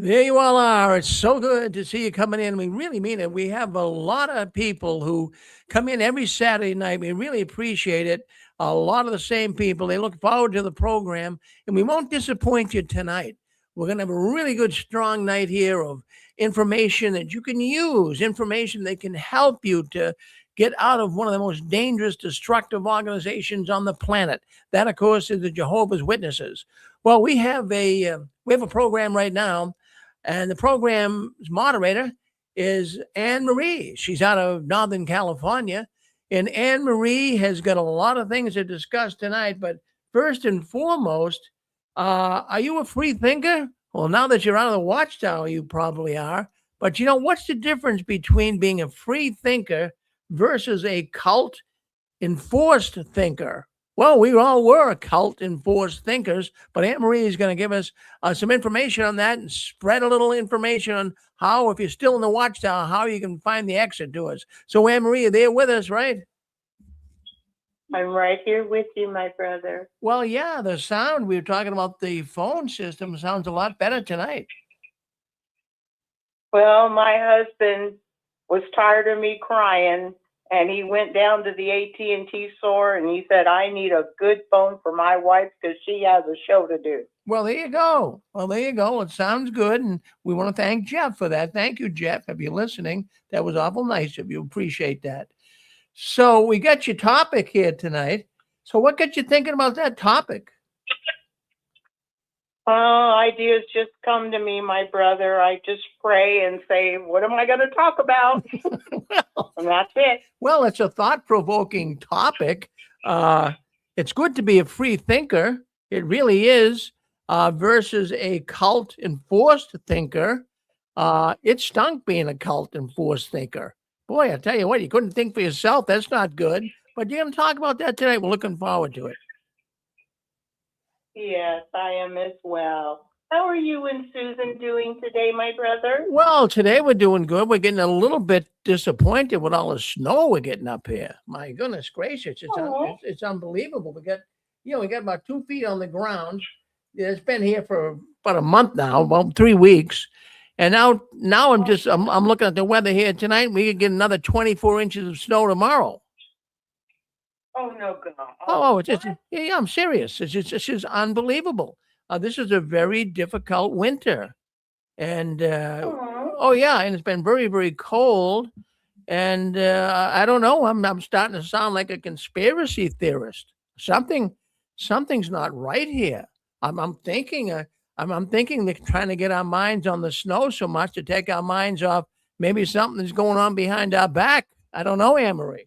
There you all are. It's so good to see you coming in. We really mean it. We have a lot of people who come in every Saturday night. We really appreciate it. A lot of the same people. They look forward to the program, and we won't disappoint you tonight. We're going to have a really good, strong night here of information that you can use, information that can help you to get out of one of the most dangerous, destructive organizations on the planet. That, of course, is the Jehovah's Witnesses. Well, we have a program right now, and the program's moderator is Anne Marie. She's out of Northern California. And Anne Marie has got a lot of things to discuss tonight. But first and foremost, are you a free thinker? Well, now that you're out of the Watchtower, you probably are. But what's the difference between being a free thinker versus a cult enforced thinker? Well, we all were cult enforced thinkers, but Aunt Marie is going to give us some information on that and spread a little information on how, if you're still in the Watchtower, how you can find the exit to us. So, Aunt Marie, you're there with us, right? I'm right here with you, my brother. Well, yeah, the sound, we were talking about the phone system, sounds a lot better tonight. Well, my husband was tired of me crying, and he went down to the AT&T store, and he said, I need a good phone for my wife because she has a show to do. Well, there you go. It sounds good, and we want to thank Jeff for that. Thank you, Jeff, if you're listening. That was awful nice of you. Appreciate that. So we got your topic here tonight. So what got you thinking about that topic? Ideas just come to me, my brother. I just pray and say, what am I going to talk about? And that's it. Well, it's a thought-provoking topic. It's good to be a free thinker. It really is, versus a cult-enforced thinker. It stunk being a cult-enforced thinker. Boy, I tell you what, you couldn't think for yourself. That's not good. But you're going to talk about that tonight. We're looking forward to it. Yes, I am as well. How are you and Susan doing today, my brother? Well, today we're doing good. We're getting a little bit disappointed with all the snow we're getting up here. My goodness gracious, it's unbelievable. We got about 2 feet on the ground. It's been here for about a month now, about 3 weeks. And now I'm looking at the weather here tonight. We could get another 24 inches of snow tomorrow. Oh, no, God. I'm serious. It's just unbelievable. This is a very difficult winter. And, and it's been very, very cold. And I don't know. I'm starting to sound like a conspiracy theorist. Something's not right here. I'm thinking they're trying to get our minds on the snow so much to take our minds off. Maybe something's going on behind our back. I don't know, Anne Marie.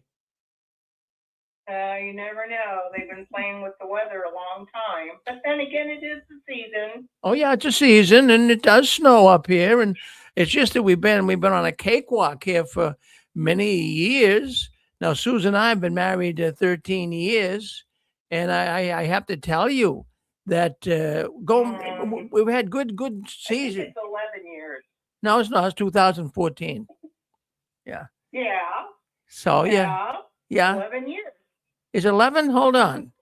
You never know. They've been playing with the weather a long time. But then again, it is the season. Oh, yeah, it's a season, and it does snow up here. And it's just that we've been on a cakewalk here for many years. Now, Susan and I have been married 13 years, and I have to tell you that we've had good season. It's 11 years. No, it's not. It's 2014. Yeah. Yeah. So, yeah. 11 years. Is it 11? Hold on.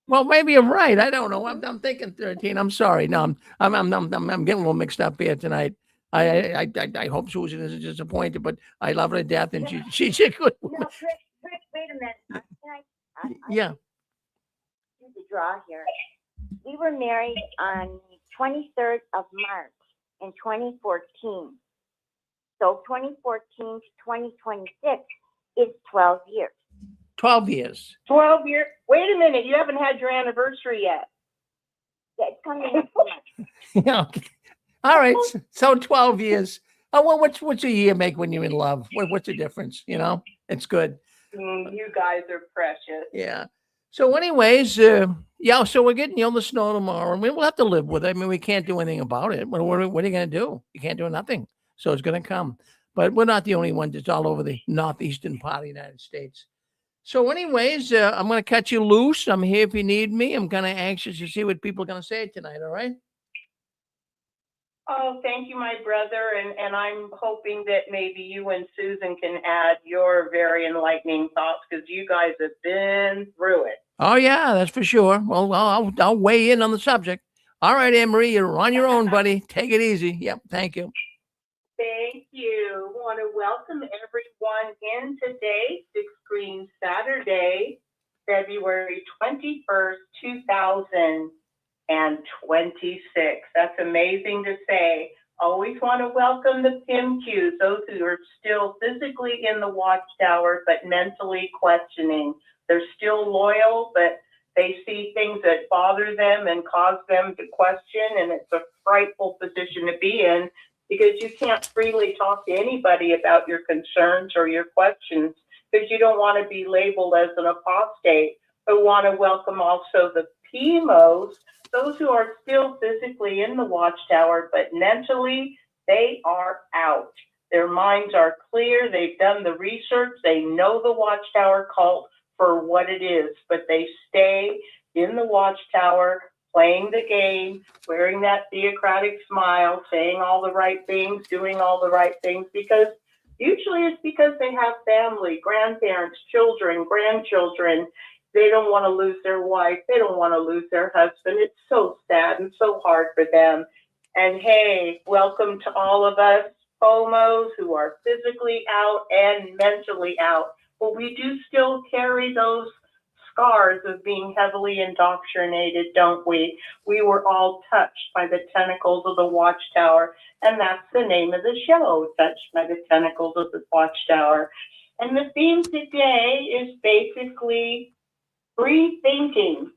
Well, maybe you're right. I don't know. I'm thinking 13. I'm sorry. No, I'm getting a little mixed up here tonight. I hope Susan isn't disappointed, but I love her to death, and she's a good woman. No, Rick, wait a minute. Yeah. Do the draw here. We were married on the 23rd of March in 2014. So 2014 to 2026 is 12 years. 12 years. 12 years. Wait a minute. You haven't had your anniversary yet. Yeah, it's coming up. Yeah. Okay. All right. So 12 years. Oh, well, what's a year make when you're in love? What's the difference? It's good. You guys are precious. Yeah. So anyways, so we're getting the snow tomorrow, and we'll have to live with it. I mean, we can't do anything about it. What are you going to do? You can't do nothing. So it's going to come. But we're not the only ones. It's all over the northeastern part of the United States. So anyways, I'm going to cut you loose. I'm here if you need me. I'm kind of anxious to see what people are going to say tonight, all right? Oh, thank you, my brother. And I'm hoping that maybe you and Susan can add your very enlightening thoughts because you guys have been through it. Oh, yeah, that's for sure. Well, I'll weigh in on the subject. All right, Anne Marie, you're on your own, buddy. Take it easy. Yep. Thank you. Thank you. Want to welcome everyone in today, Six Green Saturday, February 21st, 2026. That's amazing to say. Always want to welcome the PIMQs, those who are still physically in the Watchtower but mentally questioning. They're still loyal, but they see things that bother them and cause them to question, and it's a frightful position to be in because you can't freely talk to anybody about your concerns or your questions because you don't want to be labeled as an apostate. But want to welcome also the PMOs, those who are still physically in the Watchtower, but mentally they are out. Their minds are clear. They've done the research. They know the Watchtower cult for what it is, but they stay in the Watchtower, playing the game, wearing that theocratic smile, saying all the right things, doing all the right things, because usually it's because they have family, grandparents, children, grandchildren. They don't want to lose their wife. They don't want to lose their husband. It's so sad and so hard for them. And hey, welcome to all of us FOMOs who are physically out and mentally out. But we do still carry those scars of being heavily indoctrinated, don't we? We were all touched by the tentacles of the Watchtower, and that's the name of the show, Touched by the Tentacles of the Watchtower. And the theme today is basically free thinking,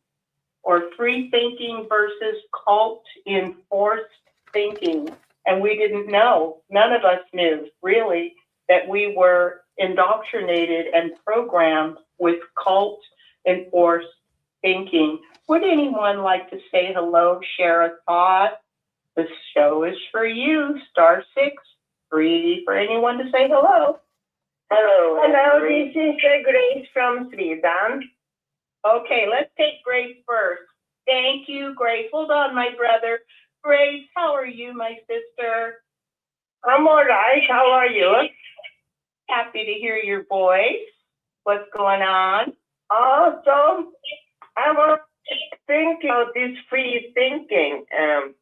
or free thinking versus cult-enforced thinking. And we didn't know, none of us knew, really, that we were indoctrinated and programmed with cult-enforced thinking. Would anyone like to say hello, share a thought? The show is for you, *6, free for anyone to say hello. Hello. Hello, this is Grace from Sweden. Okay, let's take Grace first. Thank you, Grace. Hold on, my brother. Grace, how are you, my sister? I'm all right. How are you? Happy to hear your voice. What's going on? So I was thinking of this free thinking. In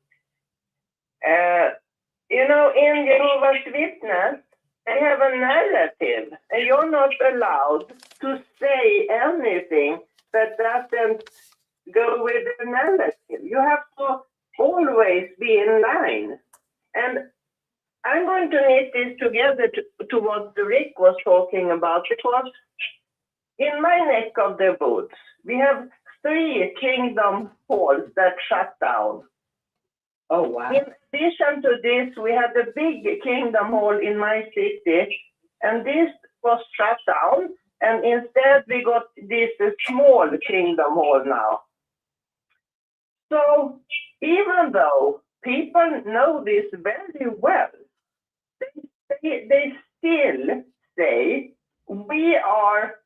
Jehovah's Witness, they have a narrative, and you're not allowed to say anything that doesn't go with the narrative. You have to always be in line. And I'm going to knit this together to what Rick was talking about, because in my neck of the woods, we have 3 kingdom halls that shut down. Oh, wow. In addition to this, we had a big kingdom hall in my city, and this was shut down, and instead we got this small kingdom hall now. So even though people know this very well, they still say we are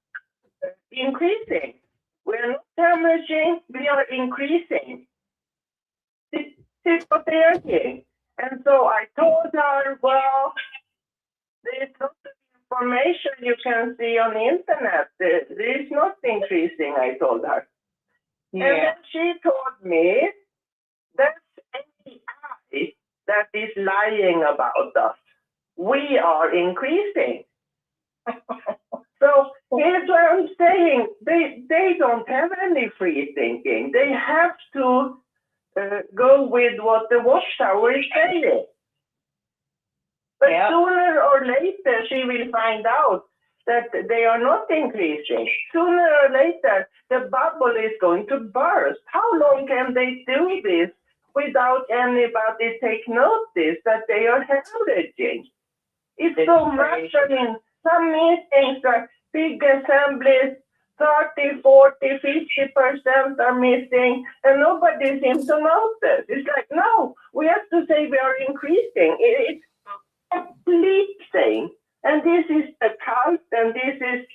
increasing. We're not hemorrhaging, we are increasing. This is what they are saying. And so I told her, well, there's lots of information you can see on the internet. There is not increasing, I told her. Yeah. And then she told me that's AI that is lying about us. We are increasing. So here's what I'm saying. They don't have any free thinking. They have to go with what the Watchtower is saying. But sooner or later, she will find out that they are not increasing. Sooner or later, the bubble is going to burst. How long can they do this without anybody take notice that they are hemorrhaging? It's so much. I mean, some meetings are big assemblies, 30, 40, 50% are missing, and nobody seems to notice. It's like, no, we have to say we are increasing. It's a complete thing. And this is the cult, and this is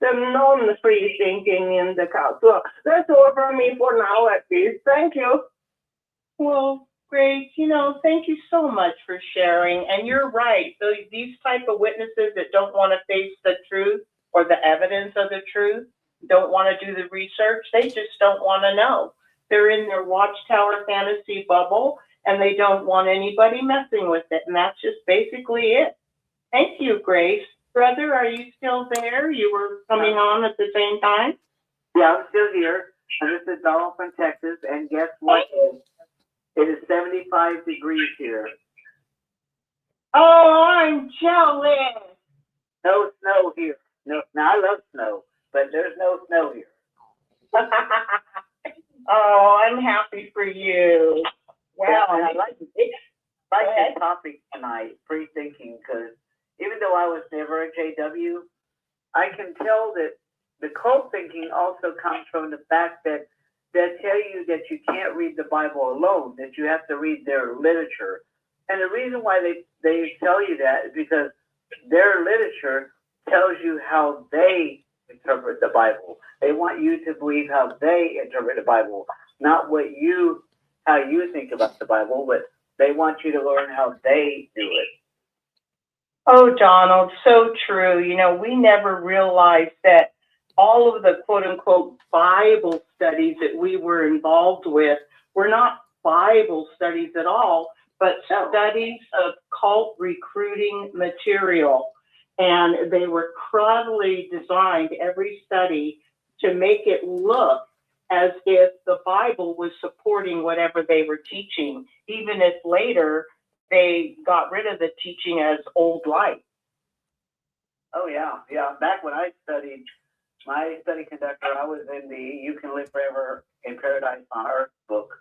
the non-free thinking in the cult. So that's all from me for now, at least. Thank you. Well, Grace, thank you so much for sharing. And you're right. So these type of witnesses that don't want to face the truth or the evidence of the truth, don't want to do the research, they just don't want to know. They're in their Watchtower fantasy bubble, and they don't want anybody messing with it. And that's just basically it. Thank you, Grace. Brother, are you still there? You were coming on at the same time? Yeah, I'm still here. This is Donald from Texas, and guess what? It is 75 degrees here. Oh, I'm jealous. No snow here. No, now I love snow, but there's no snow here. Oh, I'm happy for you. Wow. And I like this topic tonight, free thinking, because even though I was never a JW, I can tell that the cult thinking also comes from the fact that they tell you that you can't read the Bible alone, that you have to read their literature. And the reason why they tell you that is because their literature tells you how they interpret the Bible. They want you to believe how they interpret the Bible, not how you think about the Bible, but they want you to learn how they do it. Oh, Donald, so true. You know, we never realized that all of the quote unquote Bible studies that we were involved with were not Bible studies at all, but studies of cult recruiting material. And they were cleverly designed, every study, to make it look as if the Bible was supporting whatever they were teaching, even if later they got rid of the teaching as old light. Oh, yeah. Back when I studied, my study conductor, I was in the You Can Live Forever in Paradise on Earth book.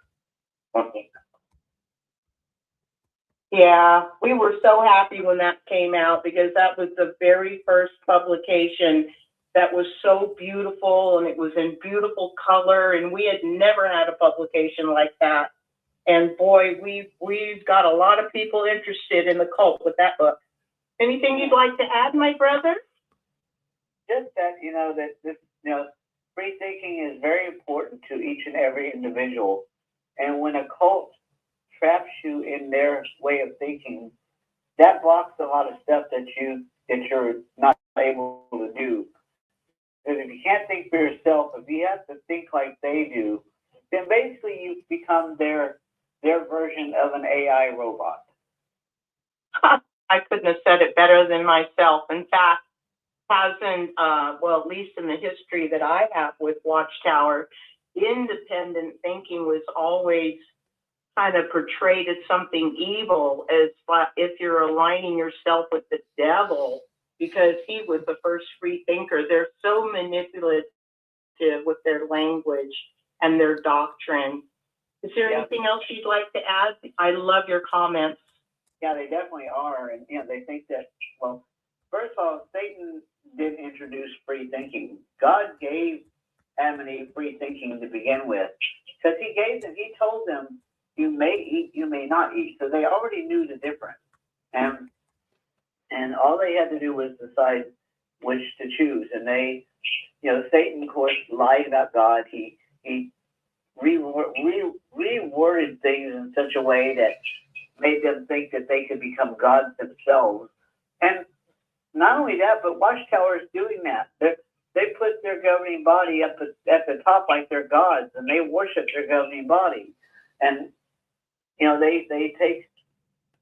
Yeah, we were so happy when that came out because that was the very first publication that was so beautiful, and it was in beautiful color, and we had never had a publication like that. And boy, we've got a lot of people interested in the cult with that book. Anything you'd like to add, my brother? Just that, that this, free thinking is very important to each and every individual. And when a cult traps you in their way of thinking, that blocks a lot of stuff that you're not able to do. Because if you can't think for yourself, if you have to think like they do, then basically you become their version of an AI robot. I couldn't have said it better than myself. In fact, at least in the history that I have with Watchtower, independent thinking was always kind of portrayed as something evil, as if you're aligning yourself with the devil, because he was the first free thinker. They're so manipulative with their language and their doctrine. Is there anything else you'd like to add? I love your comments. Yeah, they definitely are. And, they think that, well, first of all, Satan didn't introduce free thinking. God gave Adam and Eve free thinking to begin with, because he told them, you may eat, you may not eat. So they already knew the difference. And all they had to do was decide which to choose. And they, Satan, of course, lied about God. He reworded things in such a way that made them think that they could become gods themselves. And not only that, but Watchtower is doing that. They put their governing body up at the top like they're gods, and they worship their governing body. And they take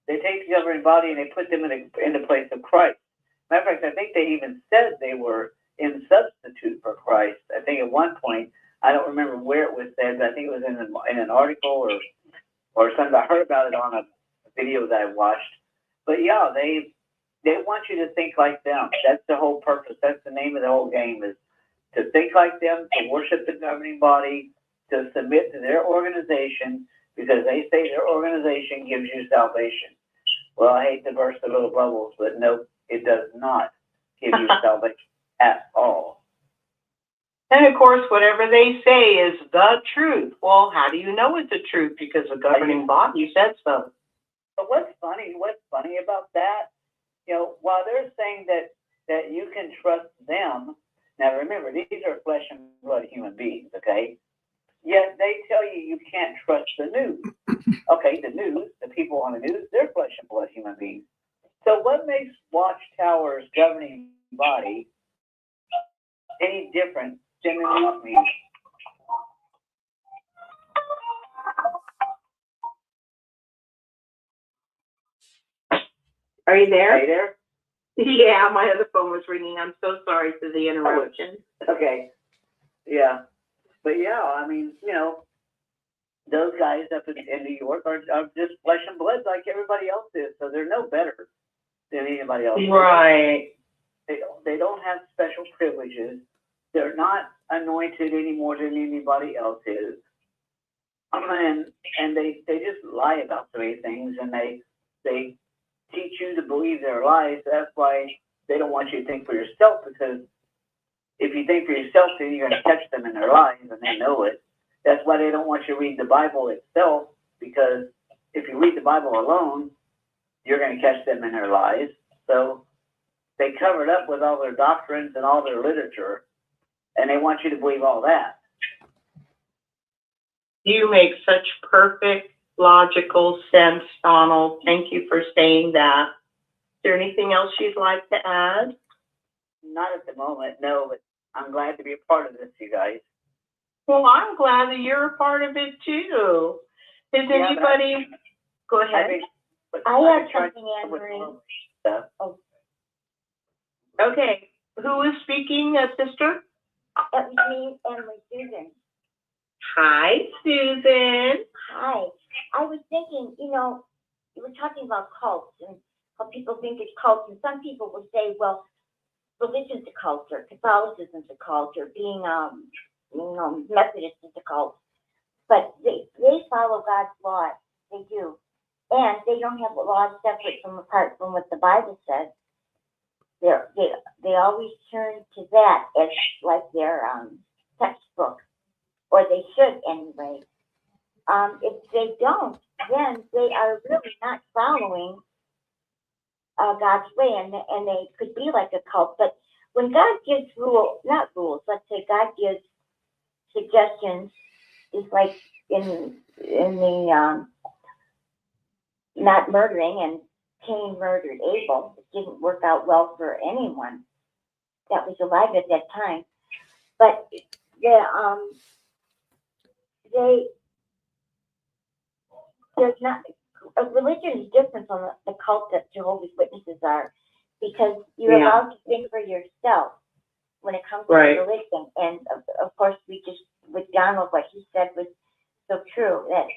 the governing body and they put them in the place of Christ. Matter of fact, I think they even said they were in substitute for Christ. I think at one point, I don't remember where it was said, but I think it was in an article or something. I heard about it on a video that I watched. But yeah, they want you to think like them. That's the whole purpose. That's the name of the whole game, is to think like them, to worship the governing body, to submit to their organization, because they say their organization gives you salvation. Well, I hate to burst the little bubbles, but no, it does not give you salvation at all. And of course, whatever they say is the truth. Well, how do you know it's the truth? Because the governing body said so. But what's funny about that, while they're saying that you can trust them, now remember, these are flesh and blood human beings, okay? Yet they tell you can't trust the news. Okay, the news, the people on the news, they're flesh and blood human beings. So what makes Watchtower's governing body any different than the news media? Are you there? Are you there? Yeah, my other phone was ringing. I'm so sorry for the interruption. Okay. Yeah. But yeah, I mean, those guys up in New York are just flesh and blood like everybody else is. So they're no better than anybody else. Right. They don't have special privileges. They're not anointed any more than anybody else is. And they just lie about so many things, and they teach you to believe their lies. That's why they don't want you to think for yourself, because if you think for yourself, then you're going to catch them in their lies, and they know it. That's why they don't want you to read the Bible itself, because if you read the Bible alone, you're going to catch them in their lies. So they cover it up with all their doctrines and all their literature, and they want you to believe all that. You make such perfect, logical sense, Donald. Thank you for saying that. Is there anything else you'd like to add? Not at the moment, no, but I'm glad to be a part of this, you guys. Well, I'm glad that you're a part of it too. Is anybody? Go ahead. I have something, Anne-Marie. Oh. Okay. Who is speaking, sister? That was me and my Susan. Hi, Susan. Hi. I was thinking, you were talking about cults and how people think it's cults, and some people will say, well, religion's a cult, or Catholicism's a cult, or being, Methodist is a cult. But they follow God's laws. They do. And they don't have laws separate apart from what the Bible says. They always turn to that as like their textbook, or they should anyway. If they don't, then they are really not following God's way, and they could be like a cult. But when God gives not rules, let's say God gives suggestions, is like in the not murdering, and Cain murdered Abel. It didn't work out well for anyone that was alive at that time. But there's not a religion is different from the cult that Jehovah's Witnesses are, because you're allowed to think for yourself when it comes to religion. And of course, we just with Donald, what he said was so true, that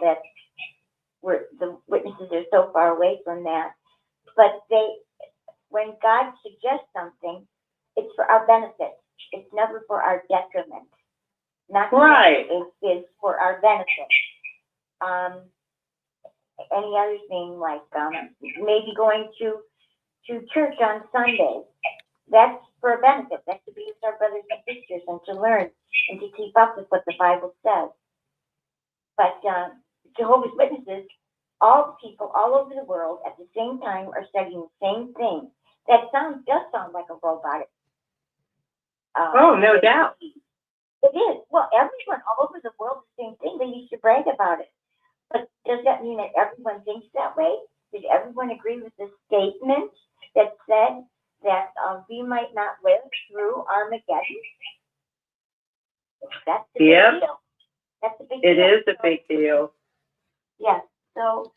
that the witnesses are so far away from that. But when God suggests something, it's for our benefit. It's never for our detriment. Not right. It's for our benefit. Any other thing like maybe going to church on Sundays, that's for a benefit. That's to be with our brothers and sisters and to learn and to keep up with what the Bible says. But Jehovah's Witnesses, all the people all over the world at the same time are studying the same thing. That does sound like a robotic. No doubt. It is. Well, everyone all over the world, the same thing. They used to brag about it. But does that mean that everyone thinks that way? Did everyone agree with the statement that said that we might not live through Armageddon? That's a big deal. That's a big deal. It is a big deal. Yes. So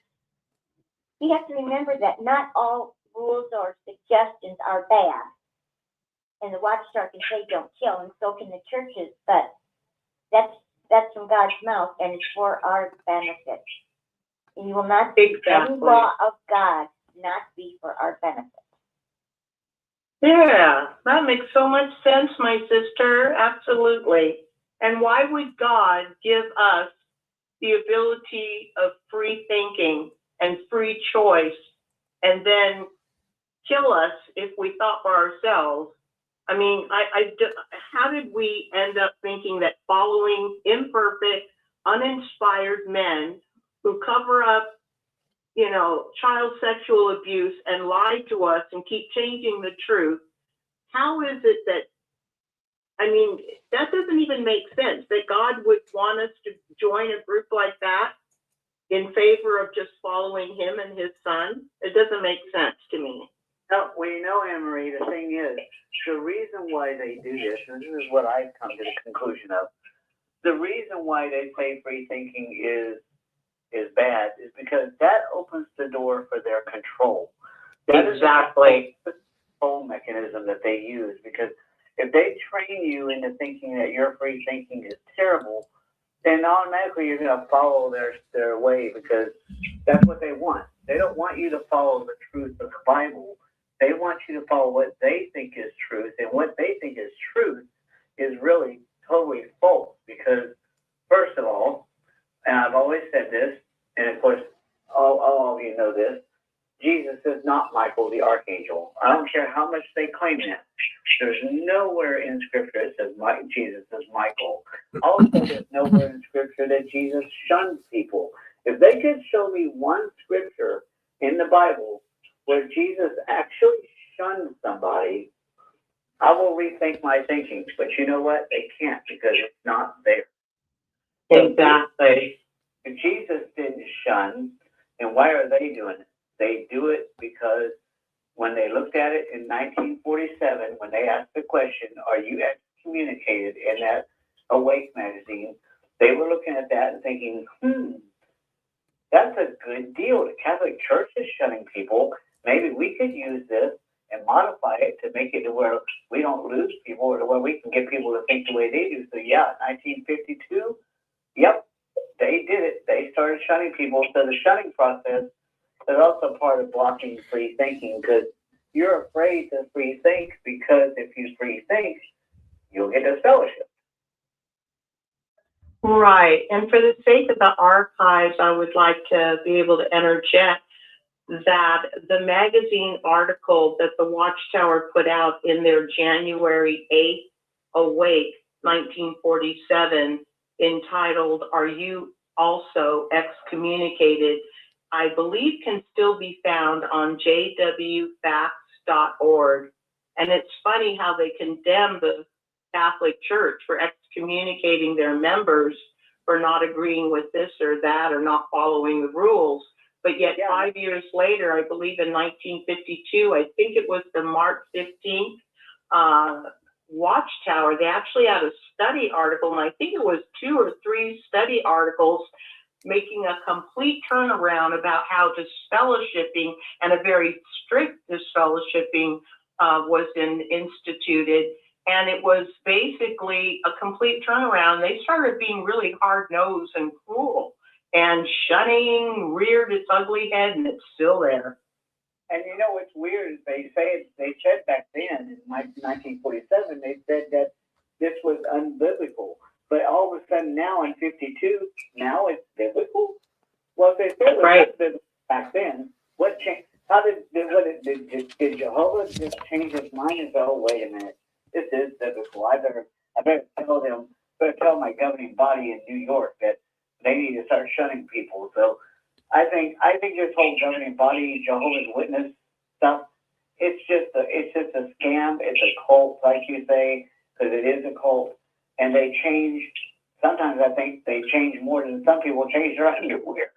we have to remember that not all rules or suggestions are bad. And the Watchtower can say don't kill, and so can the churches, but that's from God's mouth, and it's for our benefit. And you will not see any law of God not be for our benefit. Yeah, that makes so much sense, my sister. Absolutely. And why would God give us the ability of free thinking and free choice, and then kill us if we thought for ourselves? I mean, how did we end up thinking that following imperfect, uninspired men who cover up, child sexual abuse and lie to us and keep changing the truth? How is it that, that doesn't even make sense, that God would want us to join a group like that in favor of just following him and his son? It doesn't make sense to me. No, Anne-Marie, the thing is, the reason why they do this, and this is what I've come to the conclusion of, the reason why they say free thinking is bad is because that opens the door for their control. That is Exactly. the control mechanism that they use, because if they train you into thinking that your free thinking is terrible, then automatically you're going to follow their way, because that's what they want. They don't want you to follow the truth of the Bible. They want you to follow what they think is truth, and what they think is truth is really totally false. Because first of all, and I've always said this, and of course all of you know this, Jesus is not Michael the Archangel. I don't care how much they claim that. There's nowhere in Scripture that says Jesus is Michael. Also, there's nowhere in Scripture that Jesus shuns people. If they could show me one Scripture in the Bible where Jesus actually shunned somebody, I will rethink my thinking. But you know what? They can't, because it's not there. Exactly. If Jesus didn't shun, then why are they doing it? They do it because when they looked at it in 1947, when they asked the question, are you excommunicated, in that Awake magazine, they were looking at that and thinking, that's a good deal. The Catholic Church is shunning people. Maybe we could use this and modify it to make it to where we don't lose people, or to where we can get people to think the way they do. So yeah, 1952, yep, they did it. They started shunning people. So the shunning process is also part of blocking free thinking, because you're afraid to free think, because if you free think, you'll get disfellowship. Right. And for the sake of the archives, I would like to be able to interject that the magazine article that the Watchtower put out in their January 8th Awake 1947, entitled, Are You Also Excommunicated?, I believe can still be found on jwfacts.org. And it's funny how they condemn the Catholic Church for excommunicating their members for not agreeing with this or that, or not following the rules. But yet 5 years later, I believe in 1952, I think it was the March 15th, Watchtower, they actually had a study article, and I think it was 2 or 3 study articles making a complete turnaround about how disfellowshipping, and a very strict disfellowshipping, was instituted. And it was basically a complete turnaround. They started being really hard-nosed and cruel, and shunning reared its ugly head, and it's still there. And you know what's weird is they said back then, in 1947, they said that this was unbiblical. But all of a sudden now in 52, now it's biblical? Well, if they said it was unbiblical back then, what changed? How did Jehovah just change his mind and say, oh, wait a minute, this is biblical. I better tell my governing body in New York that they need to start shunning people. So I think this whole governing body, Jehovah's Witness stuff, it's just a scam. It's a cult, like you say, because it is a cult. And they change. Sometimes I think they change more than some people change their underwear.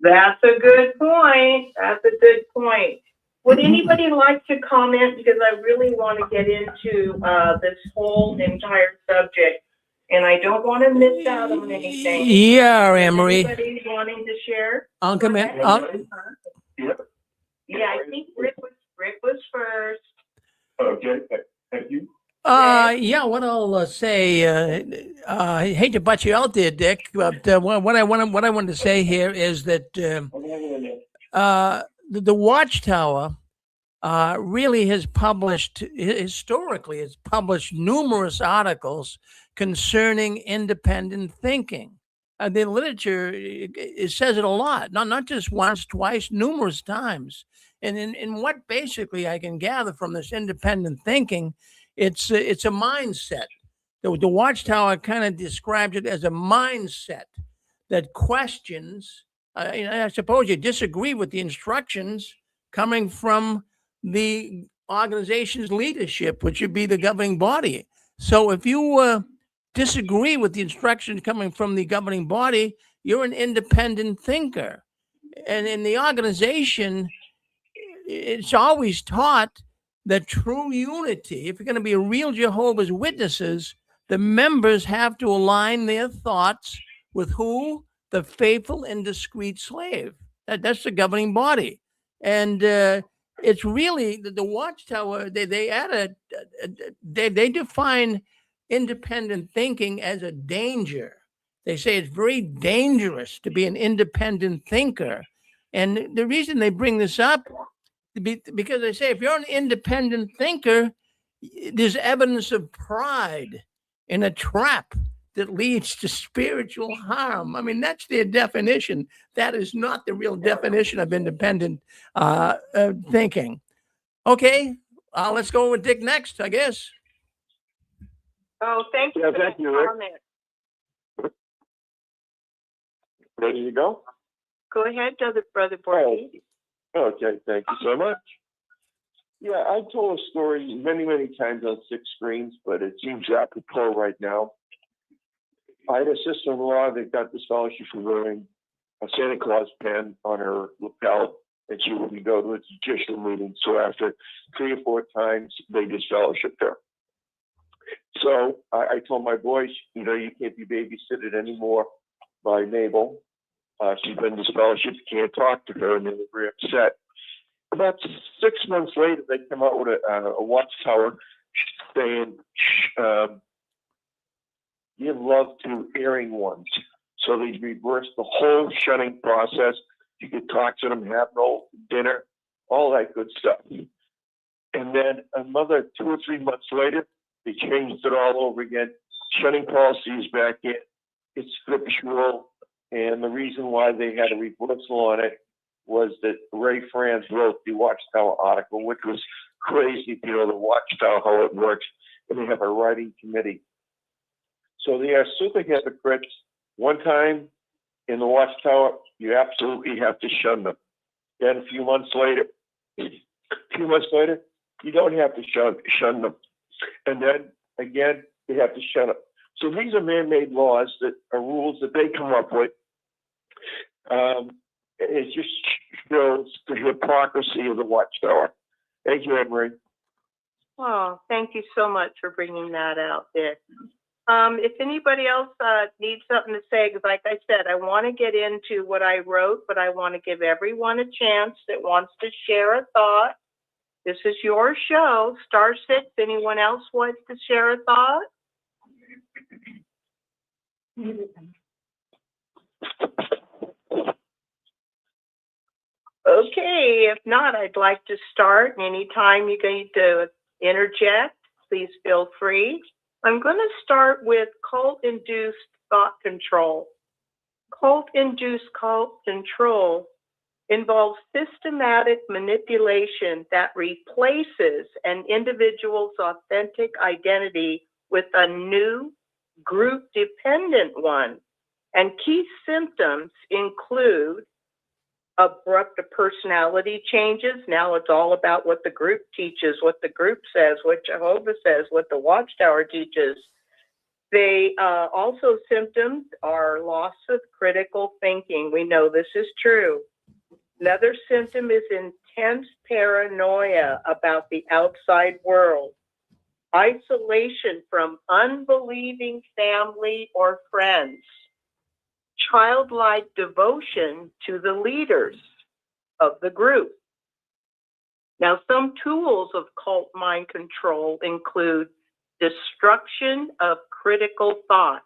That's a good point. That's a good point. Would anybody like to comment? Because I really want to get into this whole entire subject, and I don't want to miss out on anything. Yeah, Anne-Marie. Anybody wanting to share? I'll come in. Yeah, I think Rick was first. Okay, thank you. Yeah, what I'll say, I hate to butt you out there, Dick, but what I wanted to say here is that the Watchtower really has published, historically, it's published numerous articles concerning independent thinking. The literature, it says it a lot, not just once, twice, numerous times. And in what basically I can gather from this independent thinking, it's a mindset. The Watchtower kind of describes it as a mindset that questions. I suppose you disagree with the instructions coming from the organization's leadership, which would be the governing body. So if you disagree with the instructions coming from the governing body, you're an independent thinker. And in the organization, it's always taught that true unity, if you're going to be a real Jehovah's Witnesses, the members have to align their thoughts with who? The faithful and discreet slave. That's the governing body. And it's really the Watchtower. They add they define independent thinking as a danger. They say it's very dangerous to be an independent thinker. And the reason they bring this up because they say if you're an independent thinker, there's evidence of pride in a trap that leads to spiritual harm. I mean, that's their definition. That is not the real definition of independent thinking. Okay, let's go with Dick next, I guess. Oh, thank you Yeah, for thank that you, Rick. comment. Ready to go? Go ahead, Brother Borges. Okay, thank you so much. Yeah, I told a story many, many times on 6 screens, but it seems apropos right now. I had a sister-in-law that got this fellowship for wearing a Santa Claus pen on her lapel, and she wouldn't go to a judicial meeting. So after 3 or 4 times, they disfellowshipped her. So I told my boys, you can't be babysitted anymore by Mabel. She's been disfellowshipped, you can't talk to her, and they were very upset. About 6 months later, they came out with a Watchtower saying, give love to erring ones. So they reversed the whole shunning process. You could talk to them, have no dinner, all that good stuff. And then another 2 or 3 months later, they changed it all over again. Shunning policy is back in. It's scriptural. And the reason why they had a reversal on it was that Ray Franz wrote the Watchtower article, which was crazy if you know the Watchtower, how it works. And they have a writing committee. So they are super hypocrites. One time in the Watchtower, you absolutely have to shun them. Then a few months later, you don't have to shun them. And then again, you have to shun them. So these are man-made laws that are rules that they come up with. It just shows the hypocrisy of the Watchtower. Thank you, Anne-Marie. Oh, thank you so much for bringing that out, Dick. If anybody else needs something to say, because like I said, I want to get into what I wrote, but I want to give everyone a chance that wants to share a thought. This is your show, star 6. Anyone else wants to share a thought? Okay, if not, I'd like to start. Anytime you need to interject, please feel free. I'm going to start with cult-induced thought control. Cult-induced thought control involves systematic manipulation that replaces an individual's authentic identity with a new group-dependent one. And key symptoms include abrupt personality changes. Now it's all about what the group teaches, what the group says, what Jehovah says, what the Watchtower teaches. They also symptoms are loss of critical thinking. We know this is true. Another symptom is intense paranoia about the outside world, isolation from unbelieving family or friends, childlike devotion to the leaders of the group. Now, some tools of cult mind control include destruction of critical thought,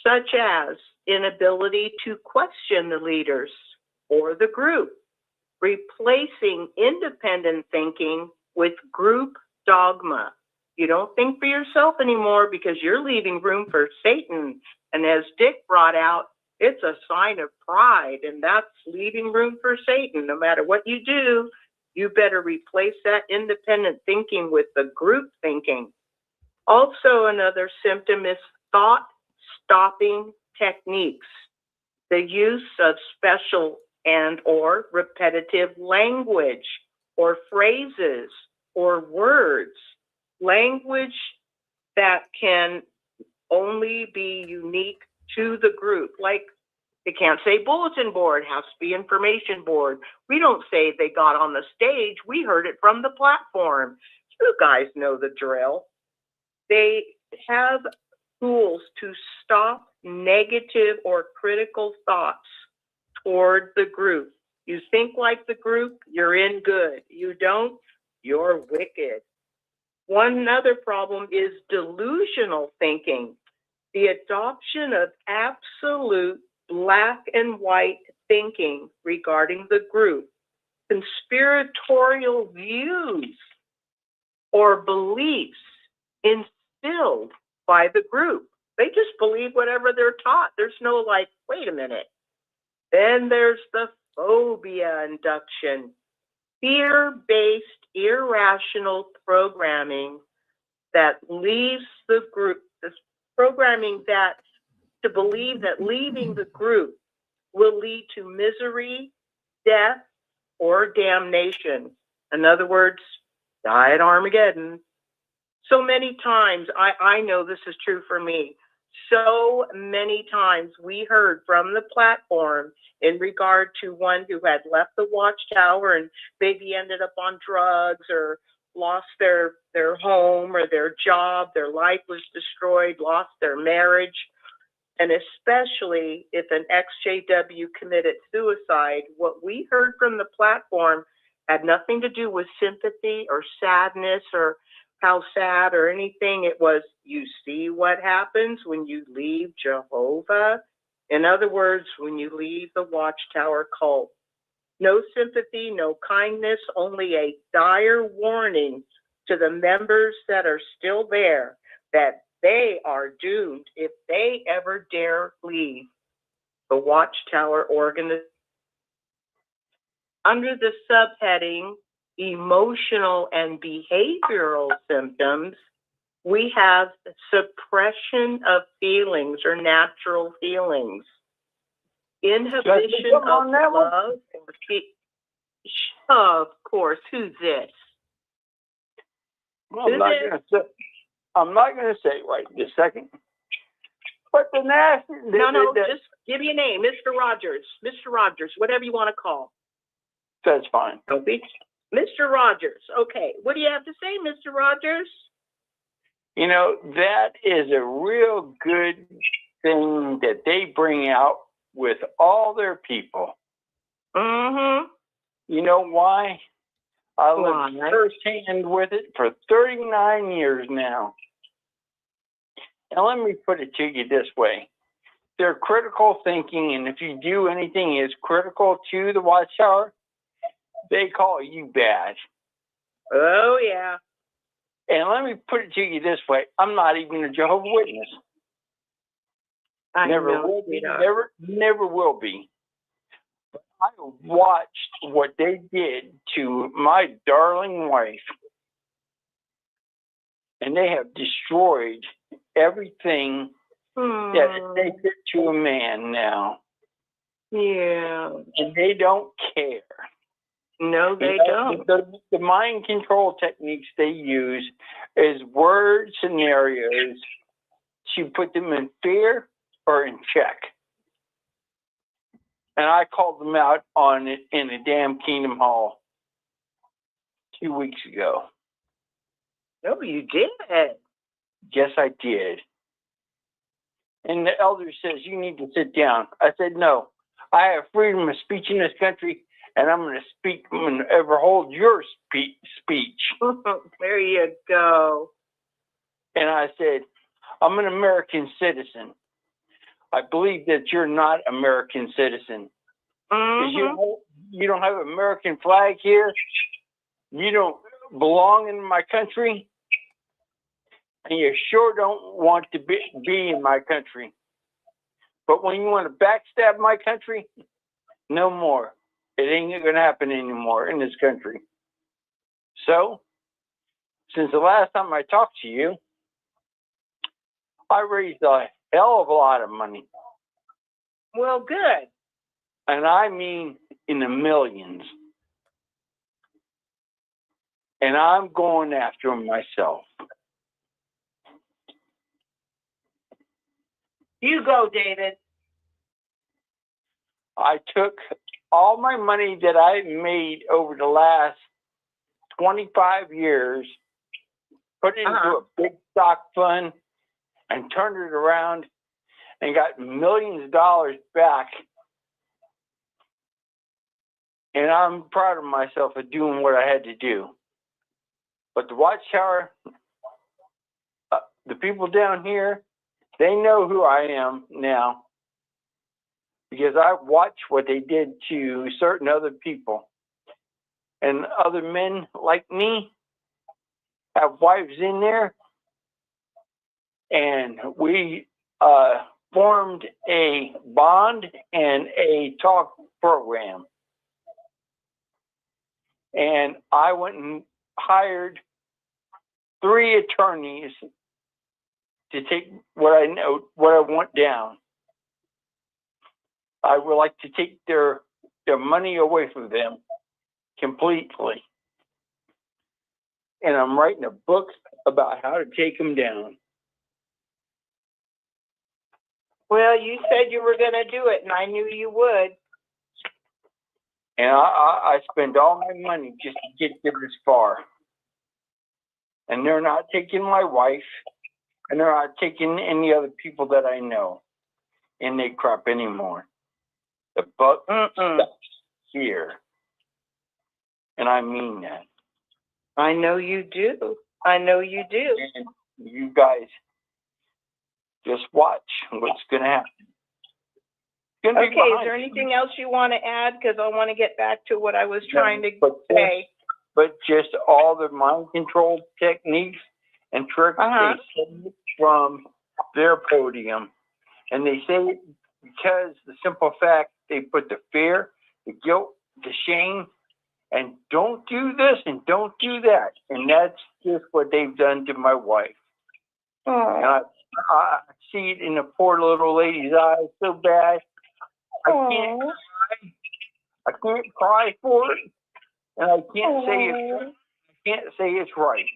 such as inability to question the leaders or the group, replacing independent thinking with group dogma. You don't think for yourself anymore because you're leaving room for Satan. And as Dick brought out, it's a sign of pride, and that's leaving room for Satan. No matter what you do, you better replace that independent thinking with the group thinking. Also, another symptom is thought-stopping techniques, the use of special and or repetitive language or phrases or words, language that can only be unique to the group. Like, they can't say bulletin board, has to be information board. We don't say they got on the stage, we heard it from the platform. You guys know the drill. They have tools to stop negative or critical thoughts toward the group. You think like the group, you're in good. You don't, you're wicked. One other problem is delusional thinking, the adoption of absolute black and white thinking regarding the group, conspiratorial views or beliefs instilled by the group. They just believe whatever they're taught. There's no like, wait a minute. Then there's the phobia induction, fear-based, irrational programming that leaves the group, this programming that to believe that leaving the group will lead to misery, death, or damnation. In other words, die at Armageddon. So many times, I know this is true for me, so many times we heard from the platform in regard to one who had left the Watchtower and maybe ended up on drugs or lost their home or their job, their life was destroyed, lost their marriage. And especially if an XJW committed suicide, what we heard from the platform had nothing to do with sympathy or sadness or how sad or anything. It was, you see what happens when you leave Jehovah? In other words, when you leave the Watchtower cult. No sympathy, no kindness, only a dire warning to the members that are still there that they are doomed if they ever dare leave the Watchtower organization. Under the subheading, emotional and behavioral symptoms, we have suppression of feelings or natural feelings, inhibition of love. Of course, who's this? Well, I'm not going to say it right this second. But the national... No, just give me a name. Mr. Rogers. Mr. Rogers, whatever you want to call. That's fine. Don't be... Mr. Rogers. Okay. What do you have to say, Mr. Rogers? You know, that is a real good thing that they bring out with all their people. Mm-hmm. You know why? I lived firsthand with it for 39 years now. And let me put it to you this way. They're critical thinking, and if you do anything is critical to the Watchtower, they call you bad. Oh, yeah. And let me put it to you this way. I'm not even a Jehovah's Witness. I never know, will be. sweetheart. Never will be. But I watched what they did to my darling wife. And they have destroyed everything that they fit to a man now. Yeah. And they don't care. No, they don't. The mind control techniques they use is word scenarios to put them in fear or in check. And I called them out on it in the damn Kingdom Hall 2 weeks ago. Oh, you did? Yes, I did. And the elder says, you need to sit down. I said, no, I have freedom of speech in this country, and I'm going to speak whenever hold your speech. There you go. And I said, I'm an American citizen. I believe that you're not American citizen. Mm-hmm. You don't have an American flag here. You don't belong in my country. And you sure don't want to be in my country. But when you want to backstab my country, no more. It ain't going to happen anymore in this country. So, since the last time I talked to you, I raised a hell of a lot of money. Well, good. And I mean in the millions. And I'm going after them myself. You go, David. I took all my money that I made over the last 25 years, put it into a big stock fund, and turned it around and got millions of dollars back And I'm proud of myself for doing what I had to do. But the Watchtower, the people down here, they know who I am now because I watched what they did to certain other people. And other men like me have wives in there. And we formed a bond and a talk program. And I went and hired 3 attorneys to take what I want down. I would like to take their money away from them completely. And I'm writing a book about how to take them down. Well, you said you were going to do it, and I knew you would. And I spend all my money just to get this far. And they're not taking my wife, and they're not taking any other people that I know in their crap anymore. The buck stops here. And I mean that. I know you do. I know you do. And you guys just watch what's going to happen. Okay, is there anything else you want to add? Because I want to get back to what I was trying to say. But just all the mind control techniques and tricks they say from their podium. And they say it because the simple fact they put the fear, the guilt, the shame, and don't do this and don't do that. And that's just what they've done to my wife. And I see it in the poor little lady's eyes so bad. I can't cry. I can't cry for it. And I can't say it's right.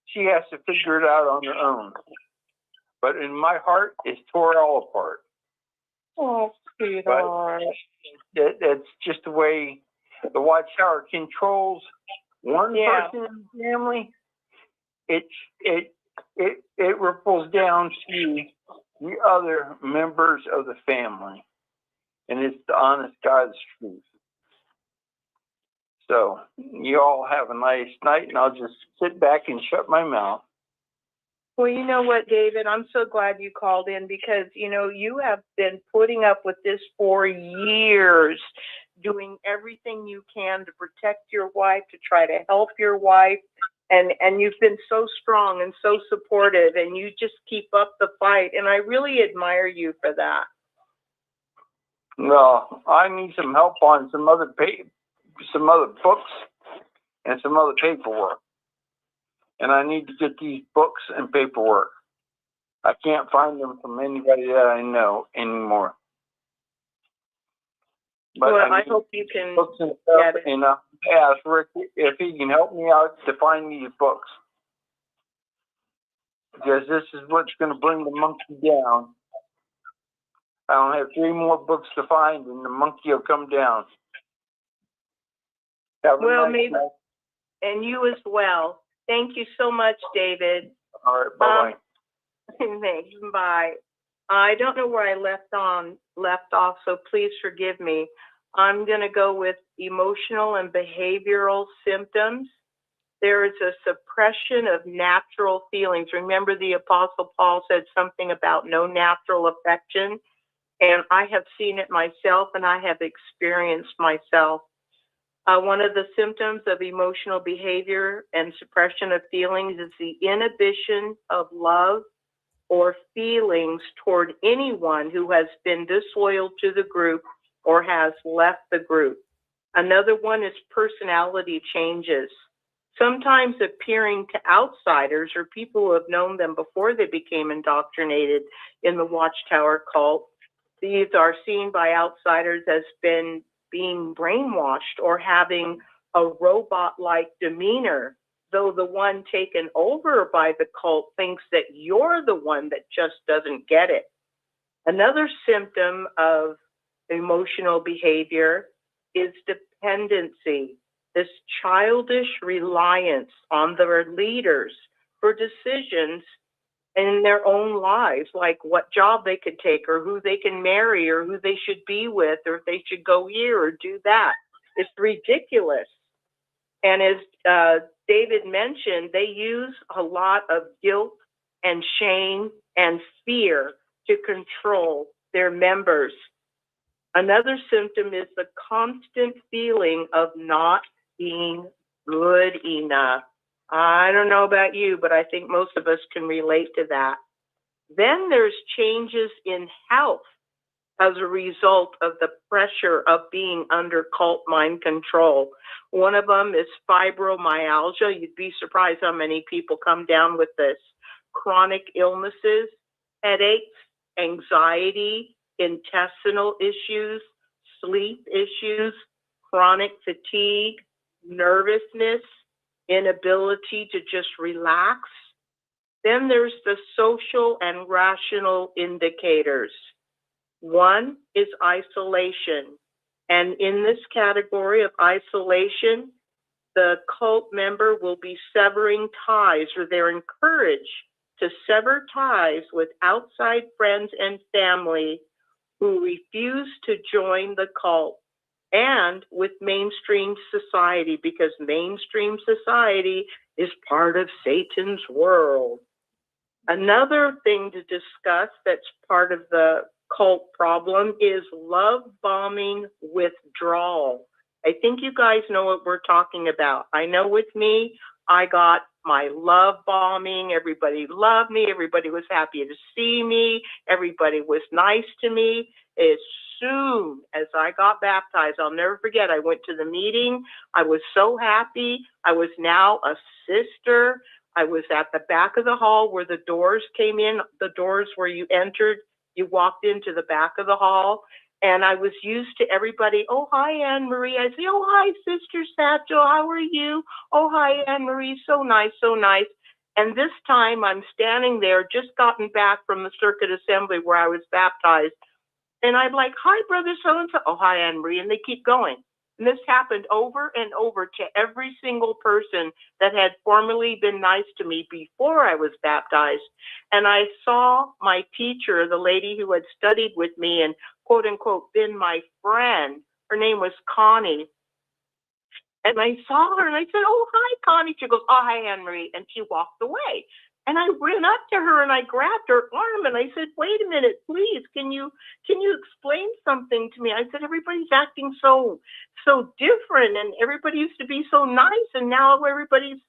She has to figure it out on her own. But in my heart, it's tore all apart. Oh, sweetheart. But that's just the way the Watchtower controls one person in the family. It ripples down to the other members of the family. And it's the honest God's truth. So you all have a nice night, and I'll just sit back and shut my mouth. Well, you know what, David? I'm so glad you called in because, you know, you have been putting up with this for years, doing everything you can to protect your wife, to try to help your wife. And you've been so strong and so supportive, and you just keep up the fight. And I really admire you for that. Well, I need some help on some other books and some other paperwork. And I need to get these books and paperwork. I can't find them from anybody that I know anymore. But well, I hope you can books and stuff, and ask Rick if he can help me out to find these books. Because this is what's going to bring the monkey down. I don't have 3 more books to find, and the monkey will come down. Well, maybe, and you as well. Thank you so much, David. All right, bye-bye. Thanks, bye. I don't know where I left off, so please forgive me. I'm going to go with emotional and behavioral symptoms. There is a suppression of natural feelings. Remember, the Apostle Paul said something about no natural affection, and I have seen it myself, and I have experienced myself. One of the symptoms of emotional behavior and suppression of feelings is the inhibition of love or feelings toward anyone who has been disloyal to the group or has left the group. Another one is personality changes, sometimes appearing to outsiders or people who have known them before they became indoctrinated in the Watchtower cult. These are seen by outsiders as being brainwashed or having a robot-like demeanor, though the one taken over by the cult thinks that you're the one that just doesn't get it. Another symptom of emotional behavior is dependency, this childish reliance on their leaders for decisions in their own lives, like what job they could take or who they can marry or who they should be with or if they should go here or do that. It's ridiculous. And as David mentioned, they use a lot of guilt and shame and fear to control their members. Another symptom is the constant feeling of not being good enough. I don't know about you, but I think most of us can relate to that. Then there's changes in health as a result of the pressure of being under cult mind control. One of them is fibromyalgia. You'd be surprised how many people come down with this. Chronic illnesses, headaches, anxiety, intestinal issues, sleep issues, chronic fatigue, nervousness, inability to just relax. Then there's the social and rational indicators. One is isolation. And in this category of isolation, the cult member will be severing ties, or they're encouraged to sever ties with outside friends and family who refuse to join the cult, and with mainstream society, because mainstream society is part of Satan's world. Another thing to discuss that's part of the cult problem is love bombing withdrawal. I think you guys know what we're talking about. I know with me, I got my love bombing. Everybody loved me. Everybody was happy to see me. Everybody was nice to me. As soon as I got baptized, I'll never forget, I went to the meeting. I was so happy. I was now a sister. I was at the back of the hall where the doors came in, the doors where you entered. You walked into the back of the hall, and I was used to everybody. Oh, hi, Anne Marie. I say, oh, hi, Sister Satchel. How are you? Oh, hi, Anne Marie. So nice, so nice. And this time I'm standing there, just gotten back from the circuit assembly where I was baptized. And I'm like, hi, brother so-and-so. Oh, hi, Anne Marie. And they keep going. And this happened over and over to every single person that had formerly been nice to me before I was baptized. And I saw my teacher, the lady who had studied with me and quote unquote been my friend. Her name was Connie. And I saw her and I said, oh, hi, Connie. She goes, oh, hi, Anne Marie. And she walked away. And I ran up to her and I grabbed her arm and I said, wait a minute, please, can you explain something to me? I said, everybody's acting so different, and everybody used to be so nice, and now everybody's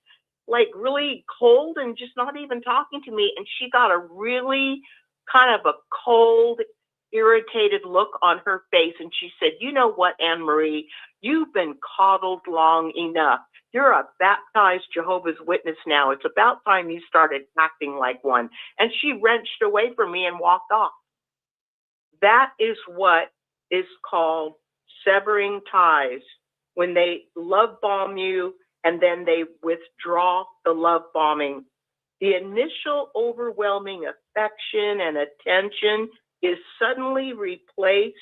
like really cold and just not even talking to me. And she got a really kind of a cold, irritated look on her face. And she said, you know what, Anne Marie, you've been coddled long enough. You're a baptized Jehovah's Witness now. It's about time you started acting like one. And she wrenched away from me and walked off. That is what is called severing ties, when they love bomb you and then they withdraw the love bombing. The initial overwhelming affection and attention is suddenly replaced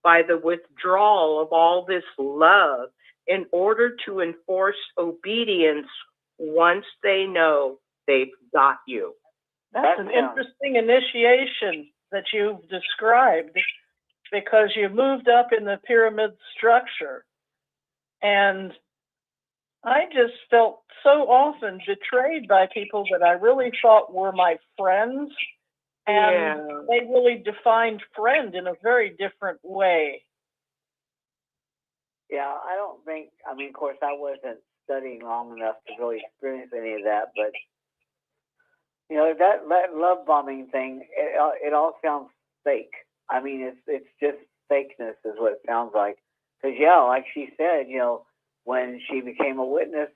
by the withdrawal of all this love in order to enforce obedience once they know they've got you. That's an interesting initiation that you've described, because you moved up in the pyramid structure. And I just felt so often betrayed by people that I really thought were my friends. And they really defined friend in a very different way. Yeah, I don't think, I mean, of course, I wasn't studying long enough to really experience any of that, but, you know, that love bombing thing, it all sounds fake. I mean, it's just fakeness is what it sounds like. Because, yeah, like she said, you know, when she became a witness,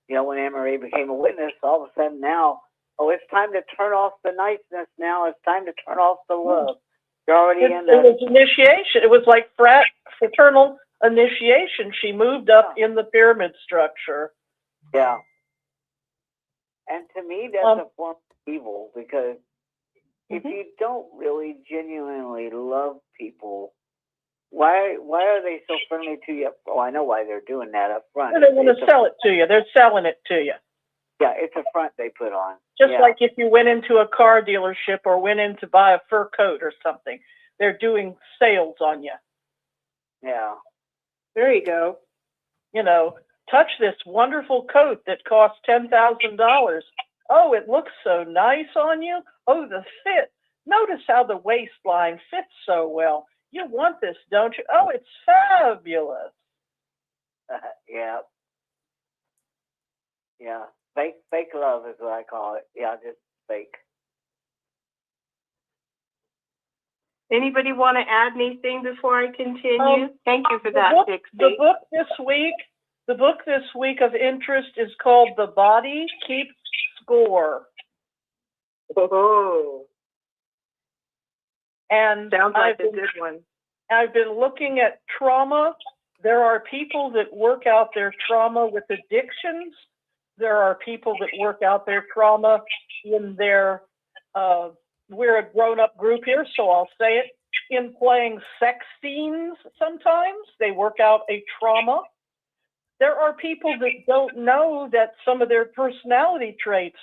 you know, when Anne Marie became a witness, all of a sudden now, oh, it's time to turn off the niceness now. It's time to turn off the love. You're already in the... It was initiation. It was like fraternal initiation. She moved up in the pyramid structure. Yeah. And to me, that's a form of evil, because if you don't really genuinely love people, why are they so friendly to you? Oh, I know why they're doing that up front. They want to sell it to you. They're selling it to you. Yeah, it's a front they put on. Just like if you went into a car dealership or went in to buy a fur coat or something, they're doing sales on you. Yeah. There you go. you know, touch this wonderful coat that costs $10,000. Oh, it looks so nice on you. Oh, the fit. Notice how the waistline fits so well. You want this, don't you? Oh, it's fabulous. Yeah. Yeah. Fake love is what I call it. Yeah, just fake. Anybody want to add anything before I continue? Thank you for that, The Dixie. book this week of interest is called The Body Keeps Score. Oh, And sounds like a good one. I've been looking at trauma. There are people that work out their trauma with addictions. There are people that work out their trauma in their, we're a grown-up group here, so I'll say it, in playing sex scenes sometimes. They work out a trauma. There are people that don't know that some of their personality traits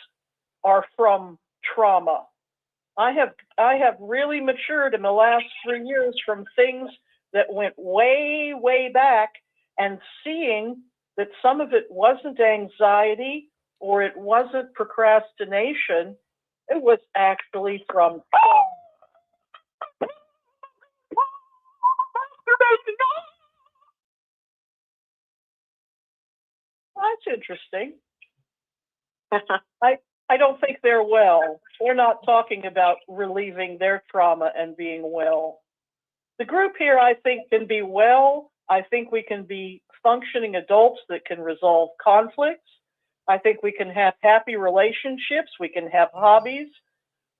are from trauma. I have really matured in the last 3 years from things that went way, way back, and seeing that some of it wasn't anxiety or it wasn't procrastination. It was actually from trauma. That's interesting. I don't think they're well. We're not talking about relieving their trauma and being well. The group here, I think, can be well. I think we can be functioning adults that can resolve conflicts. I think we can have happy relationships. We can have hobbies.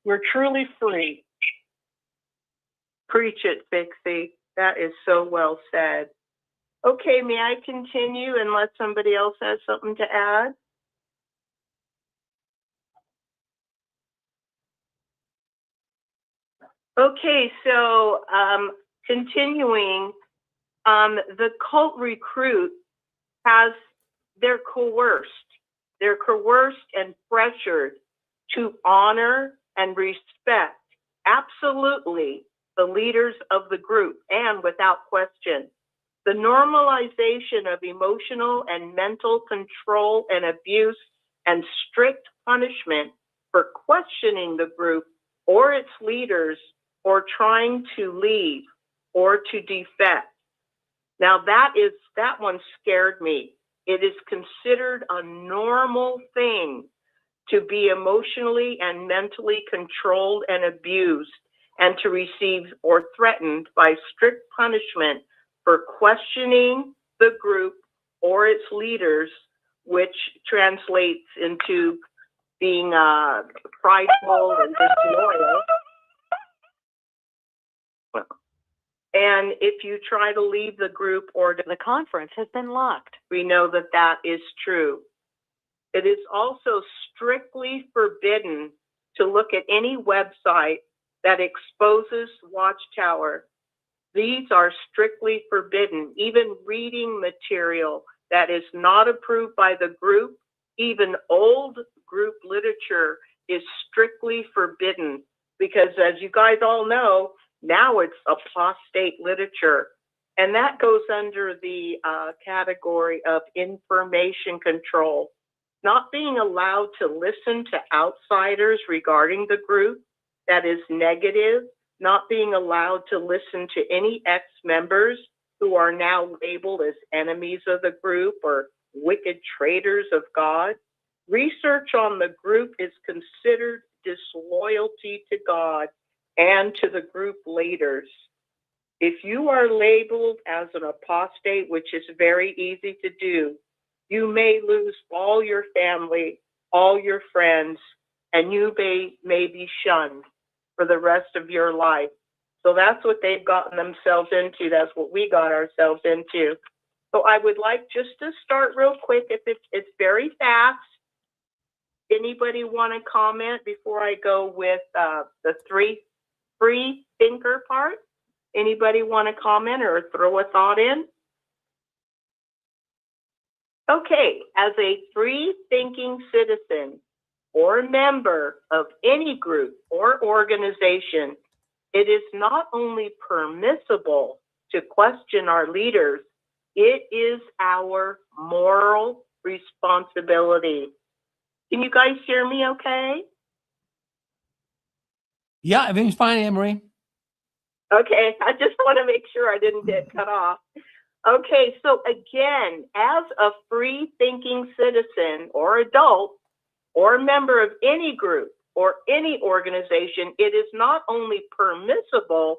We're truly free. Preach it, Dixie. That is so well said. Okay, may I continue unless somebody else has something to add? Okay, so continuing, the cult recruit they're coerced and pressured to honor and respect absolutely the leaders of the group, and without question. The normalization of emotional and mental control and abuse and strict punishment for questioning the group or its leaders or trying to leave or to defect. Now that one scared me. It is considered a normal thing to be emotionally and mentally controlled and abused and to receive or threatened by strict punishment for questioning the group or its leaders, which translates into being prideful and disloyal. And if you try to leave the group or the conference has been locked, we know that that is true. It is also strictly forbidden to look at any website that exposes Watchtower. These are strictly forbidden. Even reading material that is not approved by the group, even old group literature, is strictly forbidden because, as you guys all know, now it's apostate literature. And that goes under the category of information control. Not being allowed to listen to outsiders regarding the group that is negative, not being allowed to listen to any ex-members who are now labeled as enemies of the group or wicked traitors of God. Research on the group is considered disloyalty to God and to the group leaders. If you are labeled as an apostate, which is very easy to do, you may lose all your family, all your friends, and you may be shunned for the rest of your life. So that's what they've gotten themselves into. That's what we got ourselves into. So I would like just to start real quick. If it's very fast. Anybody want to comment before I go with the free thinker part? Anybody want to comment or throw a thought in? Okay, as a free thinking citizen or member of any group or organization, it is not only permissible to question our leaders, It is our moral responsibility. Can you guys hear me okay? Yeah, everything's fine, Anne-Marie. Okay, I just want to make sure I didn't get cut off. Okay, so again, as a free-thinking citizen or adult or member of any group or any organization, it is not only permissible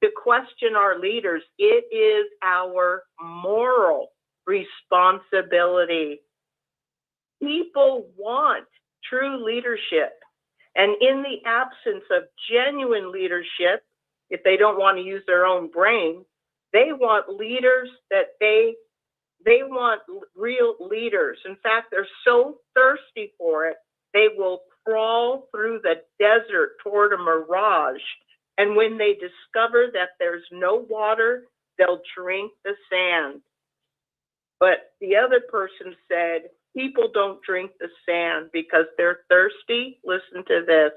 to question our leaders, it is our moral responsibility. People want true leadership, and in the absence of genuine leadership, if they don't want to use their own brain, they want leaders that they want real leaders. In fact, they're so thirsty for it, they will crawl through the desert toward a mirage. And when they discover that there's no water, they'll drink the sand. But the other person said, people don't drink the sand because they're thirsty. Listen to this.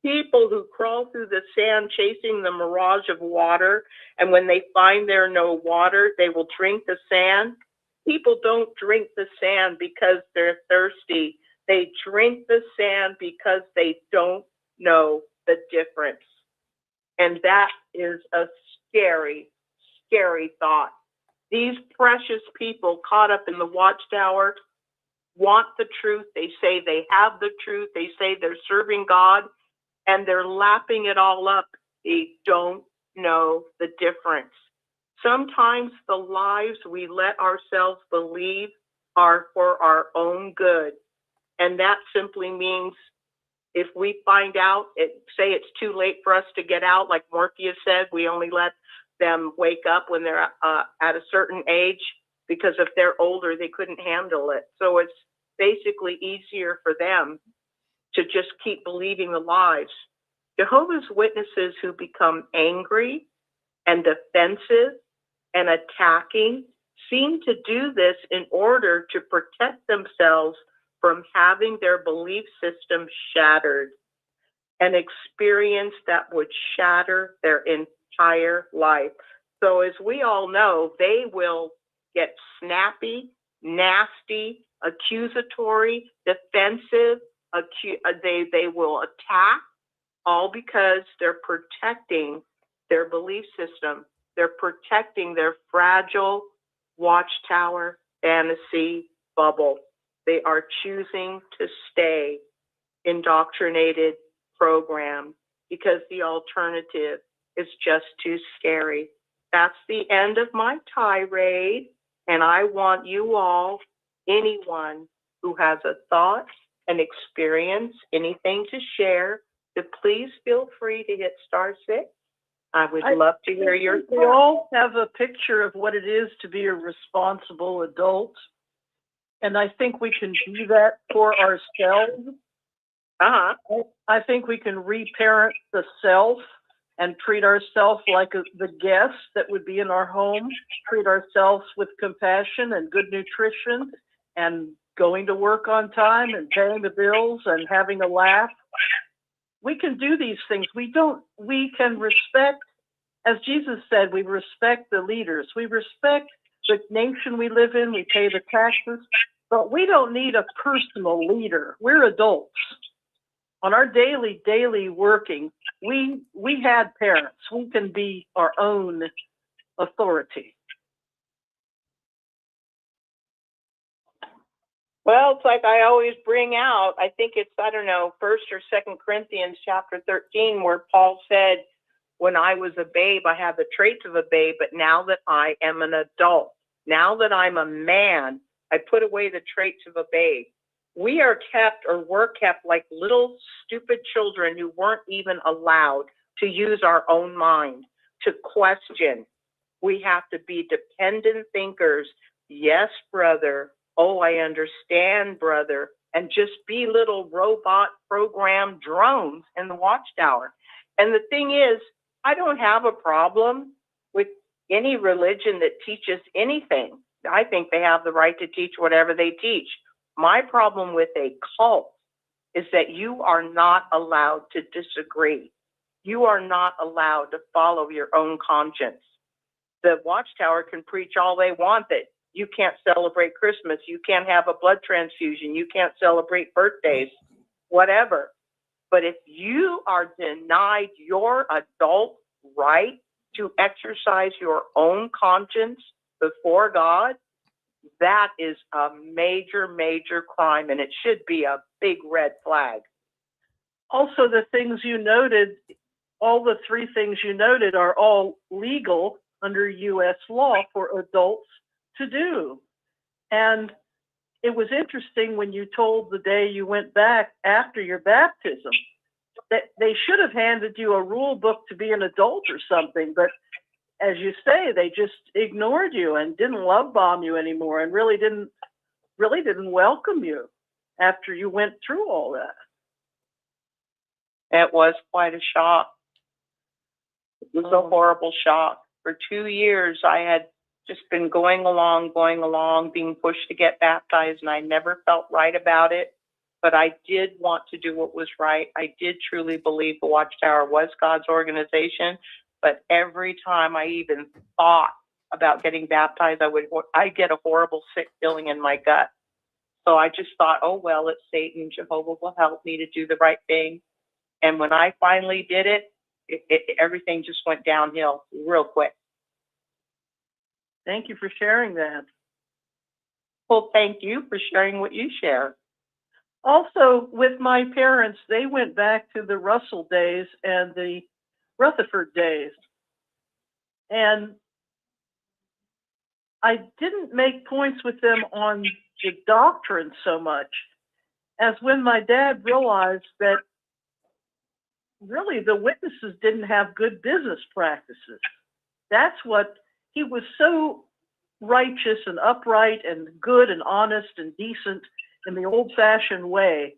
People who crawl through the sand chasing the mirage of water, and when they find there's no water, they will drink the sand. People don't drink the sand because they're thirsty. They drink the sand because they don't know the difference. And that is a scary, scary thought. These precious people caught up in the Watchtower want the truth. They say they have the truth. They say they're serving God, and they're lapping it all up. They don't know the difference. Sometimes the lies we let ourselves believe are for our own good. And that simply means if we find out, say it's too late for us to get out, like Morpheus said, we only let them wake up when they're at a certain age, because if they're older, they couldn't handle it. So it's basically easier for them to just keep believing the lies. Jehovah's Witnesses who become angry and defensive and attacking seem to do this in order to protect themselves from having their belief system shattered, an experience that would shatter their entire life. So as we all know, they will get snappy, nasty, accusatory, defensive, they will attack, all because they're protecting their belief system. They're protecting their fragile Watchtower fantasy bubble. They are choosing to stay indoctrinated, programmed, because the alternative is just too scary. That's the end of my tirade, and I want you all, anyone who has a thought, an experience, anything to share, to please feel free to hit *6. I would love to hear your thoughts. We all have a picture of what it is to be a responsible adult, and I think we can do that for ourselves. I think we can reparent the self and treat ourselves like the guest that would be in our home, treat ourselves with compassion and good nutrition and going to work on time and paying the bills and having a laugh. We can do these things. We can respect, as Jesus said, we respect the leaders. We respect the nation we live in. We pay the taxes, but we don't need a personal leader. We're adults. On our daily working, we had parents. We can be our own authority. Well, it's like I always bring out, I think it's, 1 or 2 Corinthians chapter 13, where Paul said, when I was a babe, I had the traits of a babe, but now that I am an adult, now that I'm a man, I put away the traits of a babe. We are kept, or were kept, like little stupid children who weren't even allowed to use our own mind, to question. We have to be dependent thinkers. Yes, brother. Oh, I understand, brother. And just be little robot programmed drones in the Watchtower. And the thing is, I don't have a problem with any religion that teaches anything. I think they have the right to teach whatever they teach. My problem with a cult is that you are not allowed to disagree. You are not allowed to follow your own conscience. the Watchtower can preach all they want that you can't celebrate Christmas, you can't have a blood transfusion, you can't celebrate birthdays, whatever. But if you are denied your adult right to exercise your own conscience before God, that is a major, major crime, and it should be a big red flag. Also, the things you noted, all the three things you noted are all legal under U.S. law for adults to do. And it was interesting when you told the day you went back after your baptism that they should have handed you a rule book to be an adult or something, but as you say, they just ignored you and didn't love bomb you anymore and really didn't welcome you after you went through all that. It was quite a shock. It was a horrible shock. For 2 years, I had just been going along, being pushed to get baptized, and I never felt right about it. But I did want to do what was right. I did truly believe the Watchtower was God's organization. But every time I even thought about getting baptized, I'd get a horrible sick feeling in my gut. So I just thought, oh, well, it's Satan. Jehovah will help me to do the right thing. And when I finally did it, everything just went downhill real quick. Thank you for sharing that. Well, thank you for sharing what you share. Also, with my parents, they went back to the Russell days and the Rutherford days. And I didn't make points with them on the doctrine so much as when my dad realized that really the witnesses didn't have good business practices. That's what he was so righteous and upright and good and honest and decent in the old-fashioned way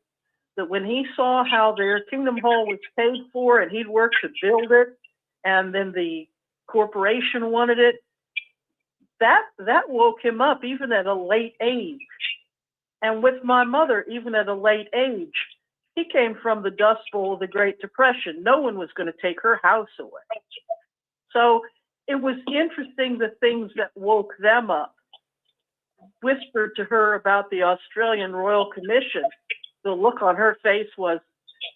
that when he saw how their Kingdom Hall was paid for and he'd worked to build it and then the corporation wanted it, that woke him up even at a late age. And with my mother, even at a late age, he came from the Dust Bowl of the Great Depression. No one was going to take her house away. So it was interesting the things that woke them up. Whispered to her about the Australian Royal Commission. The look on her face was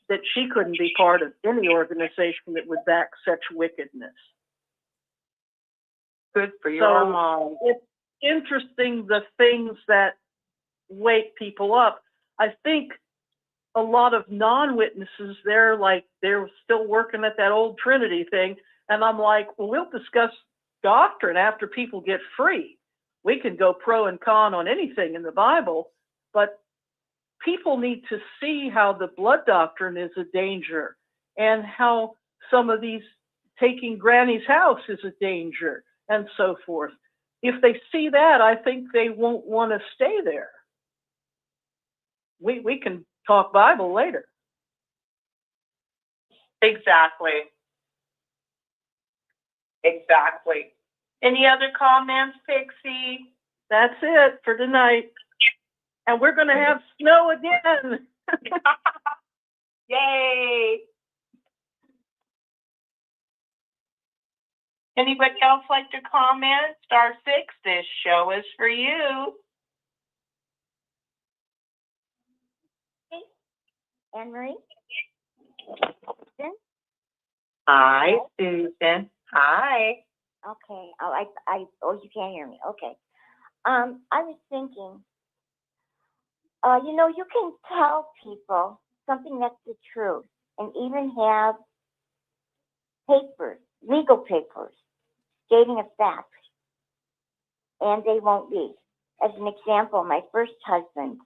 that she couldn't be part of any organization that would back such wickedness. Good for your mom. It's interesting the things that wake people up. I think a lot of non-witnesses, they're still working at that old Trinity thing. And I'm like, well, we'll discuss doctrine after people get free. We can go pro and con on anything in the Bible, but people need to see how the blood doctrine is a danger and how some of these taking Granny's house is a danger and so forth. If they see that, I think they won't want to stay there. We can talk Bible later. Exactly. Any other comments, Pixie? That's it for tonight. And we're going to have snow again. Yay. Anybody else like to comment? Star 6, this show is for you. Anne Marie? Susan? Hi, Susan. Hi. Okay. Oh, you can't hear me. Okay. I was thinking, you can tell people something that's the truth and even have papers, legal papers, stating a fact, and they won't be. As an example, my first husband,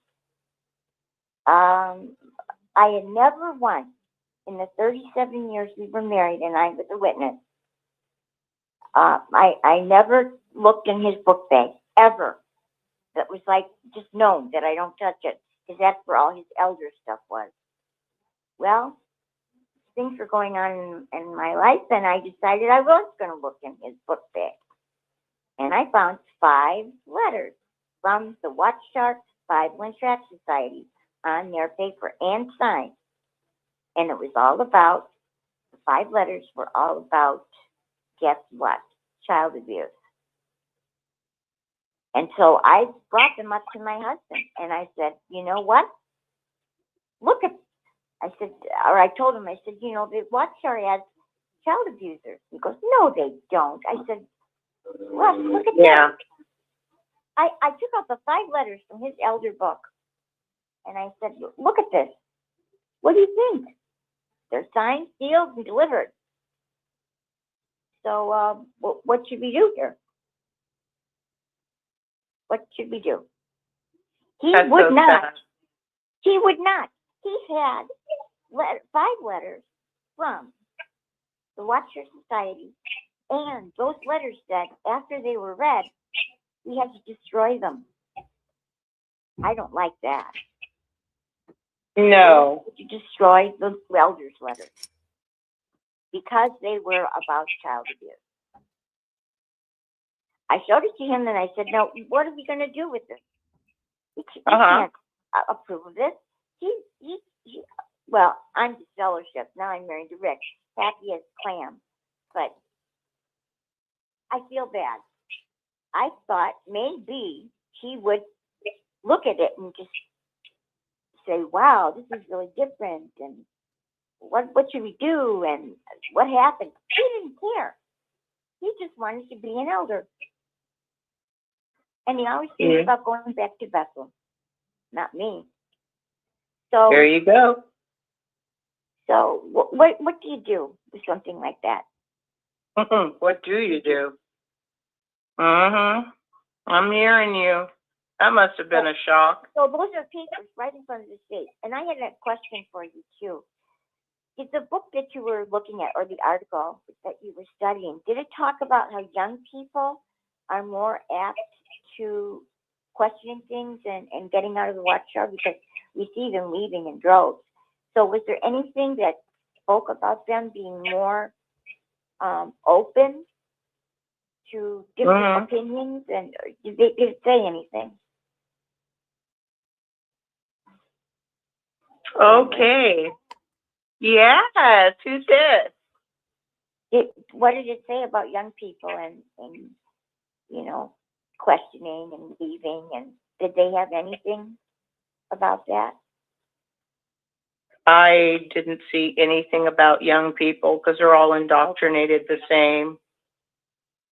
I had never once in the 37 years we were married, and I was a witness, I never looked in his book bag, ever. That was like just known that I don't touch it, because that's where all his elder stuff was. Well, things were going on in my life, and I decided I was going to look in his book bag. And I found 5 letters from the Watchtower Bible and Tract Society on their paper and signed. And it was all about, the 5 letters were all about, guess what? child abuse. And so I brought them up to my husband and I said, you know what? Look at, I said, or I told him, I said, you know, the Watchtower has child abusers. He goes, no, they don't. I said, Russ, look at that. I took out the 5 letters from his elder book and I said, look at this. What do you think? They're signed, sealed, and delivered. So what should we do here? What should we do? He would not. He would not. He had 5 letters from the Watchtower Society, and those letters said after they were read, we had to destroy them. I don't like that. No. To destroy the elders' letters because they were about child abuse. I showed it to him and I said, now, what are we going to do with this? We can't approve of this. Well, I'm the fellowship. Now I'm married to Rick. Happy as clam. But I feel bad. I thought maybe he would look at it and just say, wow, this is really different. And what should we do? And what happened? He didn't care. He just wanted to be an elder. And he always thinks about going back to Bethel. Not me. So there you go. So what do you do with something like that? What do you do? I'm hearing you. That must have been a shock. So those are papers right in front of the state. And I had a question for you too. Did the book that you were looking at or the article that you were studying, did it talk about how young people are more apt to questioning things and getting out of the Watchtower because we see them leaving in droves? So was there anything that spoke about them being more open to different opinions? And did it say anything? Okay. Yes, who's this? What did it say about young people and you know, questioning and leaving? And did they have anything about that? I didn't see anything about young people because they're all indoctrinated the same.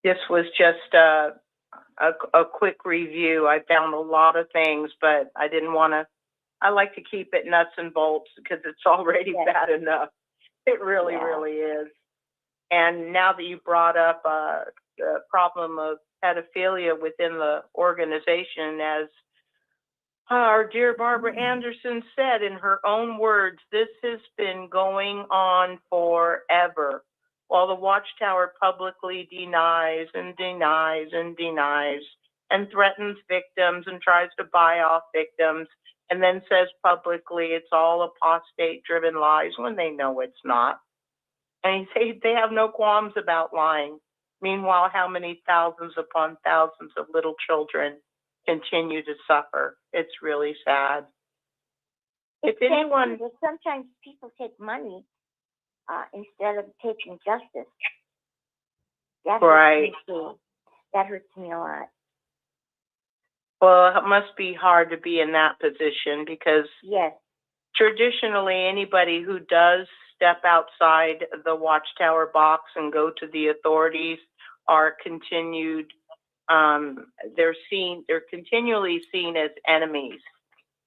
This was just a quick review. I found a lot of things, but I didn't want to. I like to keep it nuts and bolts because it's already bad enough. It really, really is. And now that you brought up the problem of pedophilia within the organization, as our dear Barbara Anderson said in her own words, this has been going on forever. While the Watchtower publicly denies and denies and denies and threatens victims and tries to buy off victims and then says publicly it's all apostate-driven lies when they know it's not. And they have no qualms about lying. Meanwhile, how many thousands upon thousands of little children continue to suffer? It's really sad. If anyone... Sometimes people take money instead of taking justice. That hurts me a lot. Well, it must be hard to be in that position because traditionally anybody who does step outside the Watchtower box and go to the authorities are continued, they're continually seen as enemies,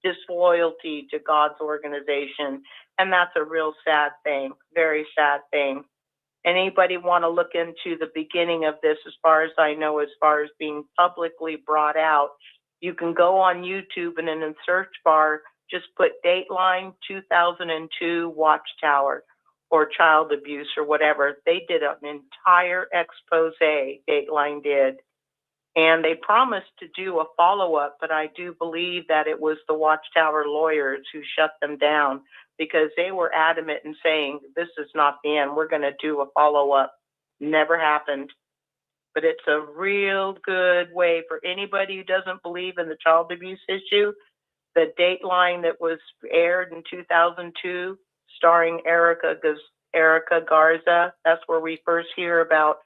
disloyalty to God's organization. And that's a real sad thing, very sad thing. Anybody want to look into the beginning of this, as far as I know, as far as being publicly brought out, you can go on YouTube and in the search bar, just put Dateline 2002 Watchtower or child abuse or whatever. They did an entire expose, Dateline did. And they promised to do a follow-up, but I do believe that it was the Watchtower lawyers who shut them down because they were adamant in saying, this is not the end. We're going to do a follow-up. Never happened. But it's a real good way for anybody who doesn't believe in the child abuse issue. The Dateline that was aired in 2002, starring Erica Garza, that's where we first hear about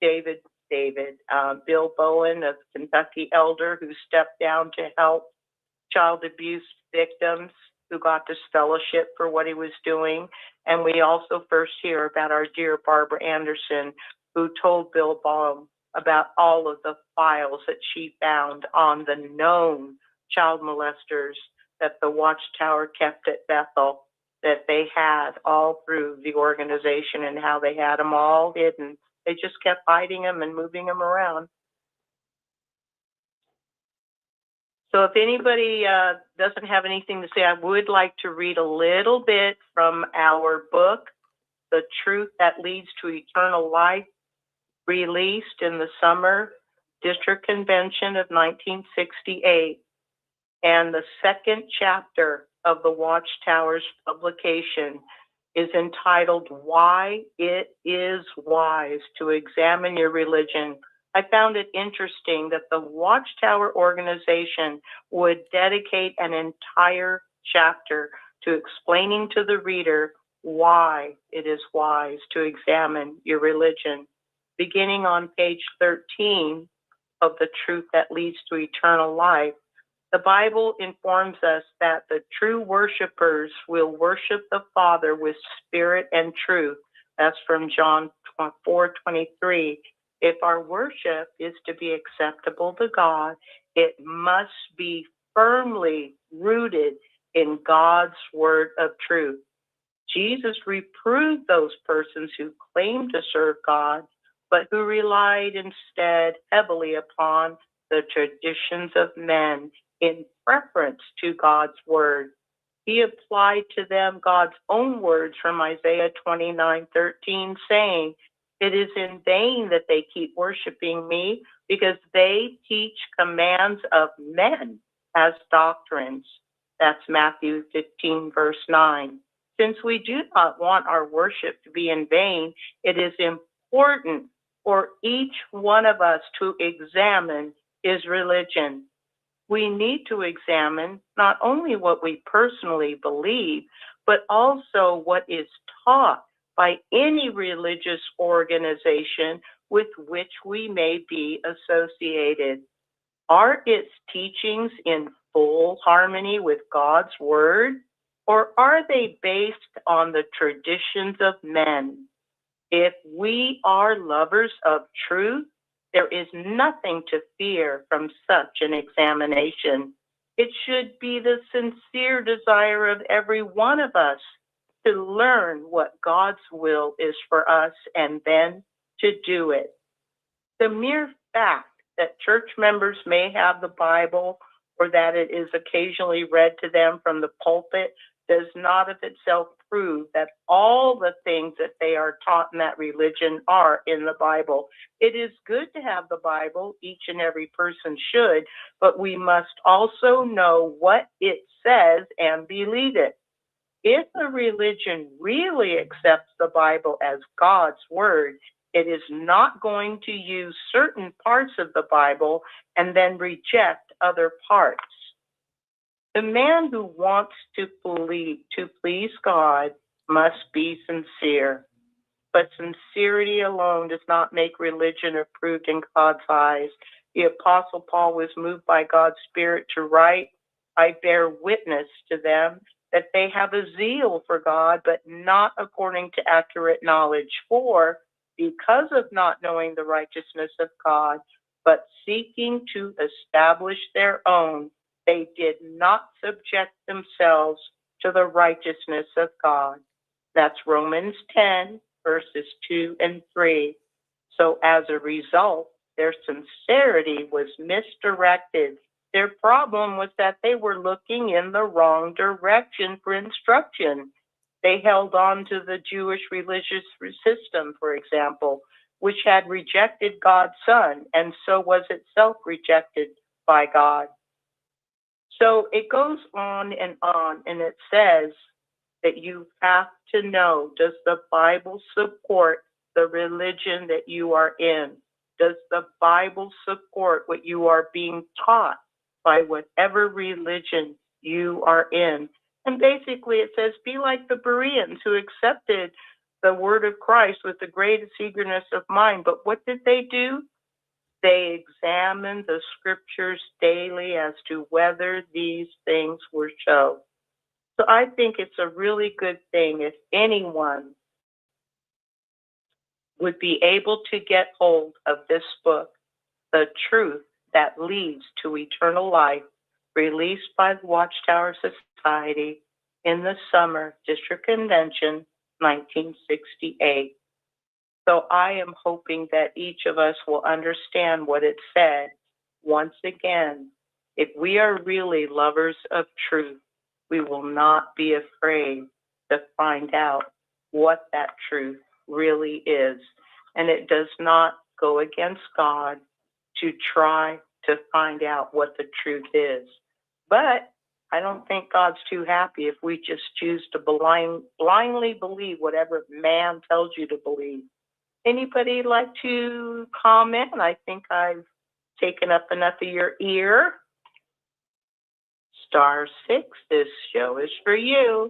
Bill Bowen, a Kentucky elder who stepped down to help child abuse victims who got this fellowship for what he was doing. And we also first hear about our dear Barbara Anderson, who told Bill Bowen about all of the files that she found on the known child molesters that the Watchtower kept at Bethel, that they had all through the organization, and how they had them all hidden. They just kept hiding them and moving them around. So if anybody doesn't have anything to say, I would like to read a little bit from our book, The Truth That Leads to Eternal Life, released in the Summer District Convention of 1968. And the second chapter of the Watchtower's publication is entitled, Why It Is Wise to Examine Your Religion. I found it interesting that the Watchtower organization would dedicate an entire chapter to explaining to the reader why it is wise to examine your religion. Beginning on page 13 of The Truth That Leads to Eternal Life, the Bible informs us that the true worshipers will worship the Father with spirit and truth. That's from John 4:23. If our worship is to be acceptable to God, it must be firmly rooted in God's word of truth. Jesus reproved those persons who claimed to serve God, but who relied instead heavily upon the traditions of men in preference to God's word. He applied to them God's own words from Isaiah 29:13, saying, "It is in vain that they keep worshiping me, because they teach commands of men as doctrines." That's Matthew 15, verse 9. Since we do not want our worship to be in vain, it is important for each one of us to examine his religion. We need to examine not only what we personally believe, but also what is taught by any religious organization with which we may be associated. Are its teachings in full harmony with God's word, or are they based on the traditions of men? If we are lovers of truth, there is nothing to fear from such an examination. It should be the sincere desire of every one of us to learn what God's will is for us and then to do it. The mere fact that church members may have the Bible or that it is occasionally read to them from the pulpit does not of itself prove that all the things that they are taught in that religion are in the Bible. It is good to have the Bible, each and every person should, but we must also know what it says and believe it. If a religion really accepts the Bible as God's word, it is not going to use certain parts of the Bible and then reject other parts. The man who wants to please God must be sincere, but sincerity alone does not make religion approved in God's eyes. The Apostle Paul was moved by God's Spirit to write, "I bear witness to them that they have a zeal for God, but not according to accurate knowledge. For because of not knowing the righteousness of God, but seeking to establish their own, they did not subject themselves to the righteousness of God." That's Romans 10, verses 2 and 3. So as a result, their sincerity was misdirected. Their problem was that they were looking in the wrong direction for instruction. They held on to the Jewish religious system, for example, which had rejected God's Son, and so was itself rejected by God. So it goes on, and it says that you have to know, does the Bible support the religion that you are in? Does the Bible support what you are being taught by whatever religion you are in? And basically it says, be like the Bereans who accepted the word of Christ with the greatest eagerness of mind. But what did they do? They examined the scriptures daily as to whether these things were so. So I think it's a really good thing if anyone would be able to get hold of this book, The Truth That Leads to Eternal Life, released by the Watchtower Society in the Summer District Convention, 1968. So I am hoping that each of us will understand what it said. Once again, if we are really lovers of truth, we will not be afraid to find out what that truth really is. And it does not go against God to try to find out what the truth is. But I don't think God's too happy if we just choose to blindly believe whatever man tells you to believe. Anybody like to comment? I think I've taken up enough of your ear. Star 6, this show is for you.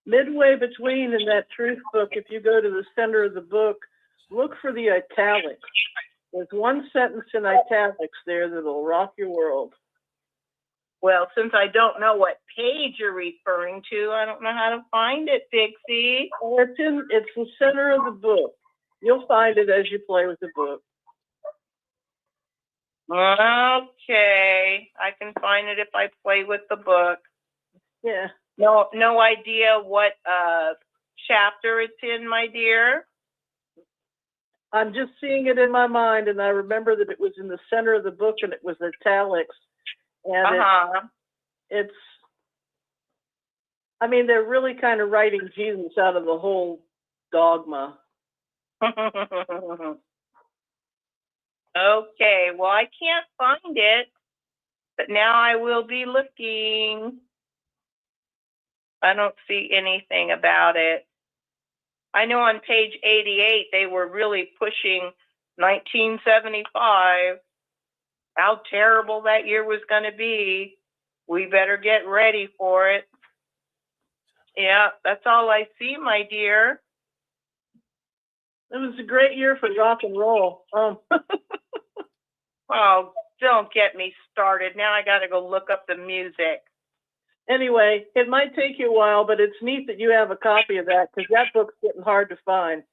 Midway between in that truth book, if you go to the center of the book, look for the italics. There's one sentence in italics there that'll rock your world. Well, since I don't know what page you're referring to, I don't know how to find it, Dixie. It's the center of the book. You'll find it as you play with the book. Okay, I can find it if I play with the book. Yeah. No idea what chapter it's in, my dear. I'm just seeing it in my mind, and I remember that it was in the center of the book, and it was italics. And I mean, they're really kind of writing Jesus out of the whole dogma. Okay, well, I can't find it, but now I will be looking. I don't see anything about it. I know on page 88, they were really pushing 1975. How terrible that year was going to be. We better get ready for it. Yeah, that's all I see, my dear. It was a great year for rock and roll. Oh, don't get me started. Now I got to go look up the music. Anyway, it might take you a while, but it's neat that you have a copy of that, because that book's getting hard to find.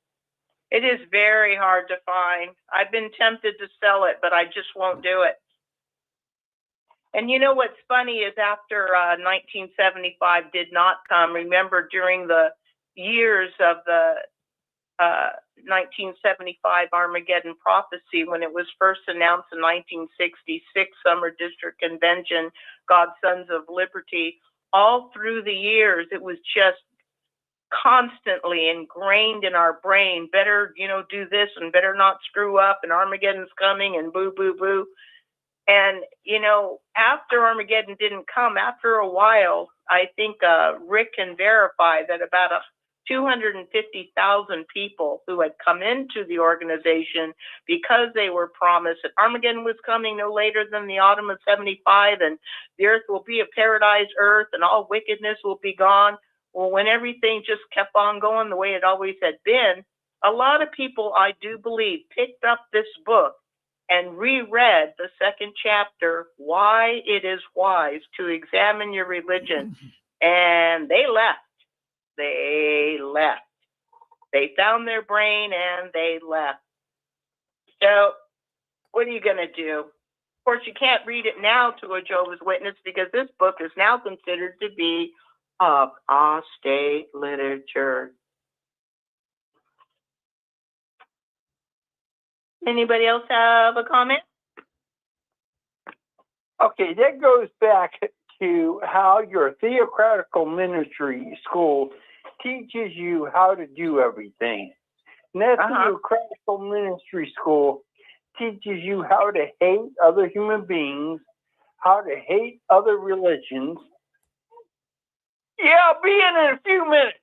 It is very hard to find. I've been tempted to sell it, but I just won't do it. And you know what's funny is after 1975 did not come, remember during the years of the 1975 Armageddon prophecy, when it was first announced in 1966 Summer District Convention, God's Sons of Liberty, all through the years, it was just constantly ingrained in our brain, better, do this and better not screw up, and Armageddon's coming and boo, boo, boo. And, after Armageddon didn't come, after a while, I think Rick can verify that about 250,000 people who had come into the organization because they were promised that Armageddon was coming no later than the autumn of 75, and the earth will be a paradise earth and all wickedness will be gone. Well, when everything just kept on going the way it always had been, a lot of people, I do believe, picked up this book and reread the second chapter, Why It Is Wise to Examine Your Religion. And they left. They left. They found their brain and they left. So what are you going to do? Of course, you can't read it now to a Jehovah's Witness because this book is now considered to be apostate literature. Anybody else have a comment? Okay, that goes back to how your theocratical ministry school teaches you how to do everything. And that theocratical ministry school teaches you how to hate other human beings, how to hate other religions. Yeah, I'll be in a few minutes.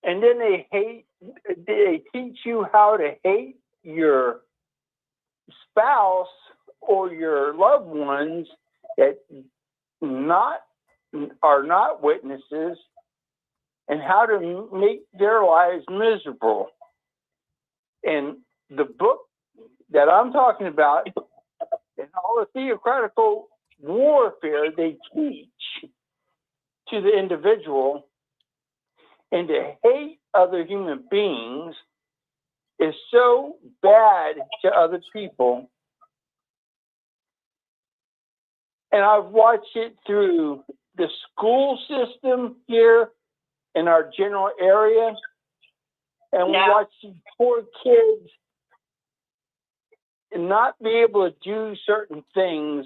And then they teach you how to hate your spouse or your loved ones that are not witnesses, and how to make their lives miserable. And the book that I'm talking about, and all the theocratical warfare they teach to the individual, and to hate other human beings is so bad to other people. And I've watched it through the school system here in our general area. And we watch these poor kids not be able to do certain things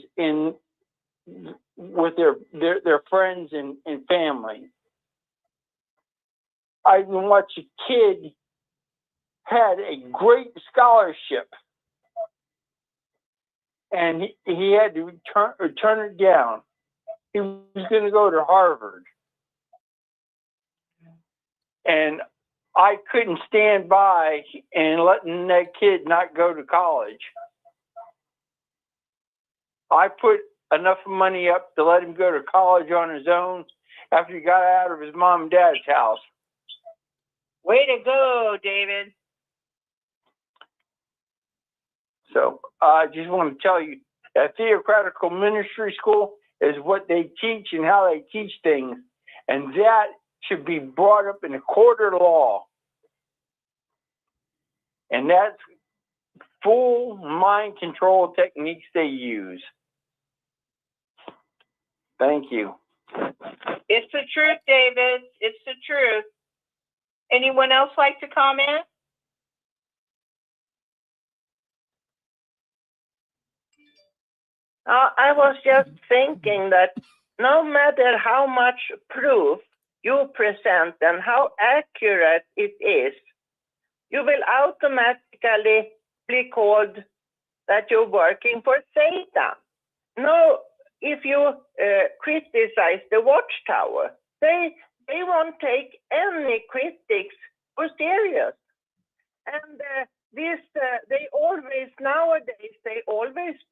with their friends and family. I even watched a kid had a great scholarship, and he had to turn it down. He was going to go to Harvard. And I couldn't stand by and letting that kid not go to college. I put enough money up to let him go to college on his own after he got out of his mom and dad's house. Way to go, David. So I just want to tell you that theocratical ministry school is what they teach and how they teach things. And that should be brought up in a court of law. And that's full mind control techniques they use. Thank you. It's the truth, David. It's the truth. Anyone else like to comment? I was just thinking that no matter how much proof you present and how accurate it is, you will automatically be called that you're working for Satan. No, if you criticize the Watchtower, they won't take any critics for serious. And they always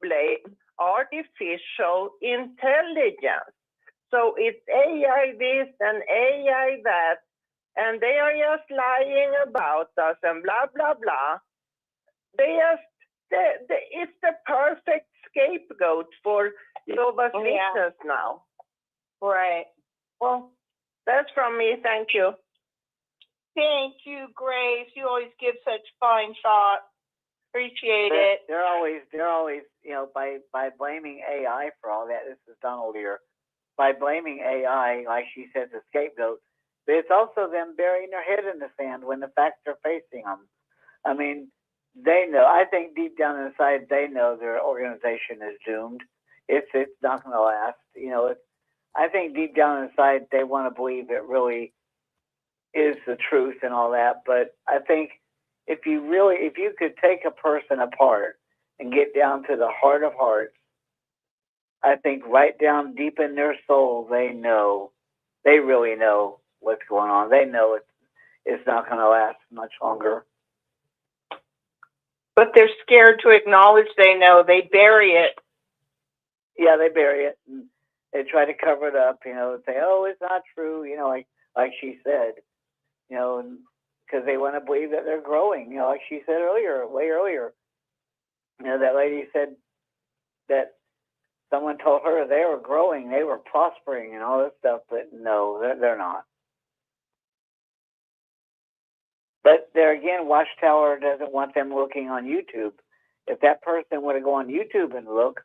blame artificial intelligence. So it's AI this and AI that, and they are just lying about us and blah, blah, blah. It's the perfect scapegoat for Jehovah's Witnesses now. Right. Well, that's from me. Thank you. Thank you, Grace. You always give such fine thought. Appreciate it. They're always, by blaming AI for all that. This is Donald here. By blaming AI, like she says, a scapegoat, but it's also them burying their head in the sand when the facts are facing them. I mean, they know. I think deep down inside, they know their organization is doomed. It's not going to last. I think deep down inside, they want to believe it really is the truth and all that. But I think if you could take a person apart and get down to the heart of hearts, I think right down deep in their soul, they really know what's going on. They know it's not going to last much longer. But they're scared to acknowledge they know. They bury it. Yeah, they bury it. And they try to cover it up, and say, oh, it's not true, like she said, because they want to believe that they're growing, like she said way earlier. That lady said that someone told her they were growing, they were prospering and all this stuff, but no, they're not. But there again, Watchtower doesn't want them looking on YouTube. If that person were to go on YouTube and look,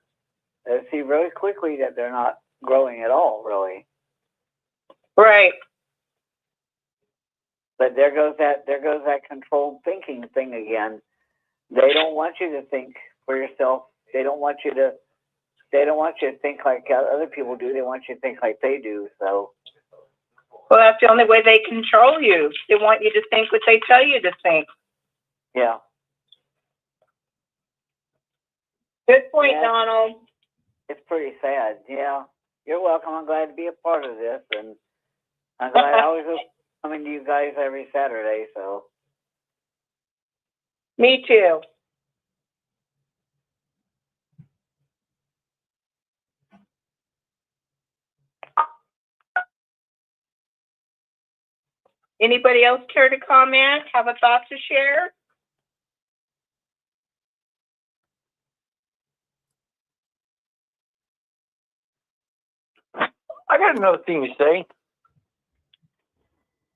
they'd see really quickly that they're not growing at all, really. Right. But there goes that controlled thinking thing again. They don't want you to think for yourself. They don't want you to think like other people do. They want you to think like they do. So. Well, that's the only way they control you. They want you to think what they tell you to think. Yeah. Good point, Donald. It's pretty sad. Yeah. You're welcome. I'm glad to be a part of this, and I'm glad I always coming to you guys every Saturday. So. Me too. Anybody else care to comment? Have a thought to share? I got another thing to say.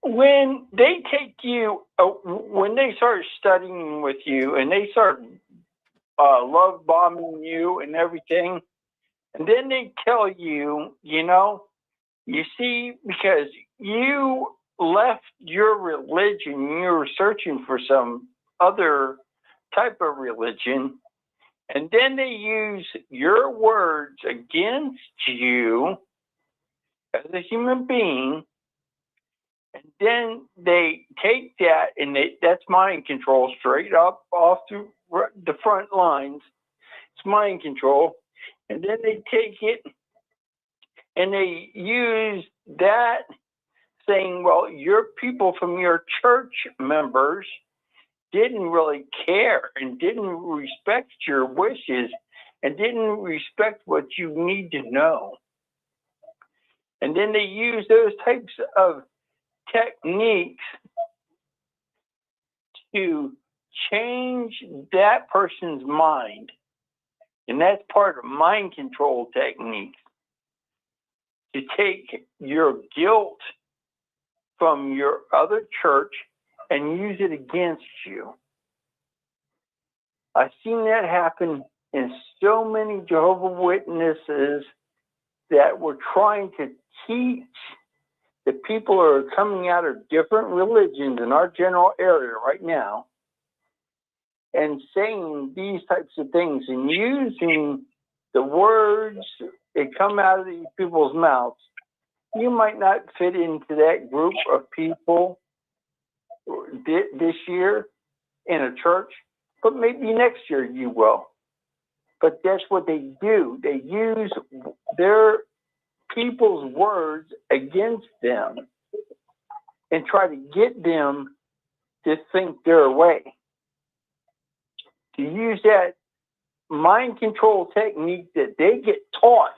When they take you, when they start studying with you and they start love bombing you and everything, and then they tell you, you see, because you left your religion, you were searching for some other type of religion, and then they use your words against you as a human being, and then they take that and that's mind control straight up off through the front lines. It's mind control. And then they take it and they use that saying, well, your people from your church members didn't really care and didn't respect your wishes and didn't respect what you need to know. And then they use those types of techniques to change that person's mind. And that's part of mind control techniques, to take your guilt from your other church and use it against you. I've seen that happen in so many Jehovah's Witnesses that were trying to teach the people who are coming out of different religions in our general area right now and saying these types of things and using the words that come out of these people's mouths. You might not fit into that group of people this year in a church, but maybe next year you will. But that's what they do. They use their people's words against them and try to get them to think their way. To use that mind control technique that they get taught.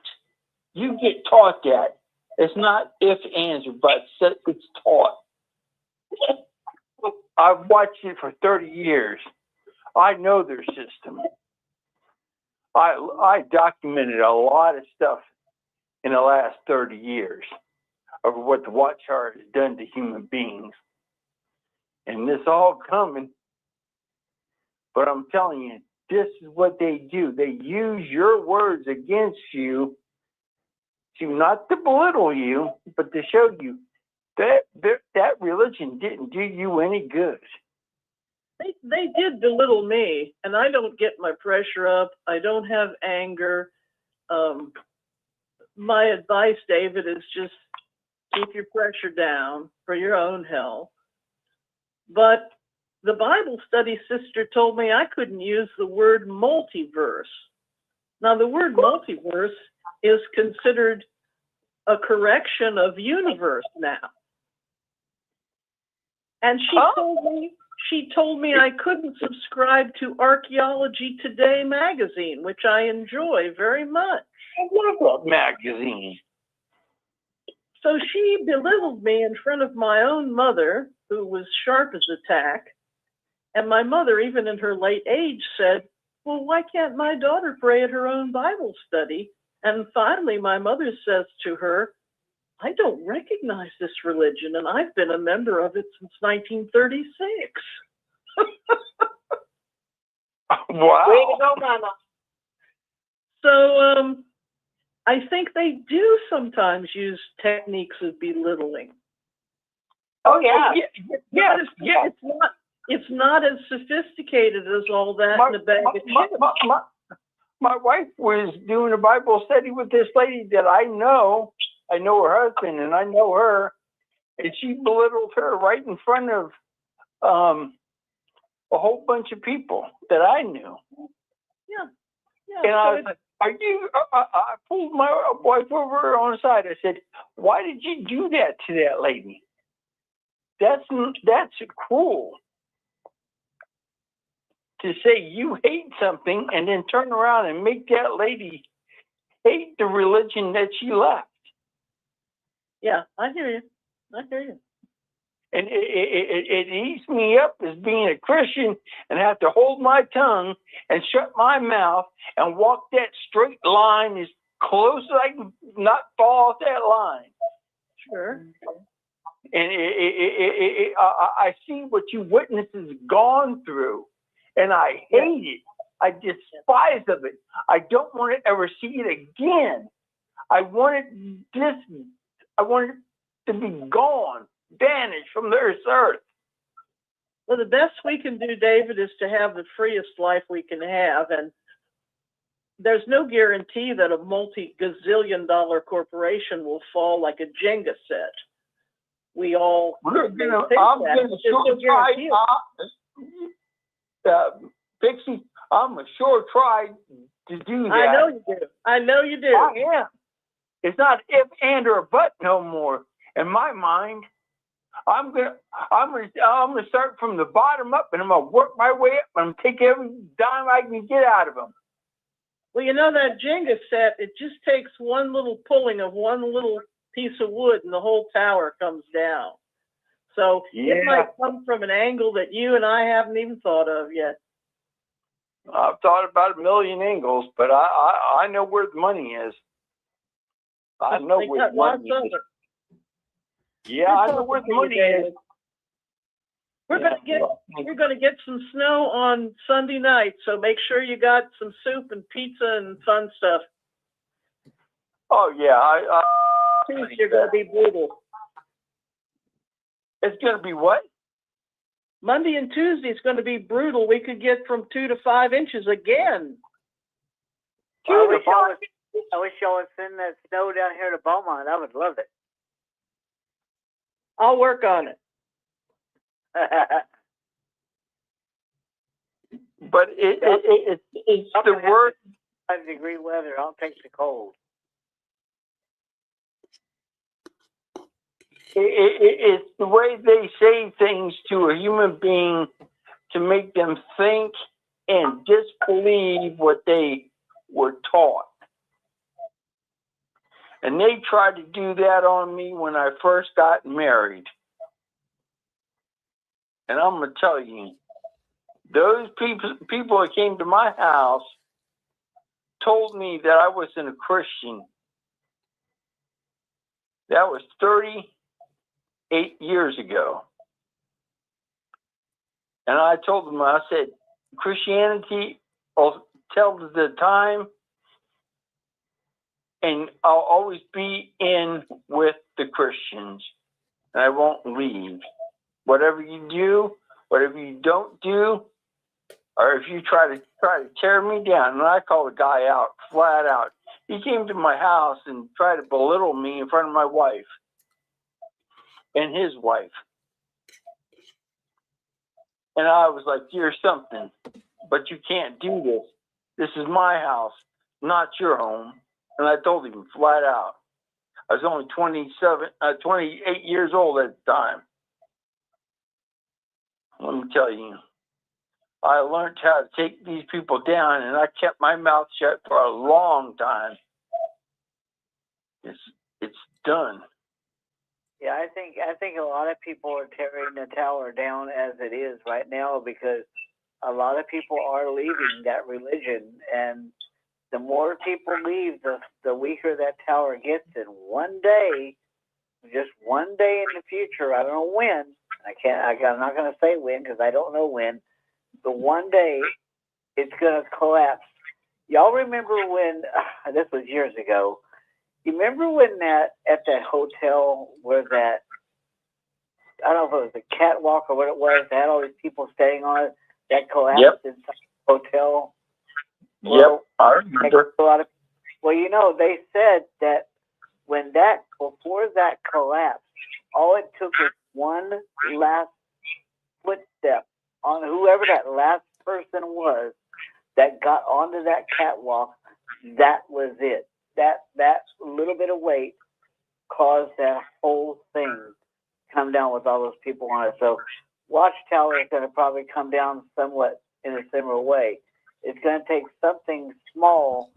You get taught that. It's not ifs, ands, or buts. It's taught. I've watched it for 30 years. I know their system. I documented a lot of stuff in the last 30 years of what the Watchtower has done to human beings. And this all coming. But I'm telling you, this is what they do. They use your words against you to not to belittle you, but to show you that religion didn't do you any good. They did belittle me, and I don't get my pressure up. I don't have anger. My advice, David, is just keep your pressure down for your own health. But the Bible study sister told me I couldn't use the word multiverse. Now, the word multiverse is considered a correction of universe now. And she told me I couldn't subscribe to Archaeology Today magazine, which I enjoy very much. I love that magazine. So she belittled me in front of my own mother, who was sharp as a tack. And my mother, even in her late age, said, well, why can't my daughter pray at her own Bible study? And finally, my mother says to her, I don't recognize this religion, and I've been a member of it since 1936. Wow. Way to go, Mama. So I think they do sometimes use techniques of belittling. Oh, yeah. Yeah. It's not as sophisticated as all that in a bag of chips. My wife was doing a Bible study with this lady that I know. I know her husband and I know her, and she belittled her right in front of a whole bunch of people that I knew. Yeah. And I was like, I pulled my wife over on the side. I said, why did you do that to that lady? That's cruel. To say you hate something and then turn around and make that lady hate the religion that she left. Yeah, I hear you. And it eats me up as being a Christian and have to hold my tongue and shut my mouth and walk that straight line as close as I can not fall off that line. Sure. And I see what you witnesses gone through, and I hate it. I despise of it. I don't want to ever see it again. I want it to be gone, banished from this earth. Well, the best we can do, David, is to have the freest life we can have. And there's no guarantee that a multi-gazillion-dollar corporation will fall like a Jenga set. We all I'm going to sure try, Pixie, I'm a sure try to do that. I know you do. I know you do. I am. It's not if, and, or but no more. In my mind, I'm gonna start from the bottom up, and I'm gonna work my way up, and I'm gonna take every dime I can get out of them. Well, you know, that Jenga set, it just takes one little pulling of one little piece of wood, and the whole tower comes down. So it might come from an angle that you and I haven't even thought of yet. I've thought about a million angles, but I know where the money is. I know where the money is. Yeah, I know where the money is. We're gonna get some snow on Sunday night, so make sure you got some soup and pizza and fun stuff. Oh yeah, Tuesday gonna be brutal. It's gonna be what? Monday and Tuesday is going to be brutal. We could get from 2 to 5 inches again. I wish y'all would send that snow down here to Beaumont. I would love it. I'll work on it. But it's the word. 5-degree weather. I'll take the cold. It's the way they say things to a human being to make them think and disbelieve what they were taught. And they tried to do that on me when I first got married. And I'm going to tell you, those people that came to my house told me that I wasn't a Christian. That was 38 years ago. And I told them, I said, Christianity will tell the time, and I'll always be in with the Christians, and I won't leave. Whatever you do, whatever you don't do, or if you try to tear me down, and I called the guy out flat out. He came to my house and tried to belittle me in front of my wife and his wife. And I was like, you're something, but you can't do this. This is my house, not your home. And I told him flat out. I was only 28 years old at the time. Let me tell you, I learned how to take these people down, and I kept my mouth shut for a long time. It's done. Yeah, I think a lot of people are tearing the tower down as it is right now because a lot of people are leaving that religion, and the more people leave, the weaker that tower gets. And one day, just one day in the future, I don't know when. I'm not going to say when because I don't know when. But one day, it's going to collapse. Y'all remember when? This was years ago. You remember when at that hotel where that, I don't know if it was a catwalk or what it was, they had all these people staying on it, that collapsed inside the hotel? Well, I remember. Well, you know, they said that before that collapsed, all it took was one last footstep on whoever that last person was that got onto that catwalk. That was it. That little bit of weight caused that whole thing come down with all those people on it. So Watchtower is going to probably come down somewhat in a similar way. It's going to take something small,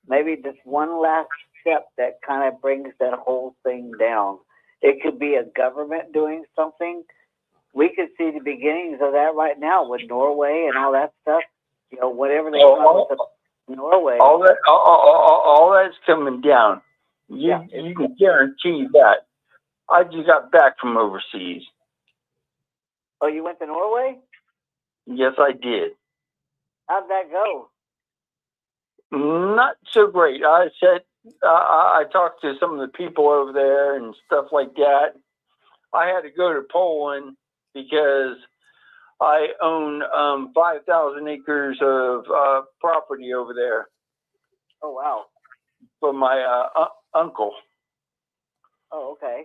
maybe just one last step that kind of brings that whole thing down. It could be a government doing something. we could see the beginnings of that right now with Norway and all that stuff. You know, whatever they come up with Norway. All that's coming down. You can guarantee that. I just got back from overseas. Oh, you went to Norway? Yes, I did. How'd that go? Not so great. I said I talked to some of the people over there and stuff like that. I had to go to Poland because I own 5,000 acres of property over there. Oh, wow. From my uncle. Oh, okay.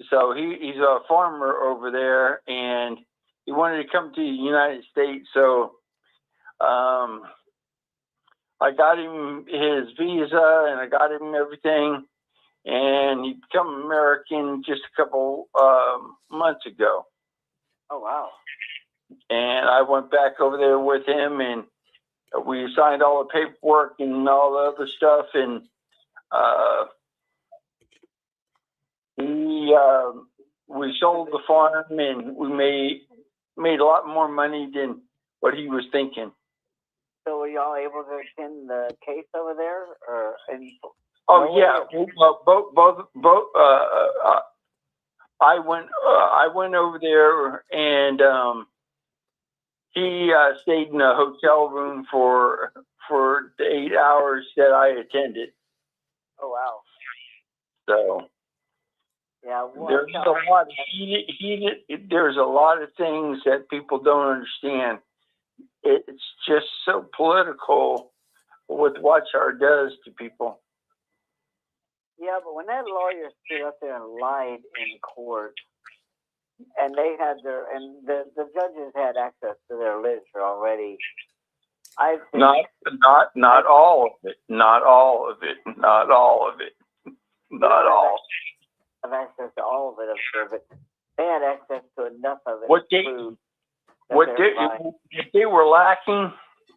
So he's a farmer over there, and he wanted to come to the United States. So I got him his visa, and I got him everything, and he became American just a couple months ago. Oh, wow. And I went back over there with him, and we signed all the paperwork and all the other stuff, and we sold the farm, and we made a lot more money than what he was thinking. So were y'all able to attend the case over there, or? Oh yeah, well, both. I went over there, and he stayed in a hotel room for the 8 hours that I attended. Oh, wow. So yeah, well, there's a lot of there's a lot of things that people don't understand. It's just so political what Watchtower does to people. Yeah, but when that lawyer stood up there and lied in court, and they had the judges had access to their literature already. I think Not all of it. Not all of it. Not all of it. Not all. Have access to all of it, I'm sure, but they had access to enough of it. What they were lacking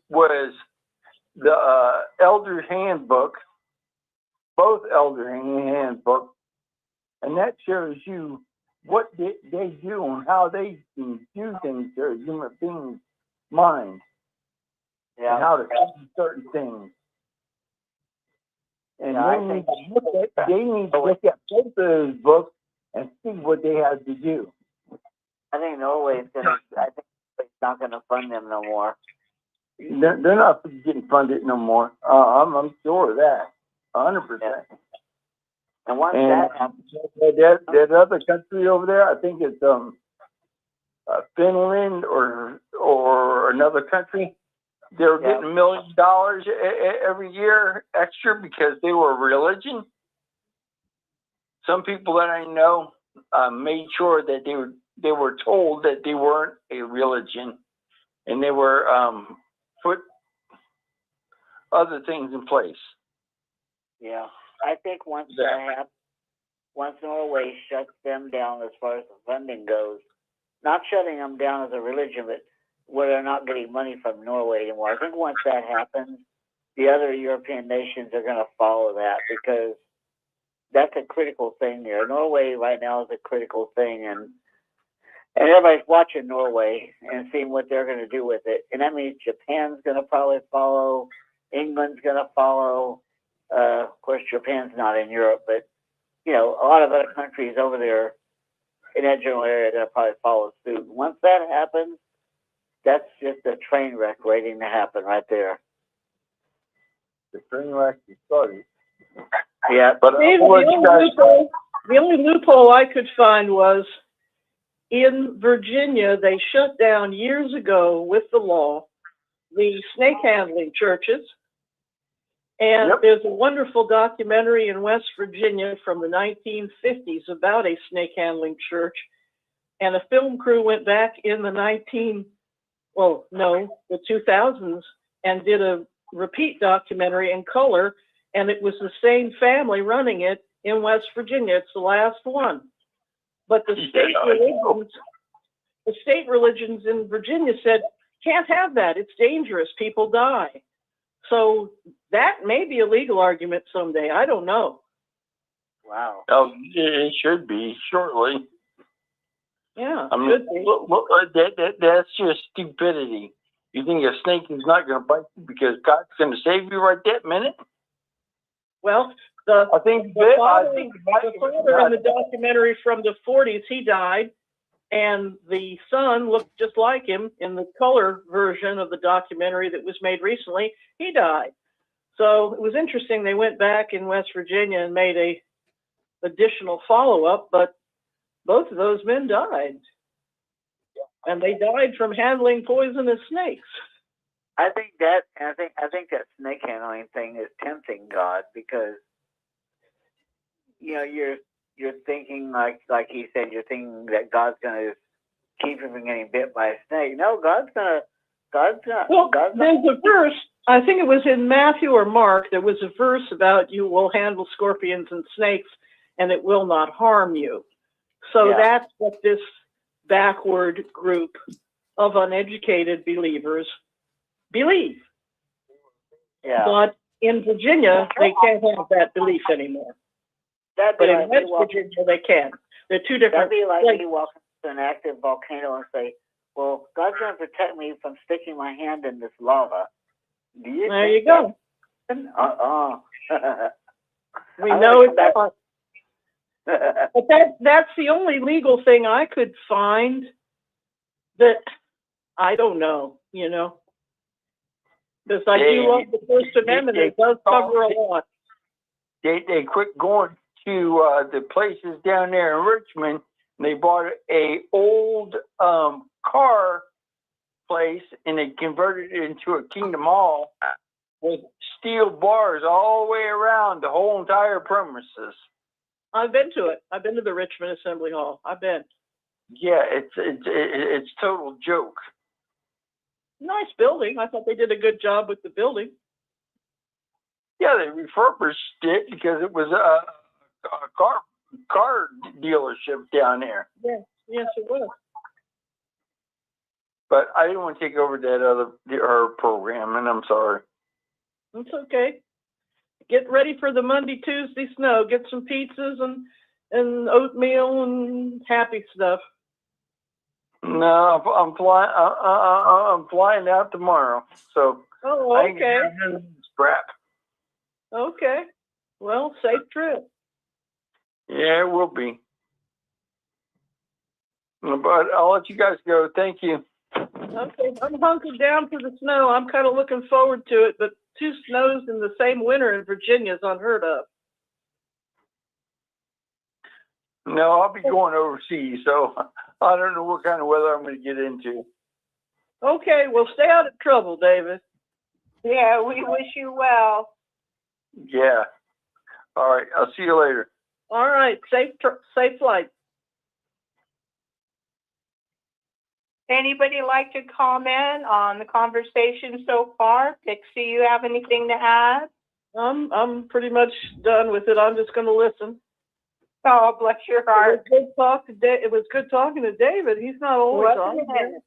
was the Elder Handbook, both Elder Handbooks, and that shows you what they do and how they do things to a human being's mind, and how to do certain things. And they need to look at both of those books and see what they have to do. I think Norway's not going to fund them no more. They're not getting funded no more. I'm sure of that, 100%. And once that happens, that other country over there, I think it's Finland or another country. They were getting $1 million every year extra because they were a religion. Some people that I know made sure that they were told that they weren't a religion, and they were put other things in place. Yeah, I think once that happens, once Norway shuts them down as far as the funding goes, not shutting them down as a religion, but where they're not getting money from Norway anymore. I think once that happens, the other European nations are going to follow that, because that's a critical thing there. Norway right now is a critical thing, and everybody's watching Norway and seeing what they're going to do with it. And that means Japan's going to probably follow, England's going to follow. Of course, Japan's not in Europe, but a lot of other countries over there in that general area are going to probably follow suit. Once that happens, that's just a train wreck waiting to happen right there. The train wreck is started. Yeah, but the only loophole I could find was in Virginia. They shut down years ago with the law the snake handling churches, and there's a wonderful documentary in West Virginia from the 1950s about a snake handling church, and a film crew went back in the 2000s and did a repeat documentary in color, and it was the same family running it in West Virginia. It's the last one. But the state religions in Virginia said, can't have that. It's dangerous. People die. So that may be a legal argument someday. I don't know. Wow. Oh, it should be shortly. Yeah. I mean, Good. that's just stupidity. You think a snake is not going to bite you because God's going to save you right that minute? Well, I think the father in the documentary from the 40s, he died, and the son looked just like him in the color version of the documentary that was made recently. He died. So it was interesting. They went back in West Virginia and made a additional follow-up, but both of those men died. And they died from handling poisonous snakes. I think that snake handling thing is tempting God, because you're thinking like he said, you're thinking that God's gonna keep you from getting bit by a snake. No, God's gonna. Well, there's a verse, I think it was in Matthew or Mark, there was a verse about you will handle scorpions and snakes and it will not harm you. So that's what this backward group of uneducated believers believe. Yeah. But in Virginia, they can't have that belief anymore. But in West Virginia, they can. They're two different. That'd be like me walking to an active volcano and say, well, God's going to protect me from sticking my hand in this lava. There you go. We know it's not. But that's the only legal thing I could find that I don't know, because I do love the First Amendment. It does cover a lot. They quit going to the places down there in Richmond. And they bought a old car place and they converted it into a Kingdom Hall with steel bars all the way around the whole entire premises. I've been to it. I've been to the Richmond Assembly Hall. I've been. Yeah, it's total joke. Nice building. I thought they did a good job with the building. Yeah, they refurbished it because it was a car dealership down there. Yes, it was. But I didn't want to take over her program, and I'm sorry. It's okay. Get ready for the Monday, Tuesday snow. Get some pizzas and oatmeal and happy stuff. No, I'm flying. I'm flying out tomorrow. So. Oh, okay. Crap. Okay. Well, safe trip. Yeah, it will be. But I'll let you guys go. Thank you. Okay, I'm hunkered down for the snow. I'm kind of looking forward to it, but 2 snows in the same winter in Virginia is unheard of. No, I'll be going overseas, so I don't know what kind of weather I'm going to get into. Okay, well, stay out of trouble, David. Yeah, we wish you well. Yeah. All right, I'll see you later. All right, safe flight. Anybody like to comment on the conversation so far? Pixie, you have anything to add? I'm pretty much done with it. I'm just going to listen. Oh, bless your heart. It was good talking to David. He's not always on here.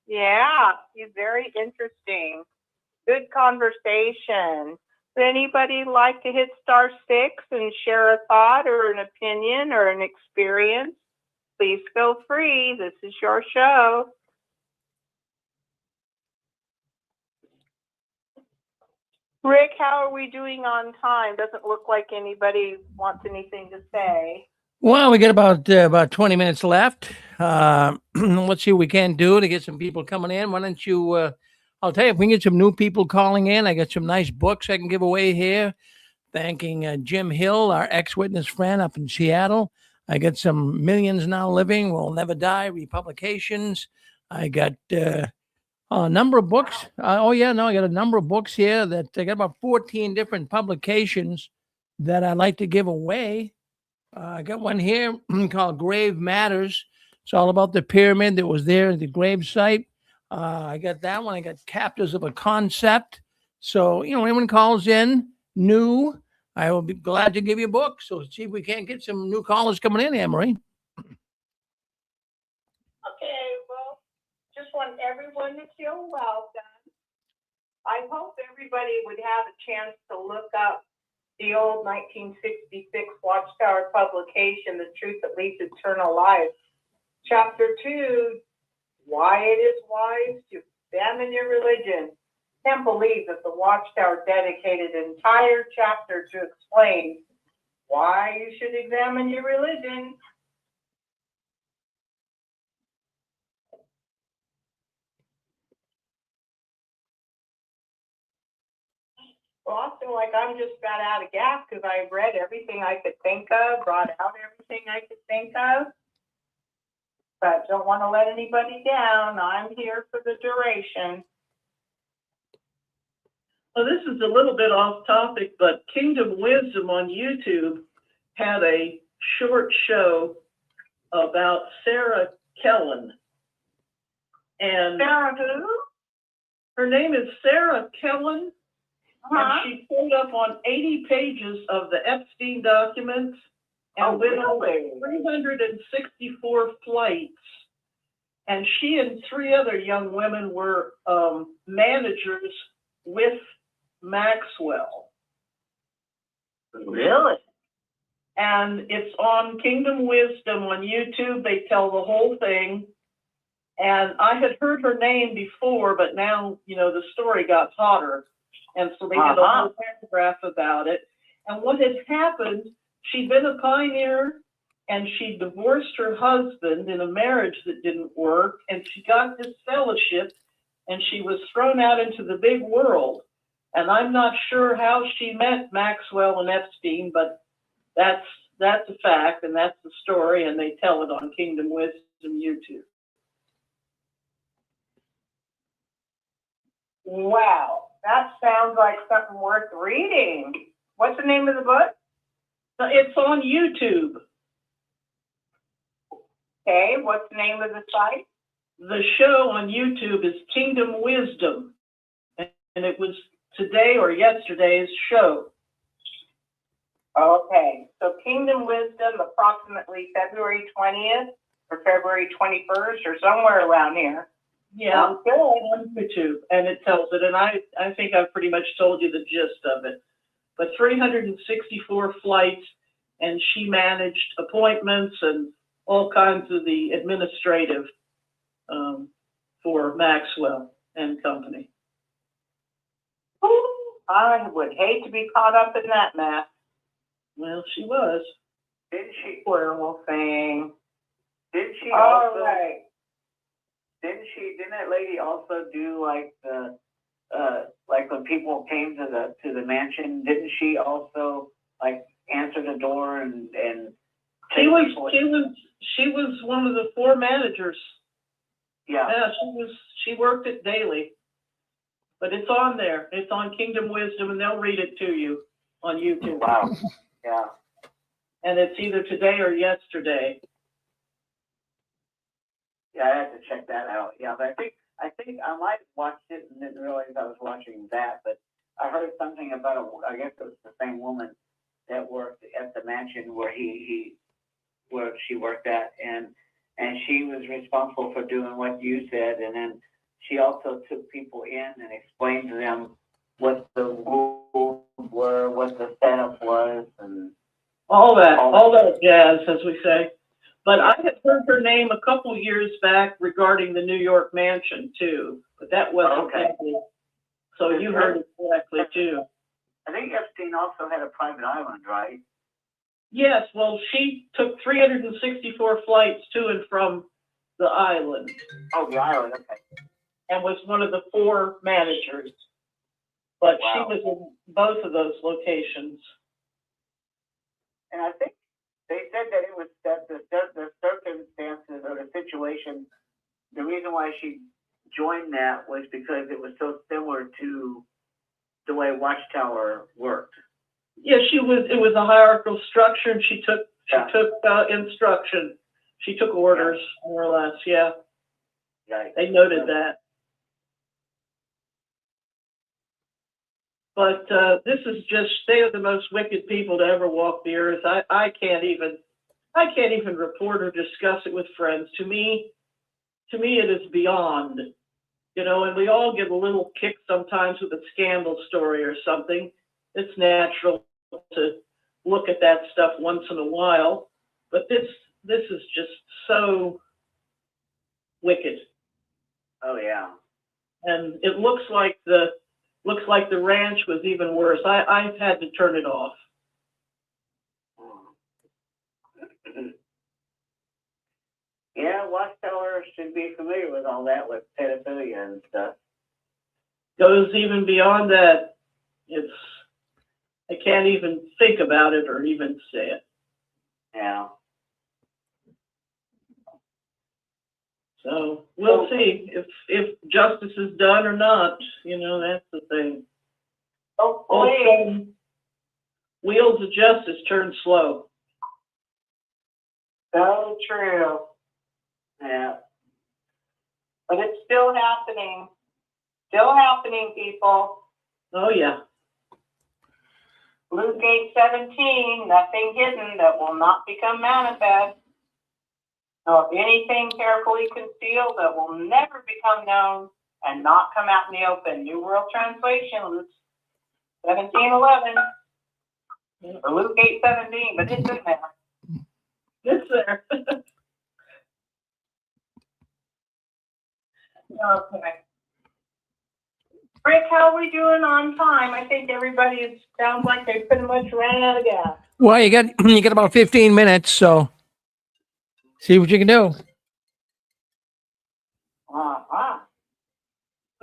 Yeah, he's very interesting. Good conversation. Would anybody like to hit *6 and share a thought or an opinion or an experience? Please feel free. This is your show. Rick, how are we doing on time? Doesn't look like anybody wants anything to say. Well, we got about 20 minutes left. Let's see what we can do to get some people coming in. Why don't you, I'll tell you, if we can get some new people calling in, I got some nice books I can give away here. Thanking Jim Hill, our ex-witness friend up in Seattle. I got some Millions Now Living, Will Never Die, Republications. I got a number of books. I got a number of books here that I got about 14 different publications that I'd like to give away. I got one here called Grave Matters. It's all about the pyramid that was there at the grave site. I got that one. I got Captors of a Concept. So, anyone calls in new, I will be glad to give you a book. So see if we can't get some new callers coming in, Anne-Marie. Okay, well, just want everyone to feel welcome. I hope everybody would have a chance to look up the old 1966 Watchtower publication, The Truth That Leads to Eternal Life. Chapter 2, why it is wise to examine your religion. Can't believe that the Watchtower dedicated an entire chapter to explain why you should examine your religion. Well, I feel like I'm just about out of gas because I read everything I could think of, brought out everything I could think of. But don't want to let anybody down. I'm here for the duration. Well, this is a little bit off topic, but Kingdom Wisdom on YouTube had a short show about Sarah Kellen. And Sarah who? her name is Sarah Kellen, Uh-huh. and she pulled up on 80 pages of the Epstein documents and went over 364 flights. And she and 3 other young women were managers with Maxwell. Really? And it's on Kingdom Wisdom on YouTube. They tell the whole thing. And I had heard her name before, but now, you know, the story got hotter. And so they did a whole paragraph about it. And what had happened, she'd been a pioneer and she divorced her husband in a marriage that didn't work. And she got this fellowship and she was thrown out into the big world. And I'm not sure how she met Maxwell and Epstein, but that's a fact and that's the story. And they tell it on Kingdom Wisdom YouTube. Wow, that sounds like something worth reading. What's the name of the book? It's on YouTube. Okay, what's the name of the site? The show on YouTube is Kingdom Wisdom, and it was today or yesterday's show. Okay, so Kingdom Wisdom, approximately February 20th or February 21st or somewhere around here. Yeah, Sounds good. on YouTube, and it tells it, and I think I've pretty much told you the gist of it. But 364 flights, and she managed appointments and all kinds of the administrative for Maxwell and company. Ooh, I would hate to be caught up in that mess. Well, she was. Didn't she? Poor little thing. Didn't she All also? right. Didn't that lady also do like the like when people came to the mansion? Didn't she also like answer the door and She was one of the 4 managers. yeah. Yeah, she worked it daily. But it's on there. It's on Kingdom Wisdom, and they'll read it to you on YouTube. Wow. Yeah. And it's either today or yesterday. Yeah, I had to check that out. Yeah, but I think I might have watched it and didn't realize I was watching that. But I heard something about I guess it was the same woman that worked at the mansion where where she worked at, and she was responsible for doing what you said, and then she also took people in and explained to them what the rules were, what the setup was, and All that jazz, as we say. But I had heard her name a couple years back regarding the New York mansion too, but that wasn't okay. Epstein. So you heard it correctly too. I think Epstein also had a private island, right? Yes, well, she took 364 flights to and from the island. Oh, the island, okay. And was one of the 4 managers. But Wow. she was in both of those locations. And I think they said that it was that the circumstances or the situation, the reason why she joined that was because it was so similar to the way Watchtower worked. Yeah, it was a hierarchical structure, and she took instruction. She took orders, more or less, yeah. Right. They noted that. But this is just, they are the most wicked people to ever walk the earth. I can't even report or discuss it with friends. To me it is beyond, you know, and we all get a little kick sometimes with a scandal story or something. It's natural to look at that stuff once in a while, but this is just so wicked. Oh, yeah. And it looks like the ranch was even worse. I've had to turn it off. Yeah, Watchtower should be familiar with all that, with pedophilia and stuff. Goes even beyond that. I can't even think about it or even say it. Yeah. So we'll see if justice is done or not. You know, that's the thing. Hopefully. Wheels of justice turn slow. So true. Yeah. But it's still happening. Still happening, people. Oh yeah. Luke 8:17, nothing hidden that will not become manifest, nor anything carefully concealed that will never become known and not come out in the open. New World Translation, Luke 17:11, or Luke 8:17, but it's in there. It's there. Okay. Rick, how are we doing on time? I think everybody sounds like they pretty much ran out of gas. Well, you got about 15 minutes, so see what you can do.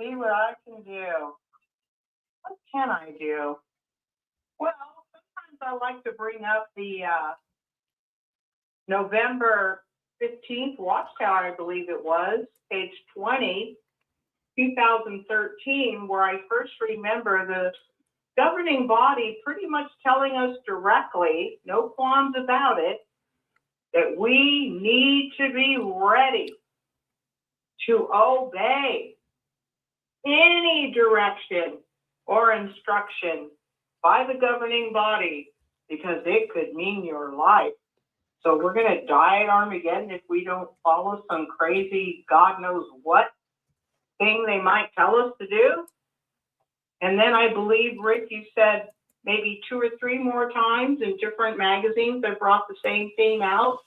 See what I can do. What can I do? Well, sometimes I like to bring up the November 15th Watchtower, I believe it was, page 20, 2013, where I first remember the governing body pretty much telling us directly, no qualms about it, that we need to be ready to obey any direction or instruction by the governing body, because it could mean your life. So we're going to die at Armageddon if we don't follow some crazy, God knows what thing they might tell us to do. And then I believe, Rick, you said maybe 2 or 3 more times in different magazines they brought the same theme out.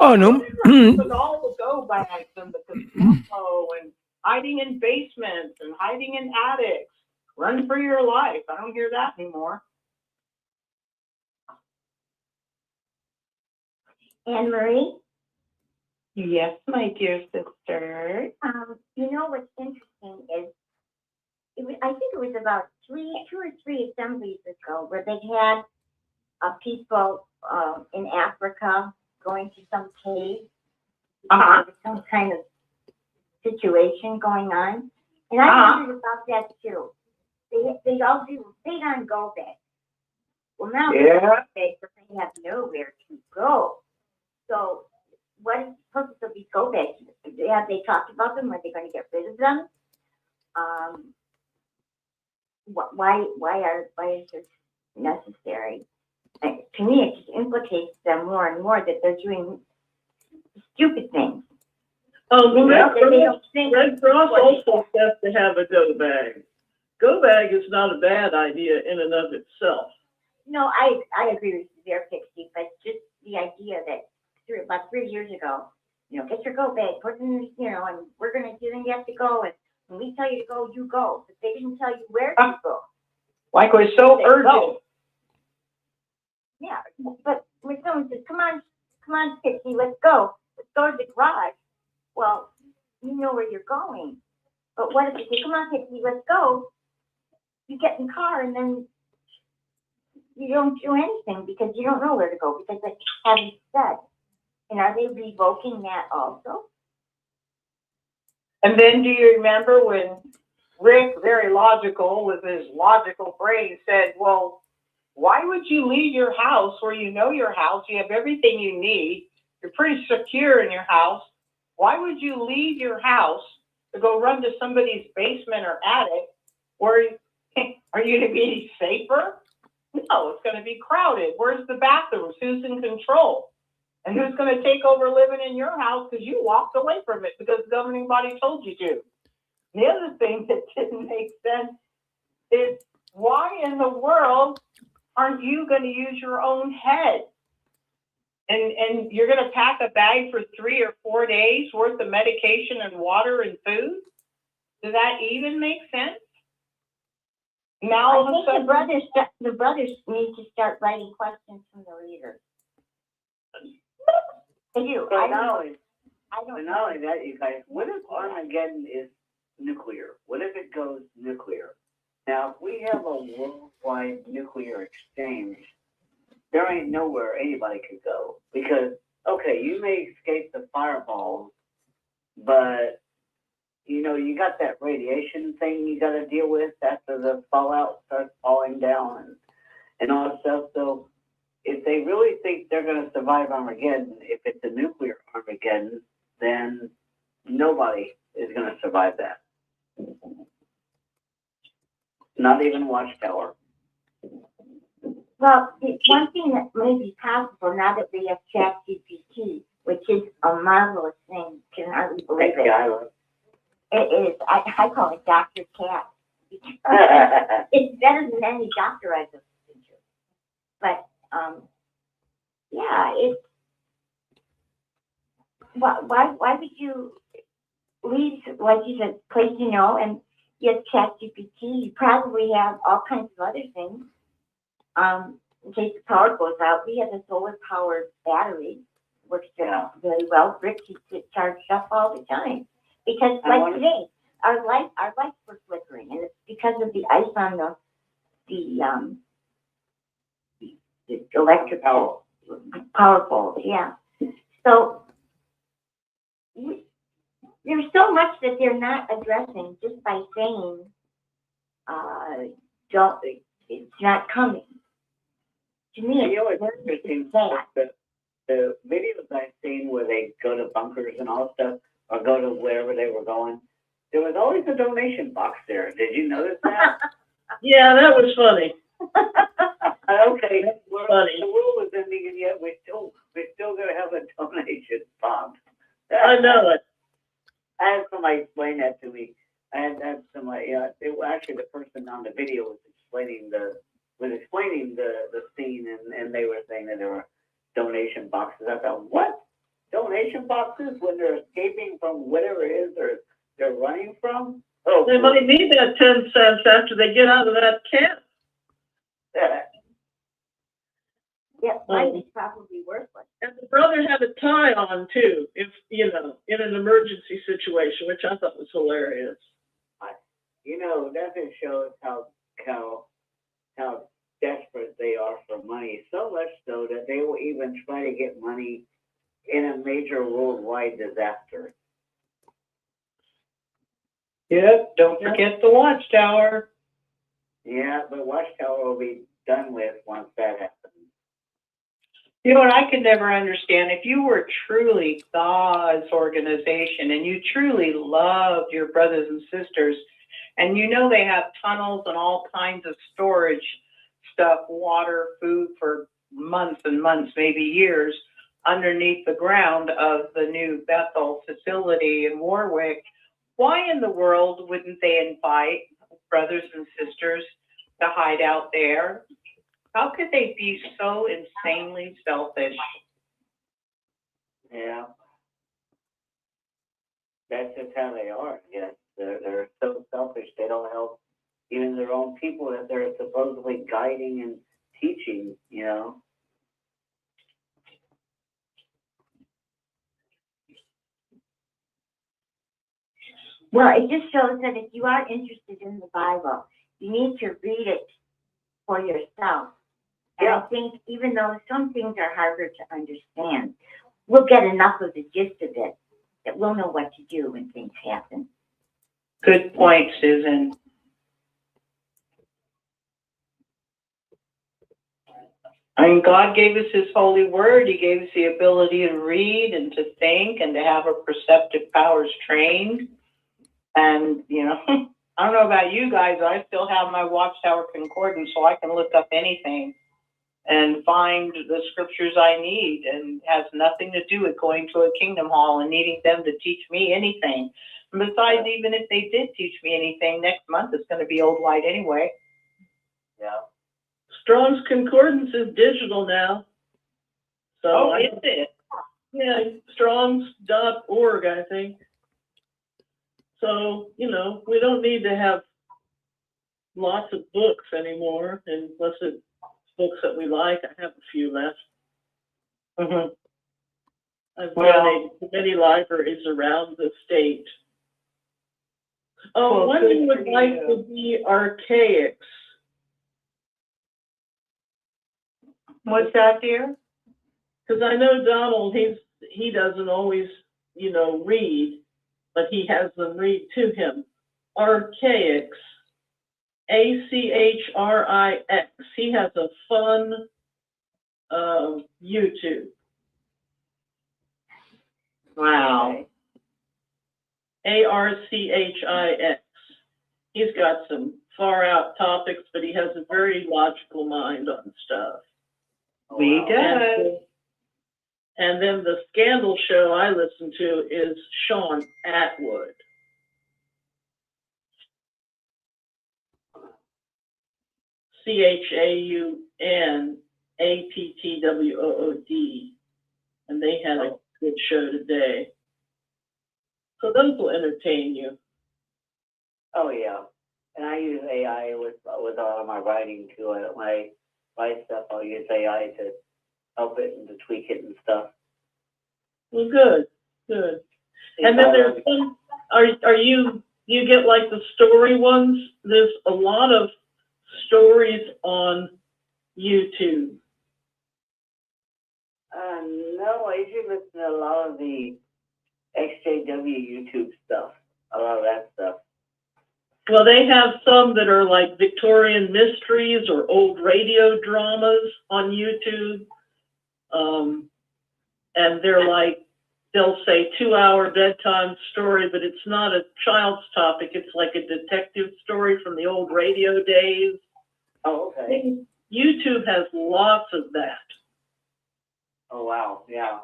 Oh, no. With all the go bags and the gazebo and hiding in basements and hiding in attics. Run for your life. I don't hear that anymore. Anne Marie, Yes, my dear sister. you know what's interesting is, I think it was about 2 or 3 assemblies ago where they had people in Africa going to some cave. Uh-huh. There was some kind of situation going on. And I wondered about that too. They all do big on go bag. Well, now Yeah. they have nowhere to go. So what is the purpose of these go bags? Have they talked about them? Are they going to get rid of them? Why is this necessary? And to me, it just implicates them more and more that they're doing stupid things. Red Cross also has to have a go bag. Go bag is not a bad idea in and of itself. No, I agree with you there, Pixie, but just the idea that about 3 years ago, get your go bag, put in, and we're going to, you have to go, and when we tell you to go, you go. But they didn't tell you where to go. Like we're so urgent. Go. Yeah, but when someone says, come on, Pixie, let's go to the garage. Well, you know where you're going. But what if they say, come on, Pixie, let's go? You get in the car and then you don't do anything because you don't know where to go because they haven't said. And are they revoking that also? And then do you remember when Rick, very logical with his logical brain, said, well, why would you leave your house where you know your house, you have everything you need, you're pretty secure in your house. Why would you leave your house to go run to somebody's basement or attic where are you going to be safer? No, it's going to be crowded. Where's the bathrooms? Who's in control? And who's going to take over living in your house because you walked away from it because the governing body told you to? The other thing that didn't make sense is why in the world aren't you going to use your own head? And you're gonna pack a bag for 3 or 4 days worth of medication and water and food? Does that even make sense? Now all of a I think sudden, the brothers need to start writing questions from the readers. They do. But I not don't know. only, I but don't not know. only that, you guys, what if Armageddon is nuclear? What if it goes nuclear? Now, if we have a worldwide nuclear exchange, there ain't nowhere anybody could go. Because, okay, you may escape the fireballs, but, you know, you got that radiation thing you got to deal with after the fallout starts falling down and all that stuff. So if they really think they're going to survive Armageddon, if it's a nuclear Armageddon, then nobody is going to survive that. Not even Watchtower. Well, one thing that may be possible now that we have ChatGPT, which is a marvelous thing, can hardly believe Thank it. God. It is. I call it Dr. Cat. It's better than any doctor I've listened to. But yeah, it's why would you leave, like you said, place you know, and yet ChatGPT, you probably have all kinds of other things. In case the power goes out, we have a solar powered battery, works very well. Rick keeps it charged up all the time. Because like today, our lights were flickering, and it's because of the ice on the electric power poles, yeah. So there's so much that they're not addressing just by saying, it's not coming. To me, You know, it's it's interesting sad. the videos I've seen where they go to bunkers and all stuff, or go to wherever they were going, there was always a donation box there. Did you notice that? Yeah, that was funny. Okay, Funny. the world was ending, and yet we're still gonna have a donation box. I know it. I had somebody explain that to me. I had somebody, actually the person on the video was explaining the scene, and they were saying that there were donation boxes. I thought, what? Donation boxes when they're escaping from whatever it is they're running from? Oh, They might need that 10 cents after they get out of that camp. Yeah, money's probably worthless. And the brother had a tie on too, if you know, in an emergency situation, which I thought was hilarious. You know, that just shows how desperate they are for money. So much so that they will even try to get money in a major worldwide disaster. yep, don't forget the Watchtower. Yeah, but Watchtower will be done with once that happens. You know what I could never understand? If you were truly God's organization and you truly loved your brothers and sisters, and you know they have tunnels and all kinds of storage stuff, water, food for months and months, maybe years, underneath the ground of the new Bethel facility in Warwick, why in the world wouldn't they invite brothers and sisters to hide out there? How could they be so insanely selfish? Yeah. That's just how they are, yes. They're so selfish, they don't help even their own people that they're supposedly guiding and teaching, you know. Well, it just shows that if you are interested in the Bible, you need to read it for yourself. And I think even though some things are harder to understand, we'll get enough of the gist of it that we'll know what to do when things happen. Good point, Susan. I mean, God gave us his holy word. He gave us the ability to read and to think and to have our perceptive powers trained. And, you know, I don't know about you guys, I still have my Watchtower concordance so I can look up anything and find the scriptures I need, and has nothing to do with going to a Kingdom Hall and needing them to teach me anything. And besides, even if they did teach me anything, next month it's going to be old light anyway. Yeah. Strong's Concordance is digital now. So Oh, is it? yeah, strongs.org, I think. So, you know, we don't need to have lots of books anymore, unless it's books that we like. I have a few left. Mhm. I've Well- donated to many libraries around the state. Oh, Well, one good would for like you. to be archaics. What's that, dear? Because I know Donald, he doesn't always, you know, read, but he has them read to him. Archaics, ACHRIX. He has a fun YouTube. Wow. ARCHIX. He's got some far out topics, but he has a very logical mind on stuff. We And, does. and then the scandal show I listen to is Sean Atwood. CHAUNAPTWOOD. And they had a good show today. So those will entertain you. Oh, yeah. And I use AI with all of my writing too. When I write stuff, I'll use AI to help it and to tweak it and stuff. Well, good, good. And then there's some, you get like the story ones? There's a lot of stories on YouTube. No, I usually listen to a lot of the XJW YouTube stuff, a lot of that stuff. Well, they have some that are like Victorian mysteries or old radio dramas on YouTube. And they're like, they'll say 2-hour bedtime story, but it's not a child's topic. It's like a detective story from the old radio days. Oh, okay. YouTube has lots of that. Oh, wow, yeah.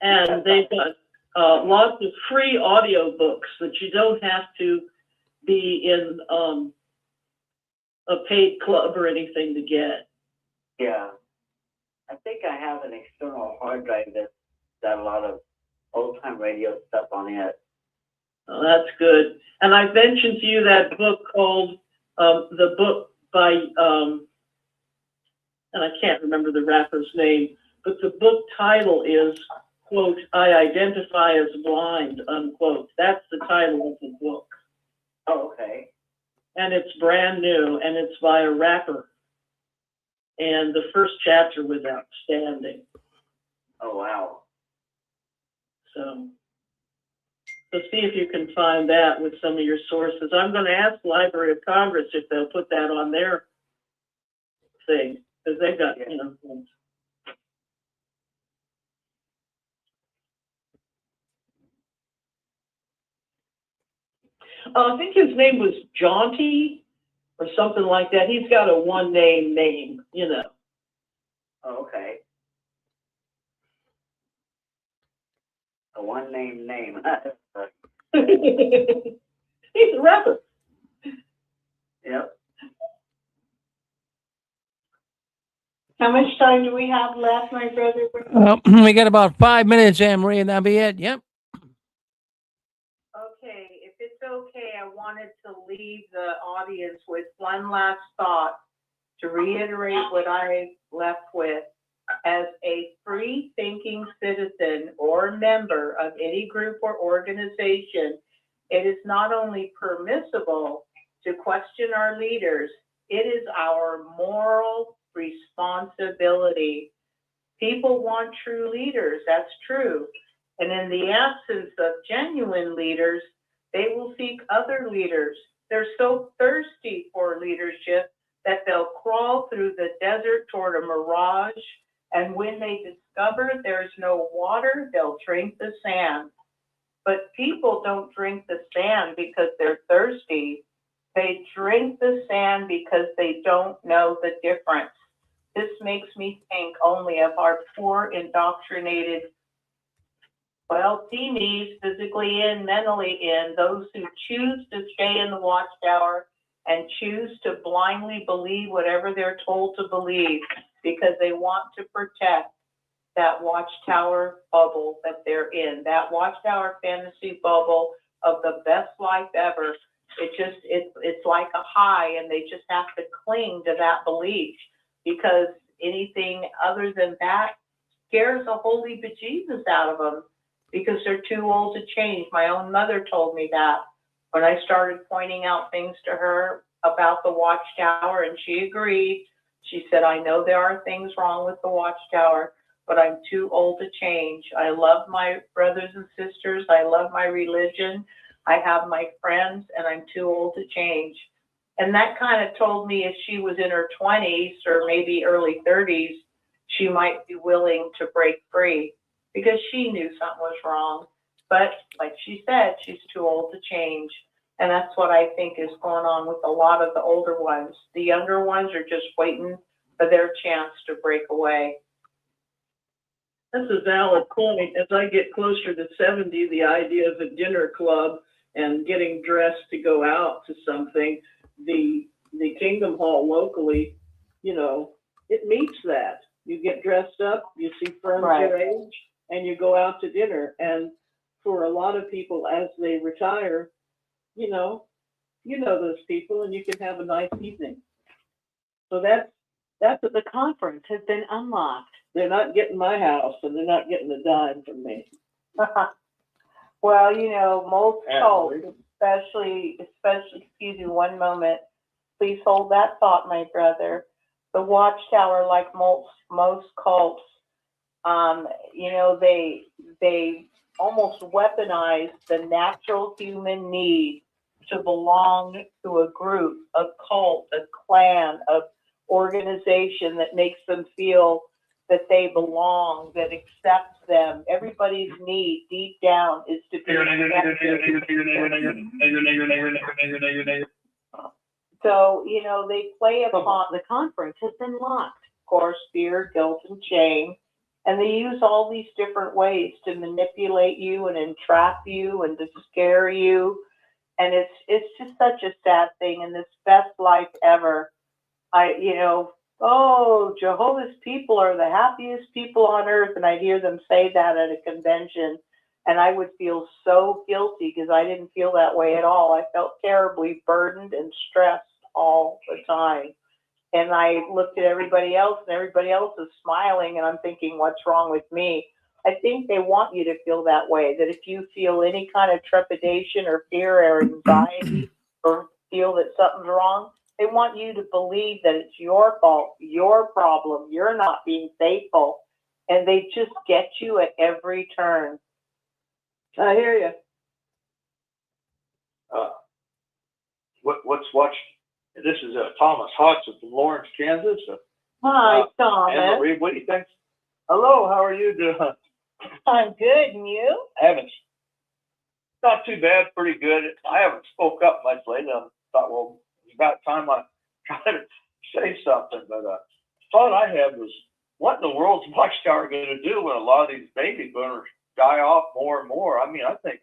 And they've got lots of free audio books that you don't have to be in a paid club or anything to get. Yeah. I think I have an external hard drive that's got a lot of old-time radio stuff on it. Oh, that's good. And I mentioned to you that book called, the book by, and I can't remember the rapper's name, but the book title is, quote, I Identify as Blind, unquote. That's the title of the book. Oh, okay. And it's brand new, and it's by a rapper. And the first chapter was outstanding. Oh, wow. So see if you can find that with some of your sources. I'm going to ask Library of Congress if they'll put that on their thing, because they've got, you know, things. I think his name was Jaunty or something like that. He's got a one-name, you know. Oh, okay. A one-name name. He's a rapper. Yep. How much time do we have left, my brother? We got about 5 minutes, Anne-Marie, and that'll be it. Yep. Okay, if it's okay, I wanted to leave the audience with one last thought to reiterate what I left with. As a free-thinking citizen or member of any group or organization, it is not only permissible to question our leaders, it is our moral responsibility. People want true leaders, that's true. And in the absence of genuine leaders, they will seek other leaders. They're so thirsty for leadership that they'll crawl through the desert toward a mirage. And when they discover there's no water, they'll drink the sand. But people don't drink the sand because they're thirsty. They drink the sand because they don't know the difference. This makes me think only of our poor, indoctrinated, well, teenies, physically in, mentally in, those who choose to stay in the Watchtower and choose to blindly believe whatever they're told to believe because they want to protect that Watchtower bubble that they're in, that Watchtower fantasy bubble of the best life ever. It's like a high, and they just have to cling to that belief, because anything other than that scares the holy bejesus out of them, because they're too old to change. My own mother told me that when I started pointing out things to her about the Watchtower, and she agreed. She said, I know there are things wrong with the Watchtower, but I'm too old to change. I love my brothers and sisters. I love my religion. I have my friends, and I'm too old to change. And that kind of told me if she was in her 20s or maybe early 30s, she might be willing to break free, because she knew something was wrong. But like she said, she's too old to change. And that's what I think is going on with a lot of the older ones. The younger ones are just waiting for their chance to break away. That's a valid point. As I get closer to 70, the idea of a dinner club and getting dressed to go out to something, the Kingdom Hall locally, you know, it meets that. You get dressed up, you see friends your age, and you go out to dinner. And for a lot of people, as they retire, you know those people, and you can have a nice evening. So that's The conference has been unlocked. they're not getting my house, and they're not getting a dime from me. Well, you know, most cults, especially, excuse me, one moment, please hold that thought, my brother. The Watchtower, like most cults, you know, they almost weaponize the natural human need to belong to a group, a cult, a clan, a organization that makes them feel that they belong, that accepts them. Everybody's need deep down is to be accepted. So, you know, they play upon, The conference has been locked. of course, fear, guilt, and shame. And they use all these different ways to manipulate you and entrap you and to scare you. And it's just such a sad thing. In this best life ever, Jehovah's people are the happiest people on earth. And I'd hear them say that at a convention. And I would feel so guilty, because I didn't feel that way at all. I felt terribly burdened and stressed all the time. And I looked at everybody else, and everybody else is smiling, and I'm thinking, what's wrong with me? I think they want you to feel that way, that if you feel any kind of trepidation or fear or anxiety or feel that something's wrong, they want you to believe that it's your fault, your problem, you're not being faithful. And they just get you at every turn. I hear you. What's watched? This is Thomas Hodgson from Lawrence, Kansas. Hi, Thomas. Anne Marie, what do you think? Hello, how are you doing? I'm good, and you? Not too bad, pretty good. I haven't spoke up much lately. I thought, well, it's about time I tried to say something. But thought I had was, what in the world's Watchtower going to do when a lot of these baby boomers die off more and more? I mean, I think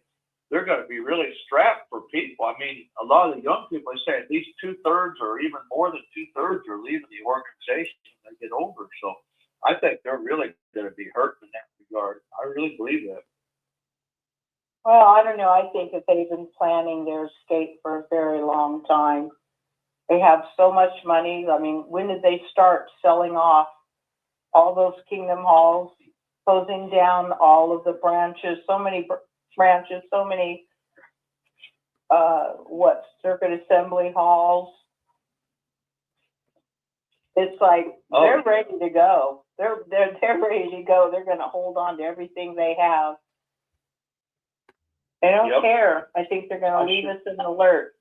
they're going to be really strapped for people. I mean, a lot of the young people, they say at least 2/3 or even more than 2/3 are leaving the organization when they get older. So I think they're really going to be hurt in that regard. I really believe that. Well, I don't know. I think that they've been planning their escape for a very long time. They have so much money. I mean, when did they start selling off all those Kingdom Halls, closing down all of the branches, so many branches, so many, circuit assembly halls? It's like, they're ready to go. They're ready to go. They're going to hold on to everything they have. They don't care. I think they're going to leave us in the lurch.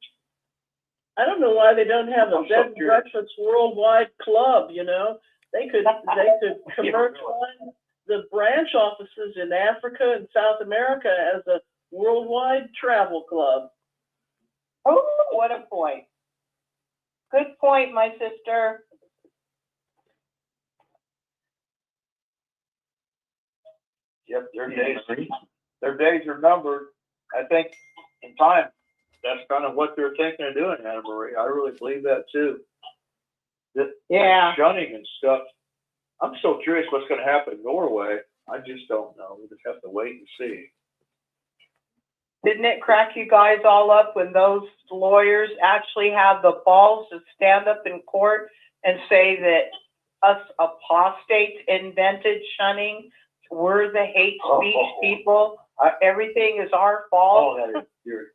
I don't know why they don't have a bed and breakfast worldwide club. You know, they could commercialize the branch offices in Africa and South America as a worldwide travel club. Oh, what a point. Good point, my sister. Yep, their days are numbered. I think in time, that's kind of what they're thinking of doing, Anna Marie. I really believe that too. Yeah. Shunning and stuff. I'm so curious what's gonna happen in Norway. I just don't know. We just have to wait and see. Didn't it crack you guys all up when those lawyers actually have the balls to stand up in court and say that us apostates invented shunning? We're the hate speech people. Everything is our fault. Oh, that infuriated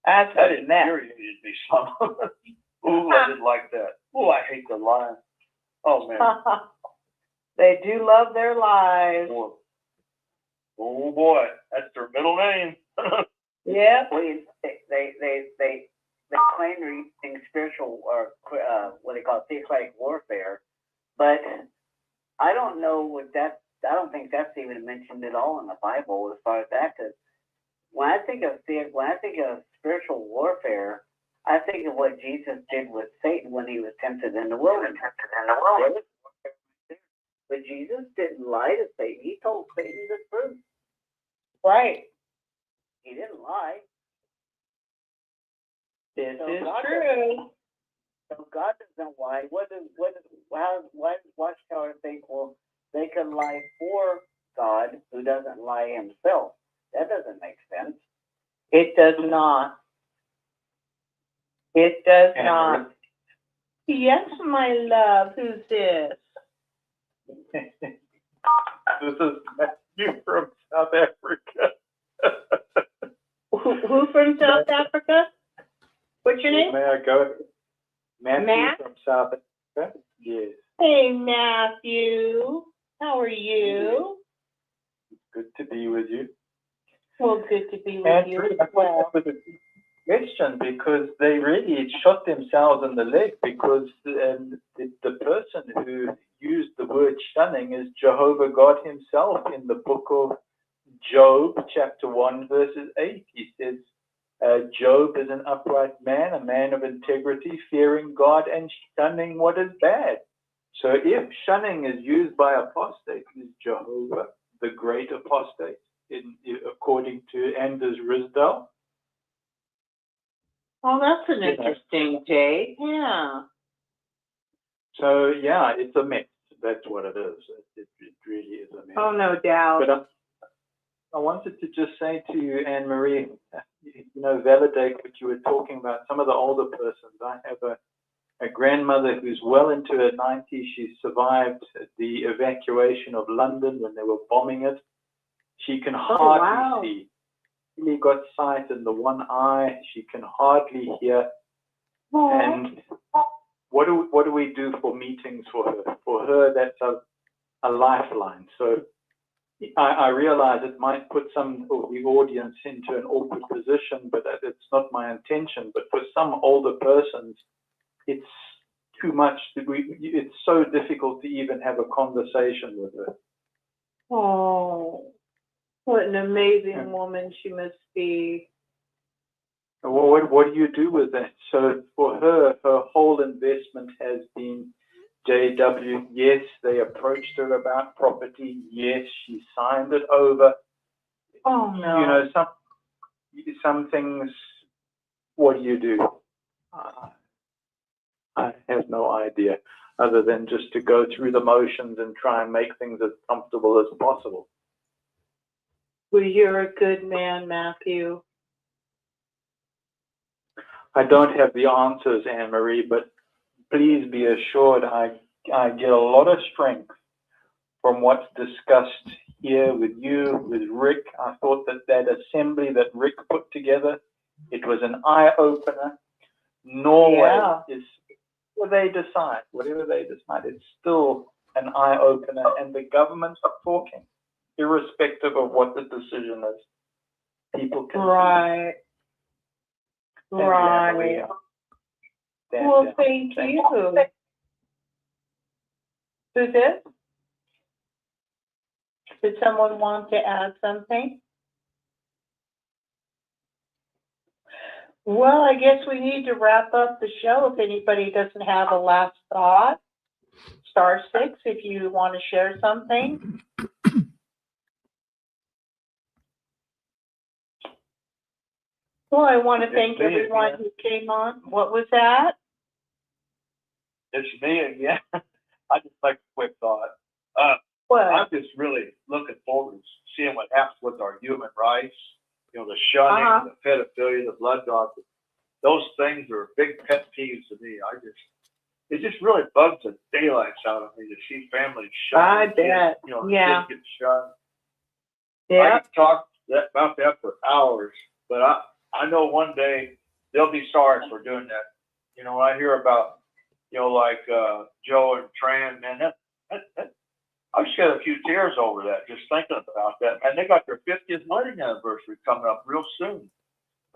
That's that a mess. infuriated me some. Ooh, I didn't like that. Ooh, I hate the lie. Oh, man. They do love their lives. Oh, boy, that's their middle name. Yeah. They claim they're using spiritual or what they call theocratic warfare, but I don't know what that. I don't think that's even mentioned at all in the Bible as far as that. Because when I think of spiritual warfare, I think of what Jesus did with Satan when he was tempted in the wilderness. But Jesus didn't lie to Satan. He told Satan the truth. Right. He didn't lie. This So is God true. So God doesn't lie. Why does Watchtower think, well, they can lie for God who doesn't lie himself? That doesn't make sense. It does not. It does not. Yes, my love. Who's this? This is Matthew from South Africa. Who from South Africa? What's your name? May I go? Matthew Matt? from South Africa. Yes. Hey, Matthew. How are you? It's good to be with you. Well, good to be with And you really, as well. with a question, because they really shot themselves in the leg, because the person who used the word shunning is Jehovah God himself in the book of Job, chapter 1, verses 8. He says, Job is an upright man, a man of integrity, fearing God and shunning what is bad. So if shunning is used by apostates, is Jehovah the great apostate, according to Anders Risdell? Oh, that's an interesting take. Yeah. So yeah, it's a mess. That's what it is. It really is a mess. Oh, no doubt. But I wanted to just say to you, Anne-Marie, validate what you were talking about. Some of the older persons. I have a grandmother who's well into her 90s. She survived the evacuation of London when they were bombing it. She can hardly see. She really got sight in the one eye. She can hardly hear. And what do we do for meetings for her? For her, that's a lifeline. So I realize it might put some of the audience into an awkward position, but it's not my intention. But for some older persons, it's too much. It's so difficult to even have a conversation with her. Oh, what an amazing woman she must be. Well, what do you do with that? So for her, her whole investment has been JW. Yes, they approached her about property. Yes, she signed it over. Oh, no. Some things, what do you do? I have no idea, other than just to go through the motions and try and make things as comfortable as possible. Well, you're a good man, Matthew. I don't have the answers, Anne-Marie, but please be assured I get a lot of strength from what's discussed here with you, with Rick. I thought that assembly that Rick put together, it was an eye-opener. Norway is, whatever they decide, it's still an eye-opener, and the governments are talking, irrespective of what the decision is. People can Right. Right. Well, thank you. Who's this? Did someone want to add something? Well, I guess we need to wrap up the show if anybody doesn't have a last thought. Star 6 if you want to share something. Well, I want to thank everyone who came on. What was that? It's me again. I just like a quick thought. shunning, the pedophilia, the blood dogs. Those things are big pet peeves to me. It just really bugs the daylights out of me to see families shunned. I bet. Yeah. Kids get shunned. I Yeah. could talk about that for hours, but I know one day they'll be sorry for doing that. You know, when I hear about, like Joe and Tran, man, that I've shed a few tears over that, just thinking about that. And they got their 50th wedding anniversary coming up real soon.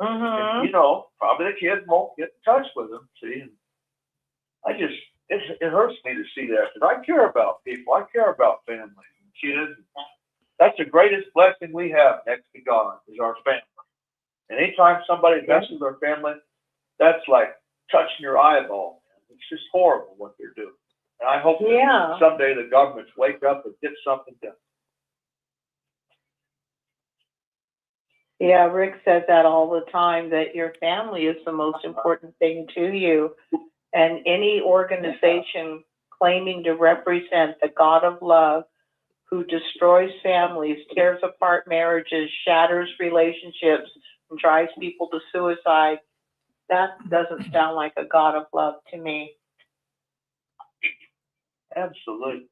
Mm-hmm. And, probably the kids won't get in touch with them, see. And it hurts me to see that, because I care about people. I care about families and kids. That's the greatest blessing we have next to God, is our family. And anytime somebody messes with our family, that's like touching your eyeball. It's just horrible what they're doing. And I hope that someday the governments wake up and get something done. Yeah, Rick says that all the time, that your family is the most important thing to you. And any organization claiming to represent the God of love, who destroys families, tears apart marriages, shatters relationships, and drives people to suicide, that doesn't sound like a God of love to me. Absolutely.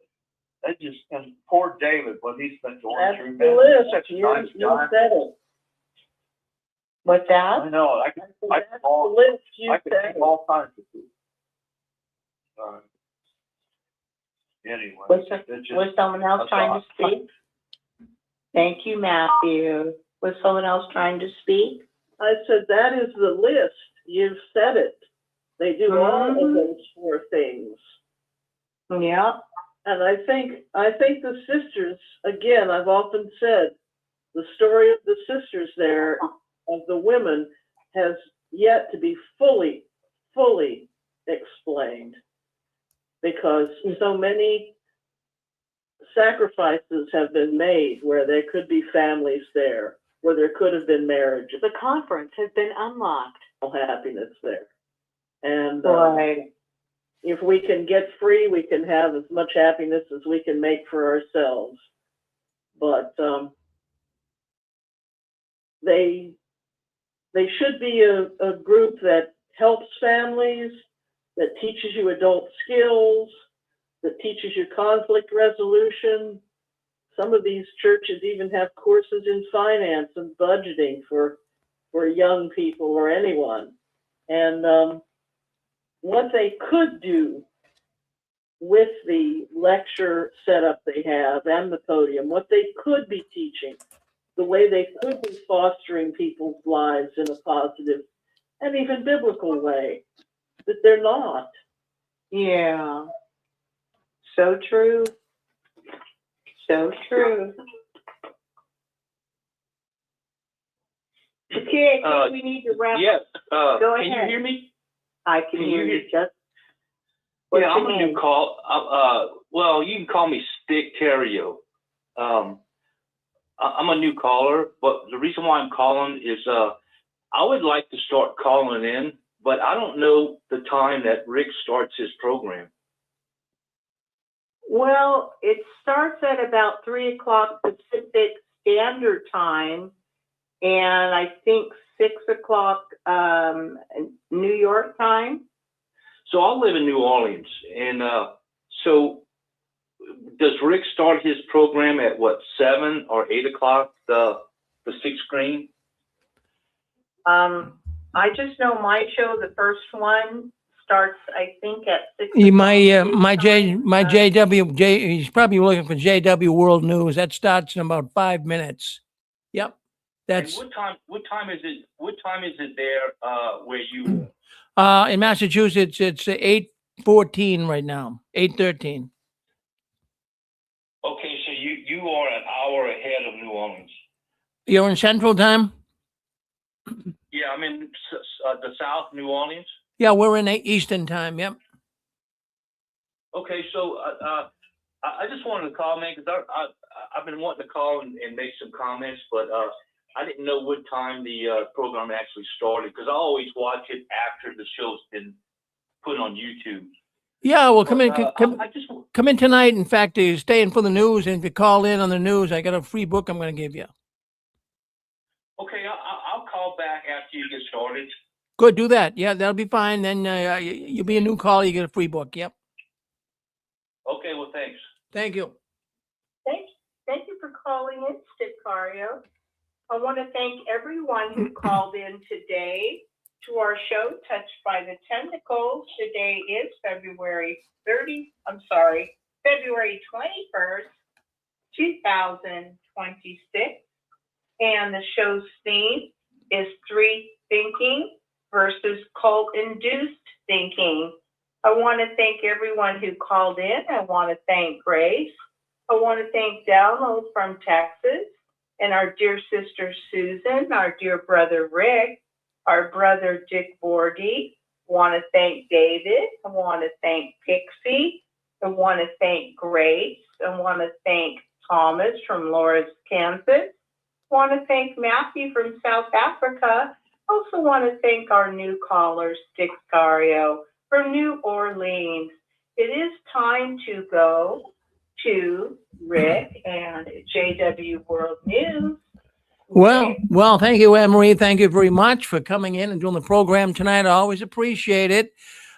And poor David, what he's been going That's through, the man. list. You said it. What's that? I know. I can That's the list you said. name all kinds of people. Anyway. Was someone else trying to speak? Thank you, Matthew. Was someone else trying to speak? I said, that is the list. You've said it. They do all of those four things. Yeah. And I think the sisters, again, I've often said, the story of the sisters there, of the women, has yet to be fully explained, because so many sacrifices have been made where there could be families there, where there could have been marriages. The conference has been unlocked. Happiness there. And Right. if we can get free, we can have as much happiness as we can make for ourselves. But they should be a group that helps families, that teaches you adult skills, that teaches you conflict resolution. Some of these churches even have courses in finance and budgeting for young people or anyone. And what they could do with the lecture setup they have and the podium, what they could be teaching, the way they could be fostering people's lives in a positive and even biblical way, that they're not. Yeah. So true. So true. Okay, I think we need to wrap Yes. up. Go ahead. Can you hear me? I can hear you. Just. Yeah, I'm a new call. Well, you can call me Stick Terrio. I'm a new caller, but the reason why I'm calling is I would like to start calling in, but I don't know the time that Rick starts his program. Well, it starts at about 3 o'clock Pacific Standard Time, and I think 6 o'clock New York time. So I live in New Orleans, and so does Rick start his program at what, 7 or 8 o'clock? The 6 screen. I just know my show, the first one, starts I think at 6. My JW, he's probably looking for JW World News. That starts in about 5 minutes. Yep. That's And what time is it? What time is it there where you in Massachusetts. It's 8:14 right now. 8:13. Okay, so you are an hour ahead of New Orleans. You're in Central Time. Yeah, I'm in the South, New Orleans. Yeah, we're in Eastern Time. Yep. Okay, so I just wanted to call, man, because I've been wanting to call and make some comments, but I didn't know what time the program actually started, because I always watch it after the show's been put on YouTube. Yeah, well, come in tonight. In fact, you stay in for the news, and if you call in on the news, I got a free book I'm going to give you. Okay, I'll call back after you get started. Good, do that. Yeah, that'll be fine. Then you'll be a new caller. You get a free book. Yep. Okay, well, thanks. Thank you. Thank you for calling in, Sticario. I want to thank everyone who called in today to our show, Touched by the Tentacles. Today is February 21st, 2026. And the show's theme is Three Thinking versus Cult-Induced Thinking. I want to thank everyone who called in. I want to thank Grace. I want to thank Download from Texas and our dear sister Susan, our dear brother Rick, our brother Dick Bordy. I want to thank David. I want to thank Pixie. I want to thank Grace. I want to thank Thomas from Loris, Kansas. I want to thank Matthew from South Africa. I also want to thank our new caller, Sticario, from New Orleans. It is time to go to Rick and JW World News. Well, thank you, Anne-Marie. Thank you very much for coming in and doing the program tonight. I always appreciate it.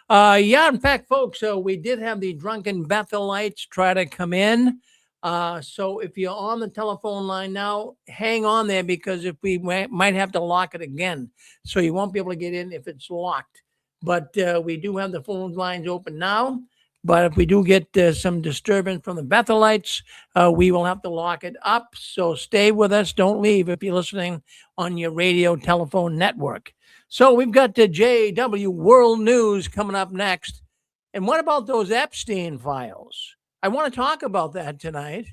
In fact, folks, we did have the drunken Bethelites try to come in. So if you're on the telephone line now, hang on there, because if we might have to lock it again. So you won't be able to get in if it's locked. But we do have the phone lines open now. But if we do get some disturbance from the Bethelites, we will have to lock it up. So stay with us. Don't leave if you're listening on your radio telephone network. So we've got the JW World News coming up next. And what about those Epstein files? I want to talk about that tonight.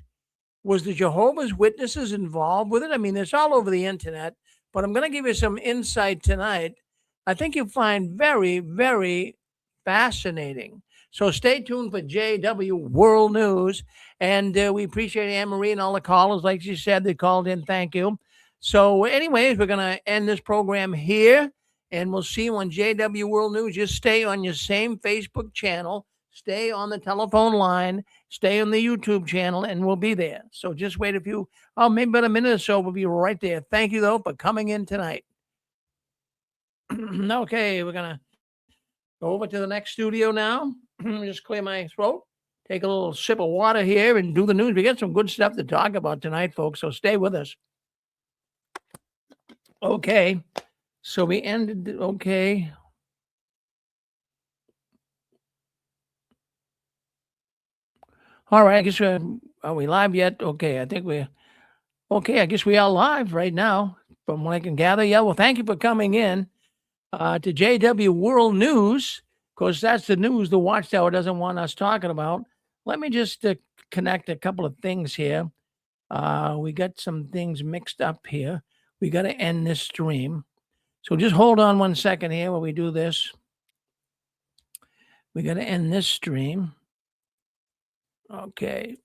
Was the Jehovah's Witnesses involved with it? I mean, it's all over the internet, but I'm going to give you some insight tonight. I think you'll find very, very fascinating. So stay tuned for JW World News. And we appreciate Anne-Marie and all the callers. Like she said, they called in. Thank you. So anyways, we're going to end this program here. And we'll see you on JW World News. Just stay on your same Facebook channel. Stay on the telephone line. Stay on the YouTube channel. And we'll be there. So just wait maybe about a minute or so. We'll be right there. Thank you, though, for coming in tonight. Okay, we're going to go over to the next studio now. Just clear my throat, take a little sip of water here, and do the news. We got some good stuff to talk about tonight, folks, so stay with us. Okay, so we ended, okay. All right, I guess are we live yet? Okay, I think I guess we are live right now, from what I can gather. Yeah, well, thank you for coming in to JW World News. Of course, that's the news the Watchtower doesn't want us talking about. Let me just connect a couple of things here. We got some things mixed up here. We got to end this stream. So just hold on 1 second here while we do this. We got to end this stream. Okay.